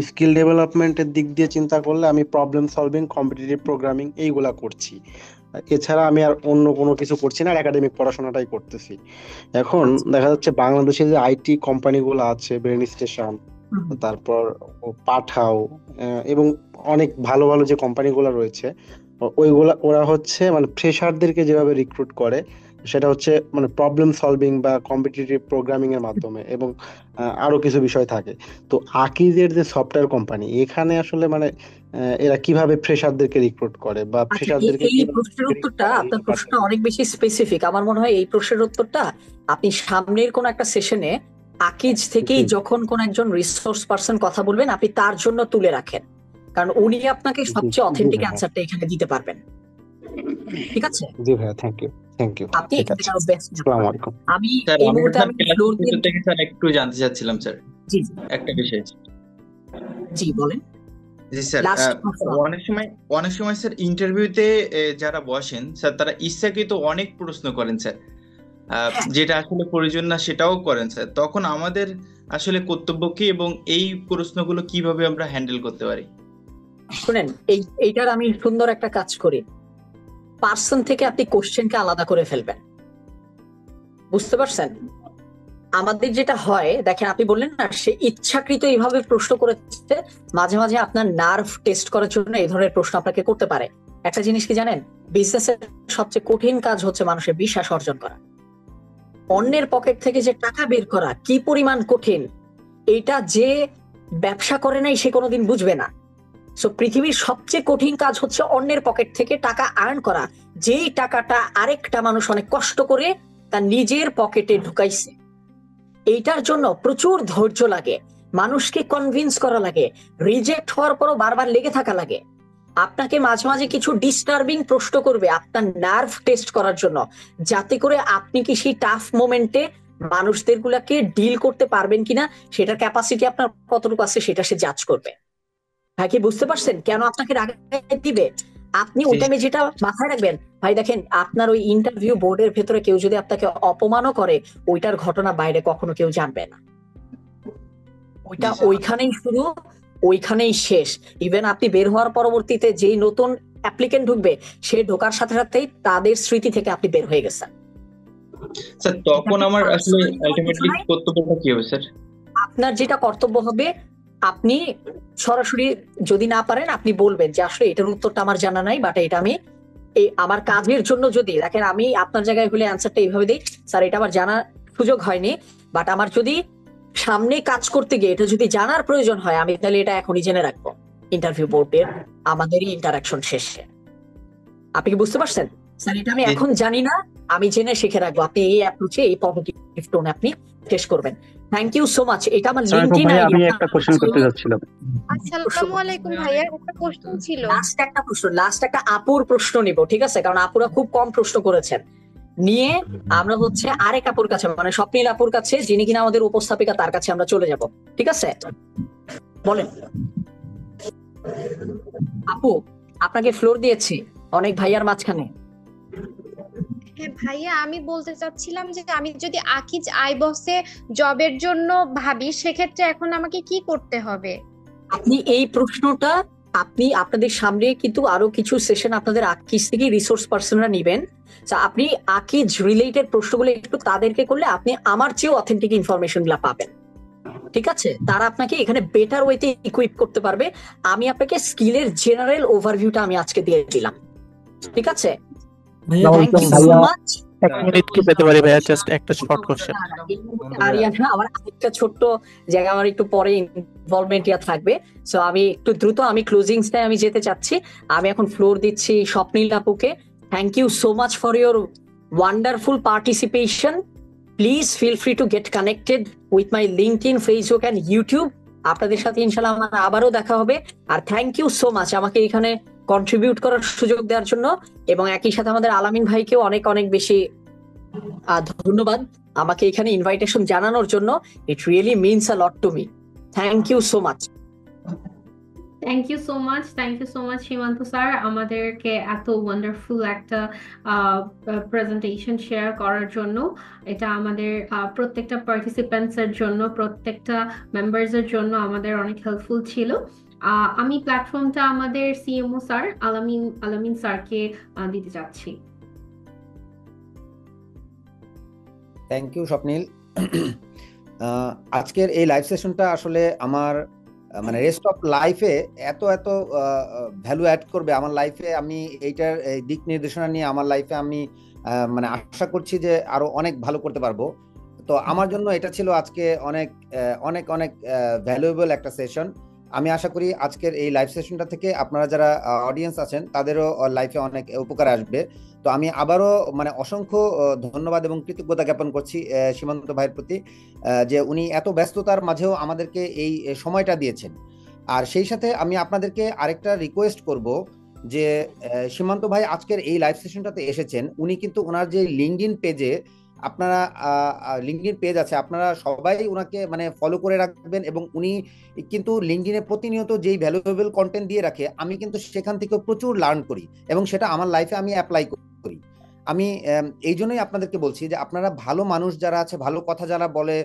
স্কিল ডেভেলপমেন্টের দিক দিয়ে চিন্তা করলে আমি প্রবলেম সলভিং, কম্পিটিটিভ প্রোগ্রামিং এইগুলা করছি। এছাড়া আমি আর অন্য কোনো কিছু করছি না, একাডেমিক পড়াশোনাটাই করতেছি। এখন দেখা যাচ্ছে বাংলাদেশে যে আইটি কোম্পানিগুলো আছে, ব্রেন স্টেশন, তারপর পাঠাও, এবং অনেক ভালো ভালো যে কোম্পানিগুলো রয়েছে, ওইগুলা ওরা হচ্ছে মানে ফ্রেশারদেরকে যেভাবে রিক্রুট করে সেটা হচ্ছে মানে প্রবলেম সলভিং বা কম্পিটিটিভ প্রোগ্রামিং এর মাধ্যমে, এবং আরো কিছু বিষয় থাকে। তো আকিজের যে সফটওয়্যার কোম্পানি, এখানে আসলে মানে এরা কিভাবে ফ্রেশারদেরকে রিক্রুট করে বা আচ্ছা, ফ্রেশারদেরকে এই প্রশ্নের উত্তরটা, আপনার প্রশ্নটা অনেক বেশি স্পেসিফিক। আমার মনে হয় এই প্রশ্নের উত্তরটা আপনি সামনের কোন একটা সেশনে আকিজ থেকেই যখন কোন একজন রিসোর্স পারসন কথা বলবেন, আপনি তার জন্য তুলে রাখেন, কারণ উনি আপনাকে সবচেয়ে অথেন্টিক অ্যান্সারটা এখানে দিতে পারবেন। ঠিক আছে? জি ভাইয়া, থ্যাংক ইউ, থ্যাংক ইউ। আপনি ঠিক এখান আছে, থেকে আরো বেস্ট। আসসালামু আলাইকুম। আমি স্যার এই আমি মুহূর্তে আপনার আমি ক্লাস ফ্লোর দিয়ে, থেকে স্যার একটু জানতে চাচ্ছিলাম স্যার জি একটা বিষয়। জি বলেন। জি স্যার, লাস্ট অনেক সময় স্যার ইন্টারভিউতে যারা বসেন স্যার, তারা ইচ্ছাকৃত অনেক প্রশ্ন করেন স্যার, যেটা আসলে প্রয়োজন না সেটাও করেন স্যার। তখন আমাদের আসলে কর্তব্য কি এবং এই প্রশ্নগুলো কিভাবে আমরা হ্যান্ডেল করতে পারি? শুনেন, এইটার আমি সুন্দর একটা কাজ করি। পার্সন থেকে আপনি কোশ্চেনকে আলাদা করে ফেলবেন, বুঝতে পারছেন? আমাদের যেটা হয় দেখেন, আপনি বললেন না সে ইচ্ছাকৃত এইভাবে প্রশ্ন করেছে, মাঝে মাঝে আপনার নার্ভ টেস্ট করার জন্য এই ধরনের প্রশ্ন আপনাকে করতে পারে। একটা জিনিস কি জানেন, বিজনেসের সবচেয়ে কঠিন কাজ হচ্ছে মানুষের বিশ্বাস অর্জন করা। অন্যের পকেট থেকে যে টাকা বের করা কি পরিমাণ কঠিন, এটা যে ব্যবসা করে নাই সে কোনোদিন বুঝবে না। সো পৃথিবীর সবচেয়ে কঠিন কাজ হচ্ছে অন্যের পকেট থেকে টাকা আর্ন করা, যেই টাকাটা আরেকটা মানুষ অনেক কষ্ট করে তার নিজের পকেটে ঢুকাইছে। এইটার জন্য প্রচুর ধৈর্য লাগে, মানুষকে কনভিন্স করা লাগে, রিজেক্ট হওয়ার পরও বারবার লেগে থাকা লাগে। আপনাকে মাঝে মাঝে কিছু ডিস্টার্বিং প্রশ্ন করবে আপনার নার্ভ টেস্ট করার জন্য, যাতে করে আপনি কি সেই টাফ মোমেন্টে মানুষদের গুলাকে ডিল করতে পারবেন কিনা, সেটার ক্যাপাসিটি আপনার কতটুকু আছে সেটা সে জাজ করবে। ভাই কি বুঝতে পারছেন কেন আপনাকে রাগায় দিবে? আপনি ওই টাইমে যেটা মাথায় রাখবেন, ভাই দেখেন আপনার ওই ইন্টারভিউ বোর্ডের ভেতরে কেউ যদি আপনাকে অপমানও করে, ওইটার ঘটনা বাইরে কখনো কেউ জানবে না। ওইটা ওইখানেই শুরু, ওইখানেই শেষ। ইভেন আপনি বের হওয়ার পরবর্তীতে যেই নতুন অ্যাপ্লিকেন্ট ঢুকবে, সে ঢোকার সাথে সাথেই তাদের স্মৃতি থেকে আপনি বের হয়ে গেছেন। স্যার তখন আমার আসলে আলটিমেটলি কর্তব্যটা কি হবে স্যার? আপনার যেটা কর্তব্য হবে, আপনি সরাসরি যদি না পারেন আপনি বলবেন যে আসলে এটার উত্তরটা আমার জানা নাই, বাট এটা আমি আমার কাজের জন্য, যদি দেখেন আমি আপনার জায়গায় হলে অ্যান্সারটা এইভাবে দিই, স্যার এটা আমার জানার সুযোগ হয়নি, বাট আমার যদি সামনে কাজ করতে গিয়ে এটা যদি জানার প্রয়োজন হয়, আমি তাহলে এটা এখনই জেনে রাখবো ইন্টারভিউ বোর্ডের আমাদেরই ইন্টারাকশন শেষে। আপনি কি বুঝতে পারছেন? স্যার এটা আমি এখন জানি না, আমি জেনে শিখে রাখবো। আপনি এই অ্যাপ্রোচে, এই পজিটিভ টোনে আপনি শেষ করবেন। Thank you so much. এটা আমার লিংকডইন আইডি। আমি একটা কোশ্চেন করতে যাচ্ছিলাম। আসসালামু আলাইকুম ভাইয়া, একটা প্রশ্ন ছিল। লাস্ট একটা আপুর প্রশ্ন নিব, ঠিক আছে? কারণ আপুরা খুব কম প্রশ্ন করেছেন। নিয়ে আমরা হচ্ছে আরেক আপুর কাছে, মানে স্বপ্নীল আপুর কাছে, যিনি কিনা আমাদের উপস্থাপিকা, তার কাছে আমরা চলে যাব। ঠিক আছে, বলেন আপু, আপনাকে ফ্লোর দিয়েছি অনেক ভাইয়ার মাঝখানে। হ্যাঁ ভাইয়া, আমি বলতে চাচ্ছিলাম যে আমি যদি আকিজ আইবক্সে জবের জন্য ভাবি, সেক্ষেত্রে এখন আমাকে কি করতে হবে? আপনি এই প্রশ্নটা আপনাদের সামনে কিন্তু আরো কিছু সেশন আপনাদের আকিজ থেকে রিসোর্স পার্সনরা নিবেন। আপনি আকিজ রিলেটেড প্রশ্নগুলো একটু তাদেরকে করলে আপনি আমার চেয়েও অথেন্টিক ইনফরমেশন গুলা পাবেন। ঠিক আছে, তারা আপনাকে এখানে বেটার ওয়েতে ইকুইপ করতে পারবে। আমি আপনাকে স্কিলের জেনারেল ওভারভিউটা আমি আজকে দিয়ে দিলাম। ঠিক আছে, থ্যাংক ইউ সো মাচ। এক মিনিট কি পেতে পারি ভাইয়া, জাস্ট একটা শর্ট কোশ্চেন। আরিয়ানা, আমার আরেকটা ছোট্ট জায়গা, আমার একটু পরে ইনভলভমেন্ট থাকবে, সো আমি একটু দ্রুত আমি ক্লোজিংসটায় আমি যেতে চাচ্ছি। আমি এখন ফ্লোর দিচ্ছি স্বপ্নীল আপুকে। Thank you so much for your wonderful participation. Please feel free to get connected with my LinkedIn, Facebook and YouTube. আপনাদের সাথে ইনশাল্লাহ আমার আবারও দেখা হবে। আর থ্যাংক ইউ সো মাচ আমাকে এখানে কন্ট্রিবিউট করার সুযোগ দেওয়ার জন্য, এবং একই সাথে আমাদের আলামিন ভাইকেও অনেক অনেক বেশি ধন্যবাদ আমাকে এখানে ইনভাইটেশন জানানোর জন্য। It really means a lot to me. Thank you so much. Thank you so much Simanta sir, আমাদেরকে এত ওয়ান্ডারফুল একটা প্রেজেন্টেশন শেয়ার করার জন্য। এটা আমাদের প্রত্যেকটা পার্টিসিপেন্টস এর জন্য, প্রত্যেকটা মেম্বার্স এর জন্য আমাদের অনেক হেল্পফুল ছিল। আমি প্ল্যাটফর্মটা আমাদের সিএমও স্যার আলামিন স্যারকে দিতে চাচ্ছি। থ্যাংক ইউ স্বপ্নীল। আজকের এই লাইভ সেশনটা আসলে আমার মানে রেস্ট অফ লাইফে এত ভ্যালু অ্যাড করবে আমার লাইফে। আমি এইটার দিক নির্দেশনা নিয়ে আমার লাইফে আমি মানে আশা করছি যে আরো অনেক ভালো করতে পারবো। তো আমার জন্য এটা ছিল আজকে অনেক অনেক অনেক ভ্যালুয়েবল একটা সেশন। আমি আশা করি আজকের এই লাইভ সেশনটা থেকে আপনারা যারা অডিয়েন্স আছেন তাদেরও লাইফে অনেক উপকার আসবে। তো আমি আবারও মানে অসংখ্য ধন্যবাদ এবং কৃতজ্ঞতা জ্ঞাপন করছি সীমান্ত ভাইয়ের প্রতি, যে উনি এত ব্যস্ততার মাঝেও আমাদেরকে এই সময়টা দিয়েছেন। আর সেই সাথে আমি আপনাদেরকে আরেকটা রিকোয়েস্ট করব যে সীমান্ত ভাই আজকের এই লাইভ সেশনটাতে এসেছেন, উনি কিন্তু ওনার যে লিঙ্কডইন পেজে আপনারা লিঙ্কডইন পেজ আছে, আপনারা সবাই ওনাকে মানে ফলো করে রাখবেন। এবং উনি কিন্তু লিঙ্কডইনে প্রতিনিয়ত যেই ভ্যালুয়েবল কন্টেন্ট দিয়ে রাখে, আমি কিন্তু সেখান থেকে প্রচুর লার্ন করি এবং সেটা আমার লাইফে আমি অ্যাপ্লাই করি। আমি এই জন্যই আপনাদেরকে বলছি যে আপনারা ভালো মানুষ যারা আছে, ভালো কথা যারা বলে,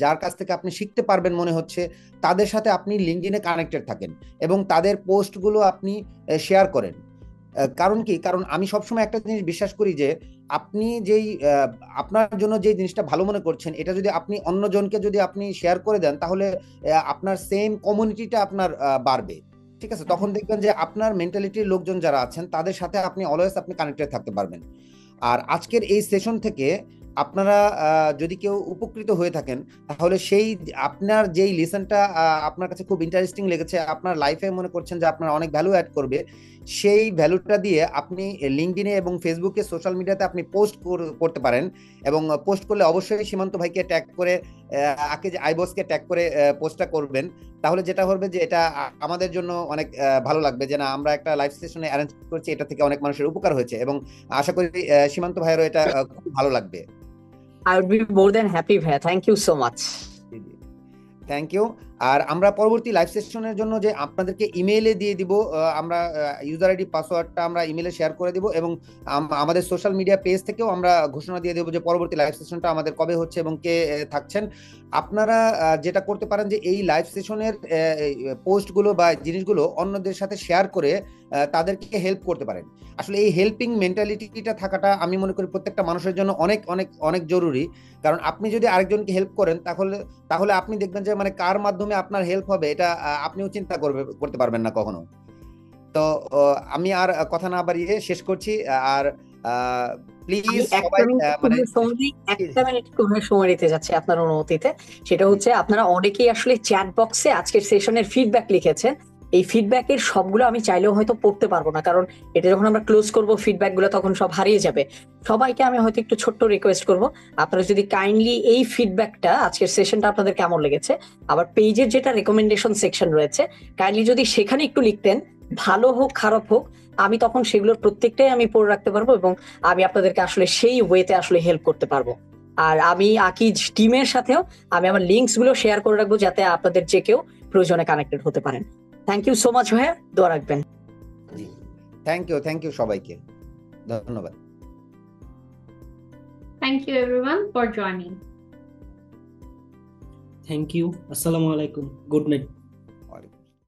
যার কাছ থেকে আপনি শিখতে পারবেন মনে হচ্ছে, তাদের সাথে আপনি লিঙ্কডইনে কানেক্টেড থাকেন এবং তাদের পোস্টগুলো আপনি শেয়ার করেন। কারণ কি, কারণ আমি সবসময় একটা জিনিস বিশ্বাস করি যে আপনি যেই আপনার জন্য যে জিনিসটা ভালো মনে করছেন, এটা যদি আপনি অন্যজনকে যদি আপনি শেয়ার করে দেন, তাহলে আপনার সেম কমিউনিটিটা আপনার বাড়বে। ঠিক আছে, তখন দেখবেন যে আপনার মেন্টালিটির লোকজন যারা আছেন তাদের সাথে আপনি অলওয়েজ আপনি কানেক্টেড থাকতে পারবেন। আর আজকের এই সেশন থেকে আপনারা যদি কেউ উপকৃত হয়ে থাকেন, তাহলে সেই আপনার যেই লিসনটা আপনার কাছে খুব ইন্টারেস্টিং লেগেছে, আপনার লাইফে মনে করছেন যে আপনার অনেক ভ্যালু অ্যাড করবে, সেই ভ্যালুটা দিয়ে আপনি লিঙ্কডইনে এবং ফেসবুকে সোশ্যাল মিডিয়াতে আপনি পোস্ট করতে পারেন। এবং পোস্ট করলে অবশ্যই সীমান্ত ভাইকে ট্যাগ করে, আইবসকে ট্যাগ করে পোস্টটা করবেন। তাহলে যেটা হবে যে এটা আমাদের জন্য অনেক ভালো লাগবে যে না, আমরা একটা লাইভ সেশনে অ্যারেঞ্জ করছি, এটা থেকে অনেক মানুষের উপকার হয়েছে, এবং আশা করি সীমান্ত ভাইয়েরও এটা খুব ভালো লাগবে। I would be more than happy, Bhaiya. Thank you so much. Thank you. আর আমরা পরবর্তী লাইভ সেশনের জন্য যে আপনাদেরকে ইমেইলে দিয়ে দিব, আমরা ইউজার আইডি পাসওয়ার্ডটা আমরা ইমেইলে শেয়ার করে দিব, এবং আমাদের সোশ্যাল মিডিয়া পেজ থেকেও আমরা ঘোষণা দিয়ে দেবো যে পরবর্তী লাইভ সেশনটা আমাদের কবে হচ্ছে এবং কে থাকছেন। আপনারা যেটা করতে পারেন যে এই লাইভ সেশনের পোস্টগুলো বা জিনিসগুলো অন্যদের সাথে শেয়ার করে তাদেরকে হেল্প করতে পারেন। আসলে এই হেল্পিং মেন্টালিটিটা থাকাটা আমি মনে করি প্রত্যেকটা মানুষের জন্য অনেক অনেক অনেক জরুরি। কারণ আপনি যদি আরেকজনকে হেল্প করেন, তাহলে আপনি দেখবেন যে মানে কার মাধ্যমে আপনার হেল্প হবে এটা আপনিও চিন্তা করতে পারবেন না কখনো। তো আমি আর কথা না বাড়িয়ে শেষ করছি। আর প্লিজ সবাই একটা মিনিট সময় নিতে যাচ্ছে আপনার অনুমতিতে। সেটা হচ্ছে আপনারা অনেকেই আসলে চ্যাট বক্সে আজকের সেশনের ফিডব্যাক লিখেছেন। এই ফিডব্যাকের সবগুলো আমি চাইলেও হয়তো পড়তে পারবো না, কারণ এটা যখন আমরা ক্লোজ করবো ফিডব্যাক গুলো তখন সব হারিয়ে যাবে। সবাইকে আমি হয়তো একটু ছোট্ট রিকোয়েস্ট করবো, আপনারা যদি কাইন্ডলি এই ফিডব্যাকটা, আজকের সেশনটা আপনাদের কেমন লেগেছে, আবার পেজের যেটা রেকমেন্ডেশন সেকশন রয়েছে, কাইন্ডলি যদি সেখানে একটু লিখতেন, ভালো হোক খারাপ হোক, আমি তখন সেগুলোর প্রত্যেকটাই আমি পড়ে রাখতে পারবো এবং আমি আপনাদেরকে আসলে সেই ওয়েতে আসলে হেল্প করতে পারবো। আর আমি আকিজ টিমের সাথেও আমি আমার লিঙ্কস গুলো শেয়ার করে রাখবো, যাতে আপনাদের যে কেউ প্রয়োজনে কানেক্টেড হতে পারেন। থ্যাংক ইউ সো মাচ ভাইয়া, দোয়া রাখবেন। থ্যাংক ইউ সবাইকে, ধন্যবাদ। Thank you everyone for joining. Thank you. Assalamu alaikum. Good night.